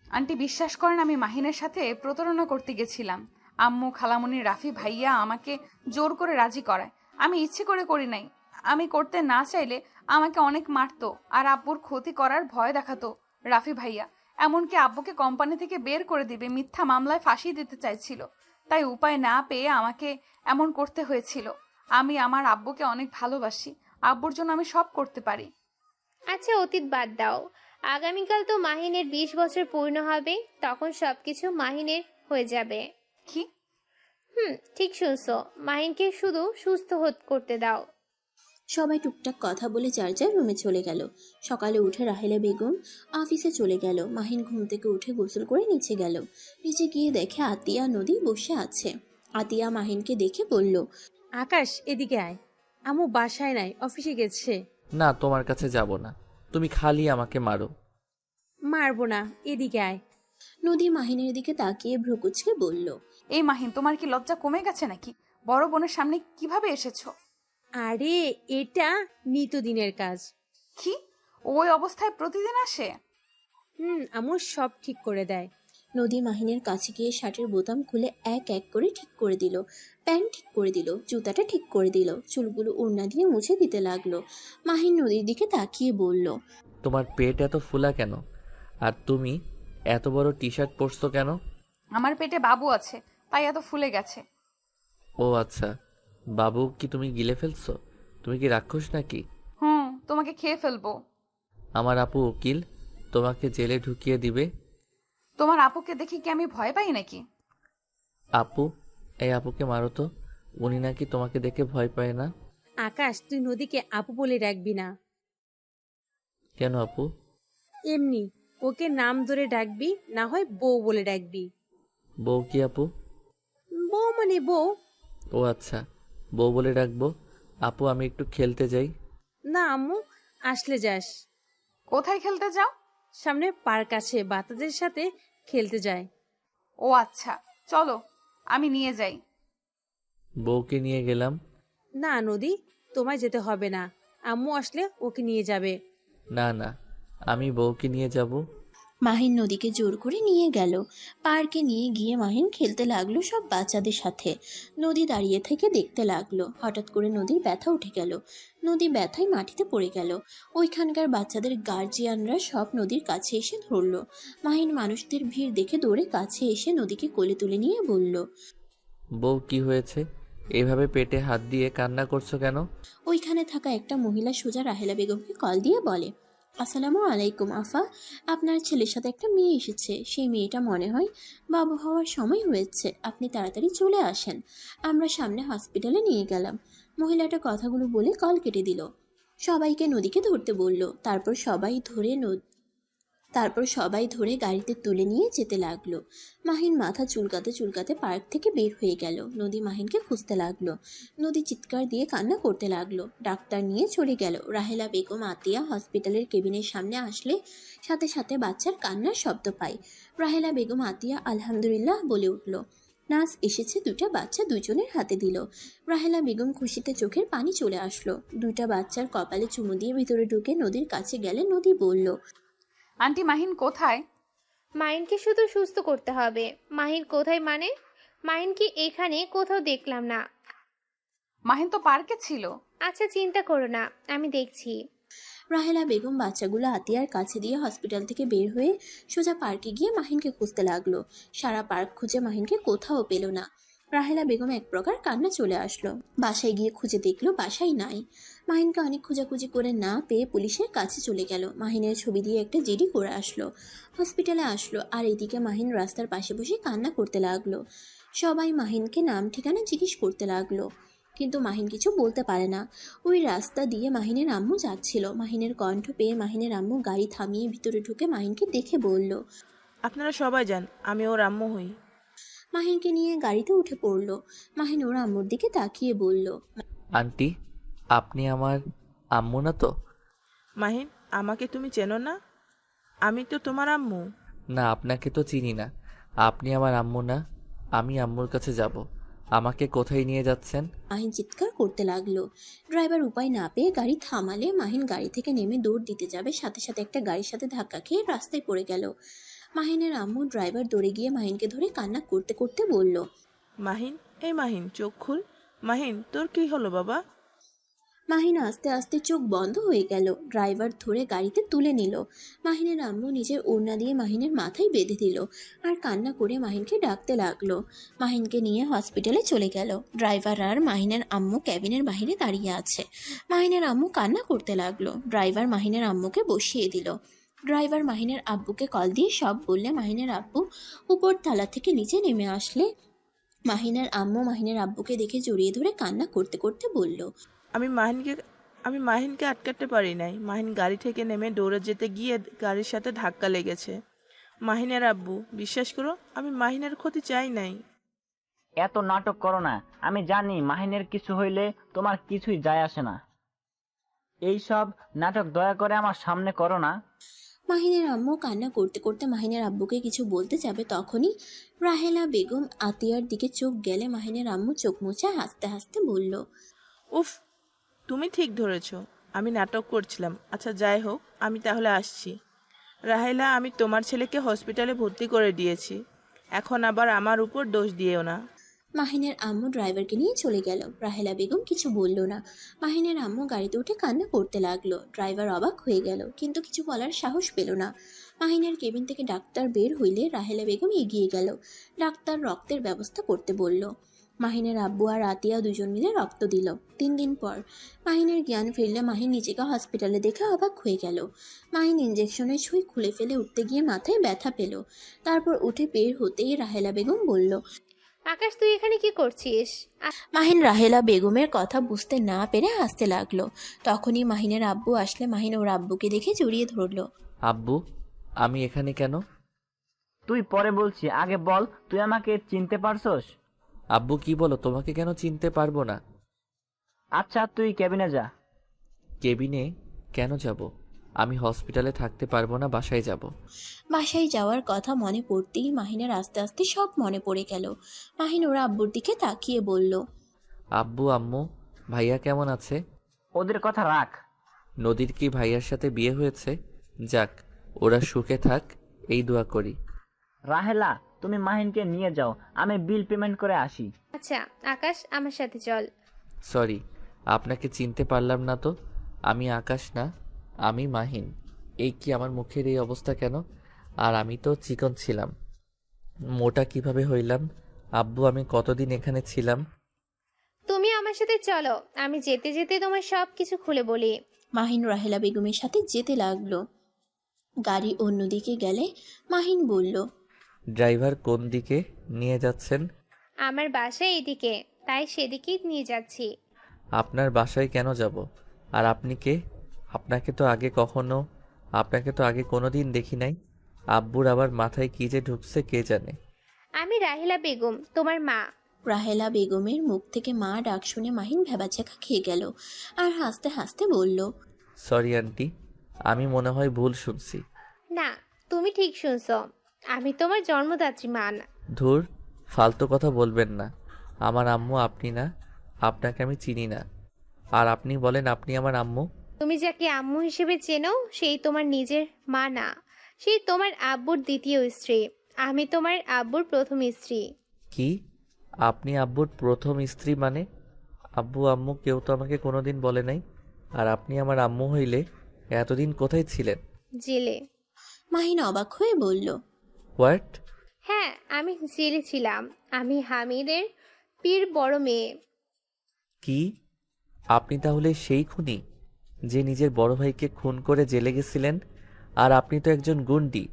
[SPEAKER 1] আন্টি, বিশ্বাস করেন, আমি মাহিনের সাথে প্রতারণা করতে গেছিলাম। আম্মু, খালামণি, রাফি ভাইয়া আমাকে জোর করে রাজি করায়। আমি ইচ্ছে করে করি নাই। আমি করতে না চাইলে আমাকে অনেক মারতো আর আব্বুর ক্ষতি করার ভয় দেখাতো রাফি ভাইয়া। এমনকি আব্বুকে কোম্পানি থেকে বের করে দিবে, মিথ্যা মামলায় ফাঁসি দিতে চাইছিল। তাই উপায় না পেয়ে আমাকে এমন করতে হয়েছিল। আমি আমার আব্বুকে অনেক ভালোবাসি। আব্বুর জন্য আমি সব করতে পারি।
[SPEAKER 10] আচ্ছা, অতীত বাদ দাও। আগামীকাল তো মাহিনের 20 বছর পূর্ণ হবে, তখন সবকিছু মাহিনের হয়ে যাবে।
[SPEAKER 1] কি?
[SPEAKER 10] ঠিক শুনছো, মাহিনকে শুধু সুস্থ করতে দাও।
[SPEAKER 3] সবাই টুকটাক কথা বলে যার যার রুমে চলে গেল। সকালে উঠে রাহেলা বেগম অফিসে চলে গেল। মাহিন ঘুম থেকে উঠে গোসল করে নিচে গেল। নিচে গিয়ে দেখে আতিয়া নদী বসে আছে। আতিয়া মাহিনকে দেখে বলল,
[SPEAKER 7] আকাশ, এদিকে আয়। আম্মু বাসায় নাই, অফিসে গেছে।
[SPEAKER 2] না, তোমার কাছে যাব না। তুমি খালি আমাকে মারো।
[SPEAKER 7] মারবো না, এদিকে আয়।
[SPEAKER 3] নদী মাহিনের দিকে তাকিয়ে ভ্রুকুচকে বলল,
[SPEAKER 1] এই মাহিন, তোমার কি লজ্জা কমে গেছে নাকি? বড় বোনের সামনে কিভাবে এসেছো?
[SPEAKER 7] আরে, এটা নিত্যদিনের কাজ।
[SPEAKER 1] কি? ওই অবস্থায় প্রতিদিন আসে?
[SPEAKER 7] আম্মু সব ঠিক করে দেয়।
[SPEAKER 3] নদী মাহিনের কাছে গিয়ে শার্টের বোতাম খুলে এক এক করে ঠিক করে দিল। প্যান্ট ঠিক করে দিল, জুতাটা ঠিক করে দিল, চুলগুলো ওড়না দিয়ে মুছে দিতে লাগলো। মাহিন নদীর দিকে তাকিয়ে বলল,
[SPEAKER 2] তোমার পেট এত ফুলা কেন? আর তুমি এত বড় টি শার্ট পরছো কেন?
[SPEAKER 1] আমার পেটে বাবু আছে, তাই এত ফুলে গেছে।
[SPEAKER 2] ও আচ্ছা, বাবু কি তুমি গিলে ফেলছো? তুমি কি রাক্ষস নাকি?
[SPEAKER 1] তোমাকে খেয়ে ফেলবো।
[SPEAKER 2] আমার আপু উকিল, তোমাকে জেলে ঢুকিয়ে দিবে।
[SPEAKER 1] তোমার আপুকে দেখি কি আমি ভয় পাই নাকি?
[SPEAKER 2] আপু, এই আপুকে মারো তো, উনি নাকি তোমাকে দেখে ভয় পায় না।
[SPEAKER 7] আকাশ, তুই নদীকে আপু বলে ডাকবি না।
[SPEAKER 2] কেন আপু?
[SPEAKER 7] এমনি, ওকে নাম ধরে ডাকবি, না হয় বউ বলে ডাকবি।
[SPEAKER 2] বউ কি আপু?
[SPEAKER 7] বউ মানে বউ।
[SPEAKER 2] ও আচ্ছা, বউ বলে ডাকবো। আপু, আমি একটু খেলতে যাই।
[SPEAKER 7] না আম্মু, আসলে যাস।
[SPEAKER 1] কোথায় খেলতে যাও?
[SPEAKER 7] সামনে পার্ক আছে, বাচ্চাদের সাথে খেলতে যায়।
[SPEAKER 1] ও আচ্ছা, চলো আমি নিয়ে যাই।
[SPEAKER 2] বউকে নিয়ে গেলাম।
[SPEAKER 7] না নদী, তোমায় যেতে হবে না, আম্মু আসলে ওকে নিয়ে যাবে।
[SPEAKER 2] না না, আমি বউকে নিয়ে যাব।
[SPEAKER 3] মাহিন নদীকে জোর করে নিয়ে গেল। পার্কে নিয়ে গিয়ে মাহিন খেলতে লাগলো সব বাচ্চাদের সাথে। নদী দাঁড়িয়ে থেকে দেখতে লাগলো। হঠাৎ করে নদীর ব্যথা উঠে গেল। নদী ব্যথায় মাটিতে পড়ে গেল। ওইখানকার বাচ্চাদের গার্জিয়ানরা সব নদীর কাছে এসে ধরলো। মাহিন মানুষদের ভিড় দেখে দৌড়ে কাছে এসে নদীকে কোলে তুলে নিয়ে বলল,
[SPEAKER 2] বউ, কি হয়েছে? এভাবে পেটে হাত দিয়ে কান্না করছো কেন?
[SPEAKER 3] ওইখানে থাকা একটা মহিলা সোজা রাহেলা বেগমকে কল দিয়ে বলে, আসসালামু আলাইকুম আফা, আপনার ছেলের সাথে একটা মেয়ে এসেছে। সেই মেয়েটা মনে হয় বাবু হওয়ার সময় হয়েছে, আপনি তাড়াতাড়ি চলে আসেন। আমরা সামনে হসপিটালে নিয়ে গেলাম। মহিলাটা কথাগুলো বলে কল কেটে দিল। সবাইকে নদীকে ধরতে বলল। তারপর সবাই ধরে গাড়িতে তুলে নিয়ে যেতে লাগলো। মাহিন মাথা চুলকাতে চুলকাতে পার্ক থেকে বের হয়ে গেল। নদী মাহিনকে খুঁজতে লাগলো। নদী চিৎকার দিয়ে কান্না করতে লাগলো। ডাক্তার নিয়ে চলে গেল। রাহেলা বেগম আতিয়া হসপিটালের কেবিনের সামনে আসলে সাথে সাথে বাচ্চার কান্নার শব্দ পায়। রাহেলা বেগম আতিয়া আলহামদুলিল্লাহ বলে উঠল। নার্স এসেছে, দুটা বাচ্চা দুজনের হাতে দিল। রাহেলা বেগম খুশিতে চোখের পানি চলে আসলো। দুটা বাচ্চার কপালে চুমু দিয়ে ভিতরে ঢুকে নদীর কাছে গেলে নদী বলল,
[SPEAKER 1] আন্টি, মাহিন কোথায়?
[SPEAKER 10] মাহিনকে শুধু সুস্থ করতে হবে। মাহিন কোথায় মানে? মাহিন কি এখানে কোথাও দেখলাম না।
[SPEAKER 1] মাহিন তো পার্কে ছিল।
[SPEAKER 10] আচ্ছা, চিন্তা করো না, আমি দেখছি।
[SPEAKER 3] রাহেলা বেগম বাচ্চাগুলো আতিয়ার কাছে দিয়ে হসপিটাল থেকে বের হয়ে সোজা পার্কে গিয়ে মাহিনকে খুঁজতে লাগলো। সারা পার্ক খুঁজে মাহিনকে কোথাও পেল না। রাহেলা বেগম এক প্রকার কান্না চলে আসলো। বাসায় গিয়ে খুঁজে দেখলো বাসায় নাই। মাহিনকে অনেক খোঁজাখুঁজি করে না পেয়ে পুলিশের কাছে চলে গেল। মাহিনের ছবি দিয়ে একটা জিডি করে আসলো। হসপিটালে আসলো। আর এদিকে মাহিন রাস্তার পাশে বসে কান্না করতে লাগলো। সবাই মাহিনকে নাম ঠিকানা জিজ্ঞেস করতে লাগলো, কিন্তু মাহিন কিছু বলতে পারে না। ওই রাস্তা দিয়ে মাহিনের আম্মু যাচ্ছিল। মাহিনের কণ্ঠ পেয়ে মাহিনের আম্মু গাড়ি থামিয়ে ভিতরে ঢুকে মাহিনকে দেখে বলল,
[SPEAKER 5] আপনারা সবাই যান, আমি ওর আম্মু হই।
[SPEAKER 3] মাহিনকে নিয়ে গাড়িতে উঠে পড়ল। মাহিন ওর আম্মুর দিকে তাকিয়ে বলল,
[SPEAKER 2] আন্টি, আপনি আমার আম্মু না তো?
[SPEAKER 5] মাহিন, আমাকে তুমি চেনো না? আমি তো তোমার আম্মু।
[SPEAKER 2] না, আপনাকে তো চিনি না। আপনি আমার আম্মু না। আমি আম্মুর কাছে যাব। আমাকে কোথায় নিয়ে যাচ্ছেন?
[SPEAKER 3] মাহিন চিৎকার করতে লাগলো। ড্রাইভার উপায় না পেয়ে গাড়ি থামালে মাহিন গাড়ি থেকে নেমে দৌড় দিতে যাবে, সাথে সাথে একটা গাড়ির সাথে ধাক্কা খেয়ে রাস্তায় পড়ে গেল। মাহিনের আম্মু ড্রাইভার দৌড়ে গিয়ে মাহিনকে ধরে কান্না করতে করতে বলল,
[SPEAKER 5] মাহিন, এই মাহিন, চোখ খুল। মাহিন, তোর কি হলো বাবা?
[SPEAKER 3] মাহিন আস্তে আস্তে চোখ বন্ধ হয়ে গেল। ড্রাইভার ধরে গাড়িতে তুলে নিল। মাহিনের আম্মু নিজের ওড়না দিয়ে মাহিনের মাথায় বেঁধে দিল আর কান্না করে মাহিনকে ডাকতে লাগলো। মাহিনকে নিয়ে হসপিটালে চলে গেল। ড্রাইভার আর মাহিনের আম্মু ক্যাবিনের বাইরে দাঁড়িয়ে আছে। মাহিনের আম্মু কান্না করতে লাগলো। ড্রাইভার মাহিনের আম্মুকে বসিয়ে দিল। ড্রাইভার মাহিনের আব্বুকে কল দিয়ে সব বললে মাহিনের আব্বু উপর তলা থেকে নিচে নেমে আসলে মাহিনের আম্মু মাহিনের আব্বুকে দেখে জড়িয়ে ধরে কান্না করতে করতে বলল,
[SPEAKER 5] আমি মাহিনকে আটকাতে পারি নাই। মাহিন গাড়ি থেকে নেমে দৌড়ে যেতে গিয়ে গাড়ির সাথে ধাক্কা লেগেছে। মাহিনের আব্বু, বিশ্বাস করো, আমি মাহিনের ক্ষতি চাই নাই।
[SPEAKER 9] এত নাটক করো না। আমি জানি মাহিনের কিছু হইলে তোমার কিছুই যায় আসে না। এই সব নাটক দয়া করে আমার সামনে করো না।
[SPEAKER 3] মাহিনের আম্মু কান্না করতে করতে মাহিনের আব্বুকে কিছু বলতে যাবে, তখনই রাহেলা বেগম আতিয়ার দিকে চোখ গেলে মাহিনের আম্মু চোখ মুছে হাসতে হাসতে বলল,
[SPEAKER 5] উফ, তুমি ঠিক ধরেছ, আমি নাটক করছিলাম। আচ্ছা যাই হোক, আমি তাহলে আসছি। রাহেলা, আমি তোমার ছেলেকে হসপিটালে ভর্তি করে দিয়েছি। এখন আবার আমার উপর দোষ দিয়েও না।
[SPEAKER 3] মাহিনের আম্মু ড্রাইভারকে নিয়ে চলে গেল। রাহেলা বেগম কিছু বলল না। মাহিনের আম্মু গাড়িতে উঠে কান্না করতে লাগলো। ড্রাইভার অবাক হয়ে গেল, কিন্তু কিছু বলার সাহস পেল না। মাহিনের কেবিন থেকে ডাক্তার বের হইলে রাহেলা বেগম এগিয়ে গেল। ডাক্তার রক্তের ব্যবস্থা করতে বলল। মাহিনের আব্বু আর আতিয়া দুজন মিলে রক্ত দিল। 3 দিন পর মাহিনের জ্ঞান ফিরলে মাহিন নিজেকে হসপিটালে দেখে অবাক হয়ে গেল। মাহিন ইঞ্জেকশনের সুই খুলে ফেলে উঠতে গিয়ে মাথায় ব্যথা পেল। তারপর উঠে বের হতেই রাহেলা বেগম বলল,
[SPEAKER 10] আকাশ, তুই এখানে কি করছিস?
[SPEAKER 3] মাহিন রাহেলা বেগমের কথা বুঝতে না পেরে হাসতে লাগলো। তখনই মাহিনের আব্বু আসলে মাহিন ওর আব্বুকে দেখে জড়িয়ে ধরলো।
[SPEAKER 2] আব্বু, আমি এখানে কেন?
[SPEAKER 9] তুই পরে বলছি, আগে বল তুই আমাকে চিনতে পারছস?
[SPEAKER 2] আব্বু, কি বলো? তোমাকে কেন চিনতে পারবো না?
[SPEAKER 9] আচ্ছা, তুই কেবিনে যা।
[SPEAKER 2] কেবিনে কেন যাব? আমি হসপিটালে থাকতে পারবো না, বাসায় যাব।
[SPEAKER 3] বাসায় যাওয়ার কথা মনে পড়তেই মাহিনের আস্তে আস্তে সব মনে পড়ে গেল। মাহিন ওর আব্বুর দিকে তাকিয়ে বলল,
[SPEAKER 2] আব্বু, আম্মু, ভাইয়া কেমন আছে?
[SPEAKER 9] ওদের কথা রাখ।
[SPEAKER 2] নদীর কি ভাইয়ার সাথে বিয়ে হয়েছে? যাক, ওরা সুখে থাক, এই দোয়া করি।
[SPEAKER 9] রাহেলা, তুমি মাহিনকে নিয়ে যাও, আমি বিল পেমেন্ট করে আসি।
[SPEAKER 10] আচ্ছা আকাশ, আমার সাথে চল।
[SPEAKER 2] সরি, আপনাকে চিনতে পারলাম না তো। আমি আকাশ না, আমি মাহিন। এই কি, আমার মুখের এই অবস্থা কেন? আর আমি তো চিকন ছিলাম, মোটা কিভাবে হইলাম? আব্বু, আমি কতদিন এখানে ছিলাম?
[SPEAKER 10] তুমি আমার সাথে চলো, আমি যেতে যেতে তোমার সব কিছু খুলে বলি।
[SPEAKER 3] মাহিন রাহেলা বেগমের সাথে যেতে লাগলো। গাড়ি অন্যদিকে গেলে মাহিন বলল,
[SPEAKER 2] ড্রাইভার কোন দিকে নিয়ে যাচ্ছেন?
[SPEAKER 10] আমার বাসা এদিকে, তাই সেদিকেই নিয়ে যাচ্ছি।
[SPEAKER 2] আপনার বাসায় কেন যাব? আর আপনি কে? আপনাকে তো আগে কোনোদিন দেখি নাই। আব্বুর আবার মাথায় কি যে ঢুকছে কে জানে।
[SPEAKER 10] আমি রাহিলা বেগম, তোমার মা।
[SPEAKER 3] রাহেলা বেগমের মুখ থেকে মা ডাক শুনে মাহিন ভ্যাবাচ্যাকা খেয়ে গেল আর হাসতে হাসতে বলল,
[SPEAKER 2] সরি আন্টি, আমি মনে হয় ভুল শুনছি।
[SPEAKER 10] না, তুমি ঠিক শুনছো, আমি তোমার জন্মদাত্রী মা না।
[SPEAKER 2] ধুর, ফালতু কথা বলবেন না। আমার আম্মু আপনি না, আপনাকে আমি চিনি না। আর আপনি বলেন আপনি আমার আম্মু?
[SPEAKER 10] তুমি যাকে আম্মু হিসেবে চেনো সেই তোমার নিজের মা না, সেই তোমার আব্বুর দ্বিতীয় স্ত্রী। আমি তোমার আব্বুর প্রথম স্ত্রী।
[SPEAKER 2] কি? আপনি আব্বুর প্রথম স্ত্রী মানে? আব্বু আম্মু কেউ তো আমাকে কোনোদিন বলে নাই। আর আপনি আমার আম্মু হইলে এতদিন কোথায় ছিলেন?
[SPEAKER 10] জেলে।
[SPEAKER 3] মাহিন অবাক হয়ে বলল,
[SPEAKER 2] হোয়াট?
[SPEAKER 10] হ্যাঁ, আমি জেলে ছিলাম। আমি হামিদের পীর বড় মেয়ে।
[SPEAKER 2] কি? আপনি তাহলে সেই খুনি যে নিজের বড় ভাইকে খুন করে জেলে গেছিলেন? আর আপনি তো একজন গুন্ডি,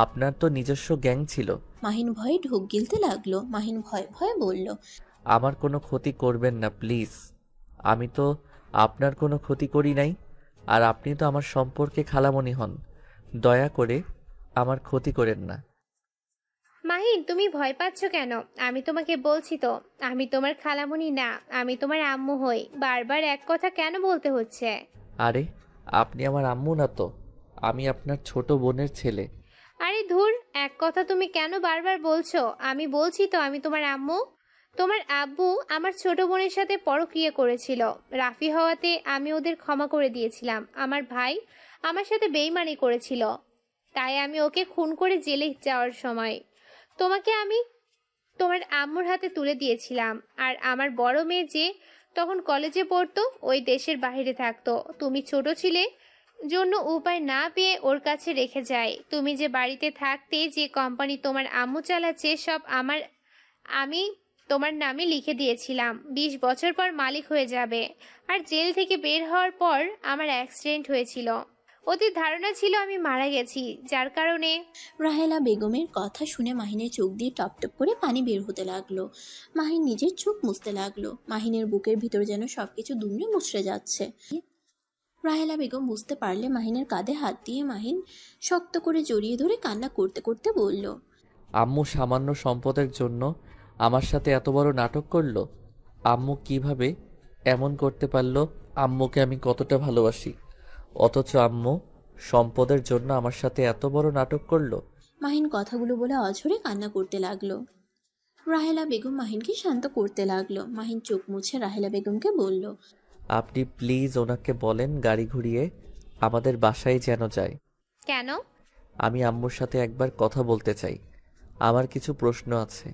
[SPEAKER 2] আপনার তো নিজস্ব গ্যাং ছিল।
[SPEAKER 3] মাহিন ভয়ে ঢোক গিলতে লাগলো। মাহিন ভয়ে ভয়ে বলল,
[SPEAKER 2] আমার কোনো ক্ষতি করবেন না প্লিজ। আমি তো আপনার কোনো ক্ষতি করি নাই। আর আপনি তো আমার সম্পর্কে খালামণি হন। দয়া করে আমার ক্ষতি করেন না।
[SPEAKER 10] মাহিন মাহিন, তুমি ভয় পাচ্ছ কেন? আমি তোমাকে বলছি তো, আমি তোমার খালামণি না, আমি তোমার আম্মু হই। বারবার এক কথা কেন বলতে হচ্ছে?
[SPEAKER 2] আরে আপনি আমার আম্মু না তো, আমি আপনার ছোট বোনের ছেলে।
[SPEAKER 10] আরে ধুর, এক কথা তুমি কেন বারবার বলছো? আমি বলছি তো আমি তোমার আম্মু। তোমার আব্বু আমার ছোট বোনের সাথে পরকীয়া করেছিল। রাফি হওয়াতে আমি ওদের ক্ষমা করে দিয়েছিলাম। আমার ভাই আমার সাথে বেইমানি করেছিল, তাই আমি ওকে খুন করে জেলে যাওয়ার সময় তোমাকে আমি তোমার আম্মুর হাতে তুলে দিয়েছিলাম। আর আমার বড় মেয়ে যে তখন কলেজে পড়তো, ওই দেশের বাইরে থাকতো। তুমি ছোট ছিলে জন্য উপায় না পেয়ে ওর কাছে রেখে যায়। তুমি যে বাড়িতে থাকতে, যে কোম্পানি তোমার আম্মু চালাচ্ছে, সব আমি তোমার নামে লিখে দিয়েছিলাম। 20 বছর পর মালিক হয়ে যাবে। আর জেল থেকে বের হওয়ার পর আমার অ্যাক্সিডেন্ট হয়েছিল। ওদের ধারণা ছিল আমি মারা গেছি, যার কারণে।
[SPEAKER 3] রাহেলা বেগমের কথা শুনে মাহিনের চোখ দিয়ে টপ টপ করে পানি বের হতে লাগলো। মাহিন নিজের চোখ মুছতে লাগলো। মাহিনের বুকের ভিতর যেন সবকিছু দুমড়ে মুচড়ে যাচ্ছে। রাহেলা বেগম বুঝতে পারলে মাহিনের কাঁধে হাত দিয়ে মাহিন শক্ত করে জড়িয়ে ধরে কান্না করতে করতে বলল,
[SPEAKER 2] আম্মু সামান্য সম্পদের জন্য আমার সাথে এত বড় নাটক করলো। আম্মু কিভাবে এমন করতে পারলো? আম্মুকে আমি কতটা ভালোবাসি, অথচ আম্মু সম্পদের জন্য আমার সাথে এত বড় নাটক করলো।
[SPEAKER 3] মাহিন কথাগুলো বলে অঝরে কান্না করতে লাগলো। রাহেলা বেগম মাহিনকে শান্ত করতে লাগলো। মাহিন চোখ মুছে রাহেলা বেগমকে বলল,
[SPEAKER 2] আপনি প্লিজ ওনাকে বলেন গাড়ি ঘুরিয়ে আমাদের বাসায় যেন যায়।
[SPEAKER 10] কেন?
[SPEAKER 2] আমি আম্মুর সাথে একবার কথা বলতে চাই। আমার কিছু প্রশ্ন আছে,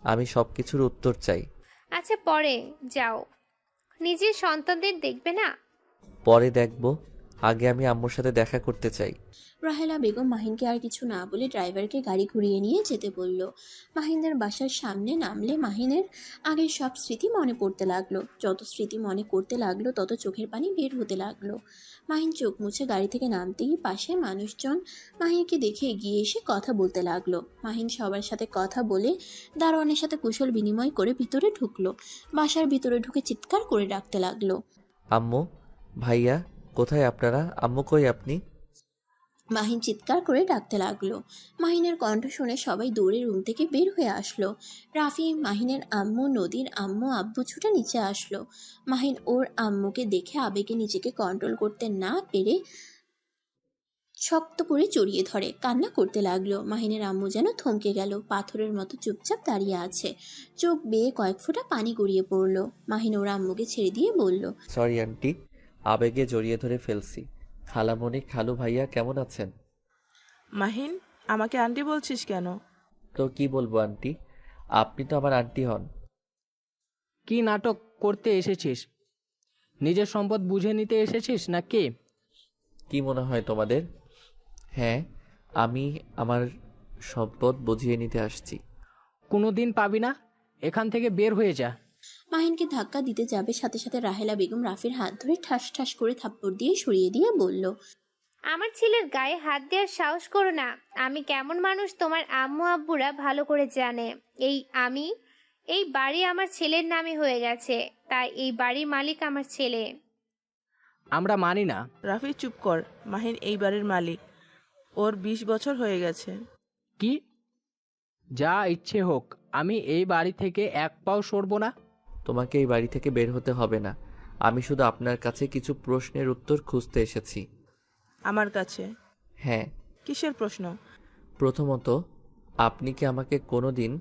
[SPEAKER 2] আমি সব কিছুর উত্তর চাই।
[SPEAKER 10] আচ্ছা, পরে যাও। নিজের সন্তানদের দেখবে না?
[SPEAKER 2] পরে দেখব, আগে আমি আম্মুর সাথে দেখা করতে চাই।
[SPEAKER 3] রাহেলা বেগম মাহিনকে আর কিছু না বলে ড্রাইভারকে গাড়ি ঘুরিয়ে নিয়ে যেতে বলল। মাহিনদের বাসার সামনে নামলে মাহিনের আগের সব স্মৃতি মনে পড়তে লাগলো। যত স্মৃতি মনে করতে লাগলো তত চোখের পানি বের হতে লাগলো। মাহিন চোখ মুছে গাড়ি থেকে নামতেই পাশে মানুষজন মাহিনকে দেখে এগিয়ে এসে কথা বলতে লাগলো। মাহিন সবার সাথে কথা বলে দারোয়ানের সাথে কুশল বিনিময় করে ভিতরে ঢুকলো। বাসার ভিতরে ঢুকে চিৎকার করে ডাকতে লাগলো,
[SPEAKER 2] আম্মু, ভাইয়া, কোথায় আপনারা? আম্মু কই আপনি?
[SPEAKER 3] মাহিন চিৎকার করে ডাকতে লাগলো। মাহিনের কণ্ঠ শুনে সবাই দৌড়ে রুম থেকে বের হয়ে আসলো। রাফি, মাহিনের আম্মু, নদীর আম্মু, আব্বু ছুটে নিচে আসলো। মাহিন ওর আম্মুকে দেখে আবেগে নিজেকে কন্ট্রোল করতে না পেরে শক্ত করে জড়িয়ে ধরে কান্না করতে লাগলো। মাহিনের আম্মু যেন থমকে গেল, পাথরের মতো চুপচাপ দাঁড়িয়ে আছে। চোখ বেয়ে কয়েক ফোঁটা পানি গড়িয়ে পড়লো। মাহিন ওর আম্মুকে ছেড়ে দিয়ে বলল,
[SPEAKER 2] সরি আন্টি, আবেগে জড়িয়ে ধরে ফেলছি। খালামণি, খালু ভাইয়া কেমন আছেন?
[SPEAKER 5] মাহিন, আমাকে আন্টি বলছিস কেন?
[SPEAKER 2] তো কি বলবো আন্টি, আপনি তো আমার আন্টি হন।
[SPEAKER 6] কি নাটক করতে এসেছিস? নিজের সম্পদ বুঝে নিতে এসেছিস না কে?
[SPEAKER 2] কি মনে হয় তোমাদের? হ্যাঁ, আমি আমার সম্পদ বুঝিয়ে নিতে আসছি।
[SPEAKER 6] কোনো দিন পাবি না, এখান থেকে বের হয়ে যা।
[SPEAKER 3] মাহিনকে ধাক্কা দিতে যাবে, সাথে সাথে রাহেলা বেগম রাফির হাত ধরে ঠাস ঠাস করে থাপ্পড় দিয়ে সরিয়ে দিয়ে বলল,
[SPEAKER 10] আমার ছেলের গায়ে হাত দেওয়ার সাহস করো না। আমি কেমন মানুষ তোমার আম্মু আব্বুরা ভালো করে জানে। এই বাড়ি আমার ছেলের নামে হয়ে গেছে, তাই এই বাড়ির মালিক আমার ছেলে।
[SPEAKER 6] আমরা মানি না।
[SPEAKER 5] রাফি চুপ কর। মাহিন এই বাড়ির মালিক, ওর 20 বছর হয়ে গেছে।
[SPEAKER 6] কি? যা ইচ্ছে হোক, আমি এই বাড়ি থেকে এক পাও সরব না।
[SPEAKER 2] তোমাকে এই বাড়ি থেকে বের হতে হবে না। আমি শুধু আপনার কাছে কিছু প্রশ্নের উত্তর খুঁজতে এসেছি।
[SPEAKER 5] আমার কাছে?
[SPEAKER 2] হ্যাঁ।
[SPEAKER 5] কিসের প্রশ্ন?
[SPEAKER 2] প্রথমত, আপনি কি আমাকে কোনোদিন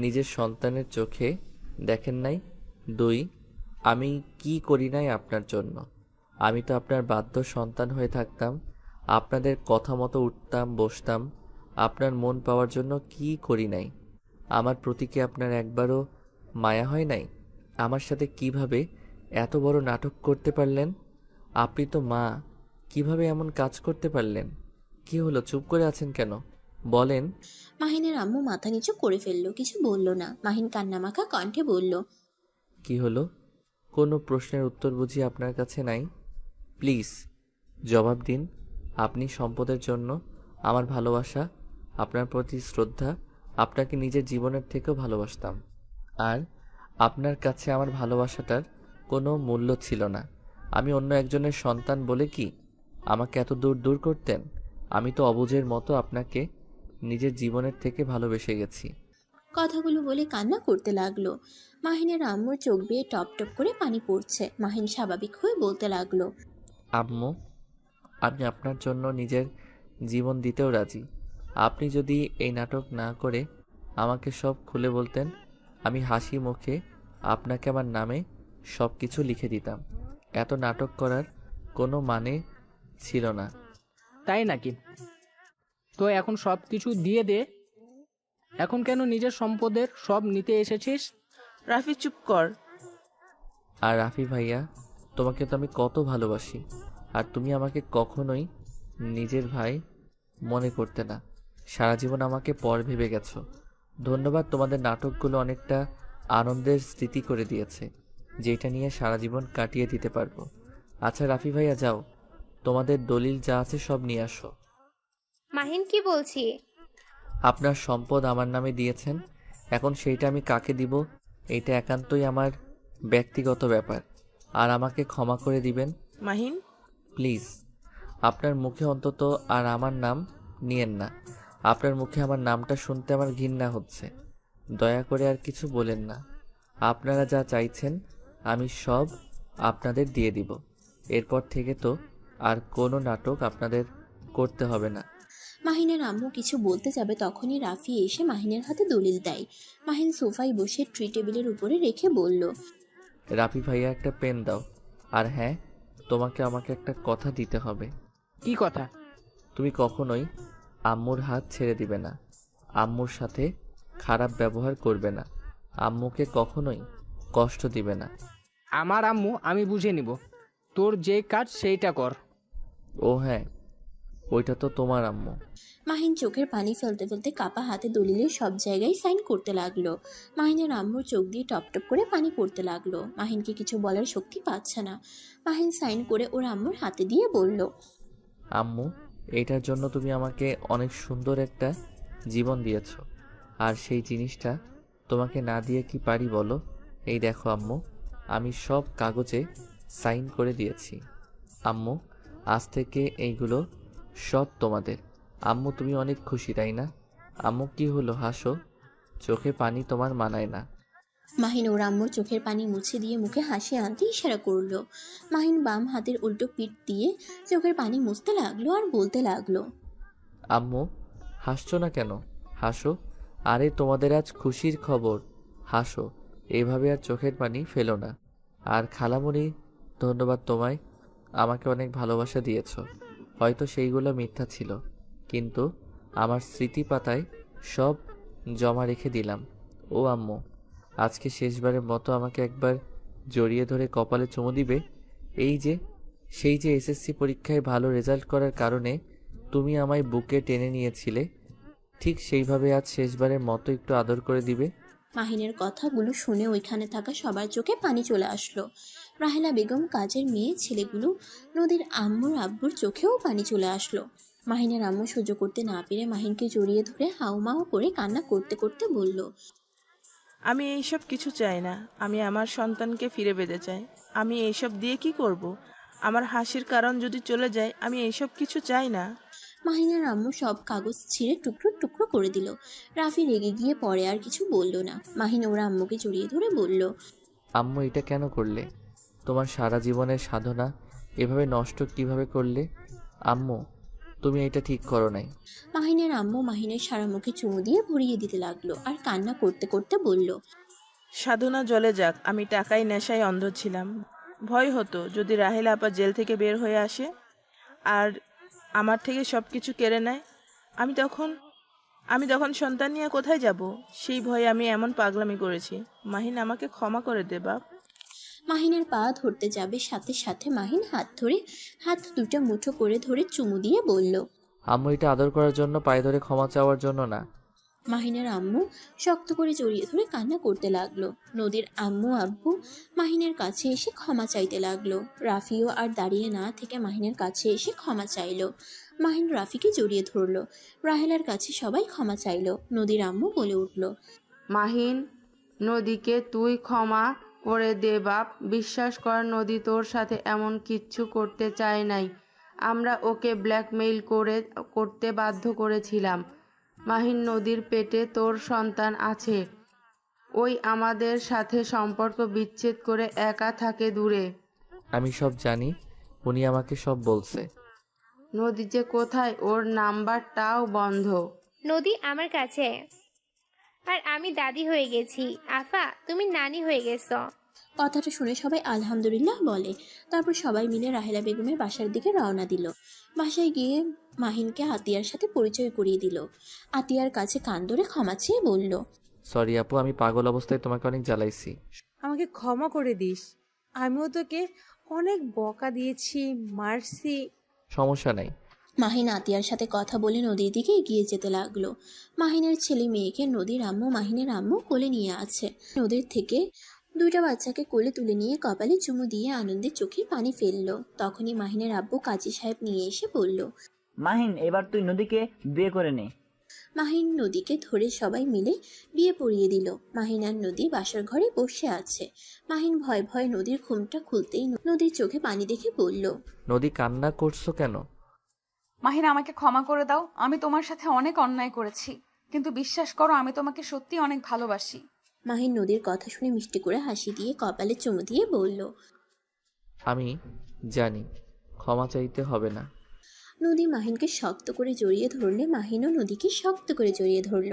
[SPEAKER 2] নিজের সন্তানের চোখে দেখেন নাই? 2, আমি কি করি নাই আপনার জন্য? আমি তো আপনার বাধ্য সন্তান হয়ে থাকতাম। আপনাদের কথা মতো উঠতাম, বসতাম। আপনার মন পাওয়ার জন্য কি করি নাই? আমার প্রতি কি আপনার একবারও মায়া হয় নাই? আমার সাথে কিভাবে এত বড় নাটক করতে পারলেন? আপনি তো মা, কিভাবে এমন কাজ করতে পারলেন? কি হলো, চুপ করে আছেন কেন? বলেন।
[SPEAKER 3] মাহিনের আম্মু মাথা নিচু করে ফেললো, কিছু বলল না। মাহিন কান্নামাখা কণ্ঠে বলল,
[SPEAKER 2] কি হলো? কোনো প্রশ্নের উত্তর বুঝি আপনার কাছে নাই? প্লিজ জবাব দিন। আপনি সম্পদের জন্য আমার ভালোবাসা, আপনার প্রতি শ্রদ্ধা, আপনাকে নিজের জীবনের থেকেও ভালোবাসতাম। আর আপনার কাছে আমার ভালোবাসাটার কোনো মূল্য ছিল না। আমি অন্য একজনের সন্তান বলে কি আমাকে এত দূর দূর করতেন? আমি তো অবুঝের মতো আপনাকে নিজের জীবনের থেকে ভালোবেসে গেছি।
[SPEAKER 3] কথাগুলো বলে কান্না করতে লাগলো। মাহিনের আম্মুর চোখ বেয়ে টপ টপ করে পানি পড়ছে। মাহিন স্বাভাবিক হয়ে বলতে লাগলো,
[SPEAKER 2] আম্মু, আমি আপনার জন্য নিজের জীবন দিতেও রাজি। আপনি যদি এই নাটক না করে আমাকে সব খুলে বলতেন, আমি হাসি মুখে আপনাকে আমার নামে সব কিছু লিখে দিতাম। এত নাটক করার কোনো মানে ছিল না।
[SPEAKER 6] তাই নাকি? তো এখন সব কিছু দিয়ে দে। এখন কেন নিজের সম্পদের সব নিতে এসেছিস?
[SPEAKER 5] রাফি চুপ কর।
[SPEAKER 2] আর রাফি ভাইয়া, তোমাকে তো আমি কত ভালোবাসি, আর তুমি আমাকে কখনোই নিজের ভাই মনে করতে না। সারা জীবন আমাকে পর ভেবে গেছো। ধন্যবাদ, তোমাদের নাটকগুলো অনেকটা আনন্দের স্মৃতি করে দিয়েছে, যেটা নিয়ে সারা জীবন কাটিয়ে দিতে পারবো। আচ্ছা রাফি ভাইয়া, যাও, তোমাদের দলিল যা আছে সব নিয়ে আসো।
[SPEAKER 10] মাহিন কি বলছি?
[SPEAKER 2] আপনার সম্পদ আমার নামে দিয়েছেন, এখন সেইটা আমি কাকে দিব এটা একান্তই আমার ব্যক্তিগত ব্যাপার, আর আমাকে ক্ষমা করে দিবেন
[SPEAKER 5] মাহিন,
[SPEAKER 2] প্লিজ। আপনার মুখে অন্তত আর আমার নাম নিয়েন না। আপনার মুখে আমার নামটা শুনতে আমার ঘৃণা হচ্ছে। দয়া করে আর কিছু বলেন না। আপনারা যা চাইছেন আমি সব আপনাদের দিয়ে দিব। এরপর থেকে তো আর কোনো নাটক আপনাদের করতে হবে না।
[SPEAKER 3] মাহিনের আম্মু কিছু বলতে যাবে তখনই রাফি এসে মাহিনের হাতে দলিল দেয়। মাহিন সোফায় বসে ট্রি টেবিলের উপরে রেখে বলল,
[SPEAKER 2] রাফি ভাইয়া, একটা পেন দাও। আর হ্যাঁ, তোমাকে আমাকে একটা কথা দিতে হবে।
[SPEAKER 6] কি কথা?
[SPEAKER 2] তুমি কখনোই আম্মুর হাত ছেড়ে দিবে না, আম্মুর সাথে খারাপ ব্যবহার করবে না, আম্মুকে কখনোই কষ্ট দিবে না।
[SPEAKER 6] আমার আম্মু আমি বুঝে নিব। তোর যে কাজ সেইটা কর।
[SPEAKER 2] ও হ্যাঁ, ওইটা তো তোমার আম্মু।
[SPEAKER 3] মাহিন চোখের পানি ফেলতে ফেলতে কাপা হাতে দলিলের সব জায়গায় সাইন করতে লাগলো। মাহিনের আম্মুর চোখ দিয়ে টপ টপ করে পানি পড়তে লাগলো। মাহিনকে কিছু বলার শক্তি পাচ্ছে না। মাহিন সাইন করে ওর আম্মুর হাতে দিয়ে বলল,
[SPEAKER 2] আম্মু, এইটার জন্য তুমি আমাকে অনেক সুন্দর একটা জীবন দিয়েছো, আর সেই জিনিসটা তোমাকে না দিয়ে কি পারি বলো? এই দেখো আম্মু, আমি সব কাগজে সাইন করে দিয়েছি। আম্মু, আজ থেকে এইগুলো সব তোমাদের। আম্মু, তুমি অনেক খুশি তাই না? আম্মু, কি হলো, হাসো, চোখে পানি তোমার মানায় না।
[SPEAKER 3] মাহিন ওর আম্মুর চোখের পানি মুছে দিয়ে মুখে হাসি আনতে ইশারা করলো। মাহিন বাম হাতের উল্টো পিঠ দিয়ে চোখের পানি মুছতে লাগলো আর বলতে লাগলো,
[SPEAKER 2] আম্মু, হাসছো না কেন? হাসো। আরে তোমাদের আজ খুশির খবর, হাসো। এইভাবে আর চোখের পানি ফেলো না। আর খালামণি, ধন্যবাদ তোমায়, আমাকে অনেক ভালোবাসা দিয়েছো। হয়তো সেইগুলো মিথ্যা ছিল, কিন্তু আমার স্মৃতি পাতায় সব জমা রেখে দিলাম। ও আম্মু, আজকে শেষবারের মতো আমাকে একবার জড়িয়ে ধরে কপালে চুমু দিবে? এই যে সেই যে এসএসসি পরীক্ষায় ভালো রেজাল্ট করার কারণে তুমি আমায় বুকে টেনে নিয়েছিলে, ঠিক সেইভাবে আজ শেষবারের মতো একটু আদর করে দিবে।
[SPEAKER 3] মাহিনের কথাগুলো শুনে ওইখানে থাকা সবার চোখে পানি চলে আসলো। রাহেলা বেগম, কাজের মেয়ে, ছেলেগুলো, নদীর আম্মুর আব্বুর চোখেও পানি চলে আসলো। মাহিনের আম্মু সহ্য করতে না পেরে মাহিনকে জড়িয়ে ধরে হাউমাউ করে কান্না করতে করতে বলল,
[SPEAKER 5] আমি এইসব কিছু চাই না। আমি আমার সন্তানকে ফিরে পেতে চাই। আমি এইসব দিয়ে কি করব? আমার হাসির কারণ যদি চলে যায়, আমি এইসব কিছু চাই না।
[SPEAKER 3] মাহিনের আম্মু সব কাগজ ছিঁড়ে টুকরো টুকরো করে দিল। রাফি রেগে গিয়ে পরে আর কিছু বলল না। মাহিন ওর আম্মুকে জড়িয়ে ধরে বলল,
[SPEAKER 2] আম্মু, এটা কেন করলে? তোমার সারা জীবনের সাধনা এভাবে নষ্ট কিভাবে করলে? আম্মু, তুমি এটা ঠিক করো নাই।
[SPEAKER 3] মাহিনের আম্মু মাহিনের সারা মুখে চুমু দিয়ে ভরিয়ে দিতে লাগলো আর কান্না করতে করতে বলল,
[SPEAKER 5] সাধনা জলে যাক, আমি টাকায় নেশায় অন্ধ ছিলাম। ভয় হতো যদি রাহেলা আপা জেল থেকে বের হয়ে আসে আর আমার থেকে সব কিছু কেড়ে নেয়। আমি তখন সন্তান নিয়ে কোথায় যাব? সেই ভয়ে আমি এমন পাগলামি করেছি। মাহিন, আমাকে ক্ষমা করে দে বাপ।
[SPEAKER 3] মাহিনের পা ধরতে যাবে, সাথে সাথে মাহিন হাত দুটো মুঠো করে ধরে চুমু দিয়ে বলল,
[SPEAKER 2] আম্মু, এটা আদর করার জন্য, পায়ে ধরে ক্ষমা চাওয়ার জন্য না।
[SPEAKER 3] মাহিনের আম্মু শক্ত করে জড়িয়ে ধরে কান্না করতে লাগলো। নদীর আম্মু আব্বু মাহিনের কাছে এসে ক্ষমা চাইতে লাগলো। রাফিও আর দাঁড়িয়ে না থেকে মাহিনের কাছে এসে ক্ষমা চাইলো। মাহিন রাফিকে জড়িয়ে ধরলো। রাহেলার কাছে সবাই ক্ষমা চাইলো। নদীর আম্মু বলে উঠল,
[SPEAKER 4] মাহিন, নদীকে তুই ক্ষমা করে দে বাপ। বিশ্বাস কর, নদী তোর সাথে এমন কিচ্ছু করতে চায় নাই। আমরা ওকে ব্ল্যাকমেইল করতে বাধ্য করেছিলাম। মাহিন, নদীর পেটে তোর সন্তান আছে। ওই আমাদের সাথে সম্পর্ক বিচ্ছেদ করে একা থাকে দূরে।
[SPEAKER 2] আমি সব জানি, উনি আমাকে সব বলছে।
[SPEAKER 4] নদী যে কোথায়, ওর নাম্বারটাও বন্ধ।
[SPEAKER 10] নদী আমার কাছে, আর আমি দাদি হয়ে গেছি। আফা, তুমি নানি হয়ে গেছো।
[SPEAKER 3] কথাটা শুনে সবাই আলহামদুলিল্লাহ বলে। তারপর সবাই মিলে রাহেলা বেগমের বাসার দিকে রওনা দিল। বাসায় গিয়ে মাহিনকে আতিয়ার সাথে পরিচয় করিয়ে দিল। আতিয়ার কাছে কান ধরে ক্ষমা চেয়ে বলল,
[SPEAKER 2] সরি আপু, আমি পাগল অবস্থায় তোমাকে অনেক জ্বালাইছি।
[SPEAKER 7] আমাকে ক্ষমা করে দিস, আমিও তোকে অনেক বকা দিয়েছি, মারছি।
[SPEAKER 2] সমস্যা নাই।
[SPEAKER 3] মাহিন আতিয়ার সাথে কথা বলে নদীর দিকে এগিয়ে যেতে লাগলো। মাহিনের ছেলে মেয়েকে নদীর আম্মু মাহিনের আম্মু কোলে নিয়ে আছে। নদীর থেকে দুইটা বাচ্চাকে কোলে তুলে নিয়ে কপালে চুমু দিয়ে আনন্দের চোখে পানি ফেললো। তখনই মাহিনের আব্বু কাজী সাহেব নিয়ে এসে বলল,
[SPEAKER 9] মাহিন, এবার তুই নদীকে বিয়ে করে নে।
[SPEAKER 3] মাহিন নদীকে ধরে সবাই মিলে বিয়ে পড়িয়ে দিল। মাহিন আর নদী বাসার ঘরে বসে আছে। মাহিন ভয় ভয় নদীর ঘুমটা খুলতেই নদীর চোখে পানি দেখে বলল,
[SPEAKER 2] নদী, কান্না করছো কেন?
[SPEAKER 1] মাহিনা, আমাকে ক্ষমা করে দাও। আমি তোমার সাথে অনেক অন্যায় করেছি, কিন্তু বিশ্বাস করো আমি তোমাকে সত্যি অনেক ভালোবাসি।
[SPEAKER 3] মাহিন নদীর কথা শুনে মিষ্টি করে হাসি দিয়ে কপালে চুমু দিয়ে বলল,
[SPEAKER 2] আমি জানি, ক্ষমা চাইতে হবে না।
[SPEAKER 3] নদী মাহিনকে শক্ত করে জড়িয়ে ধরলে মাহিনও নদীকে শক্ত করে জড়িয়ে ধরল।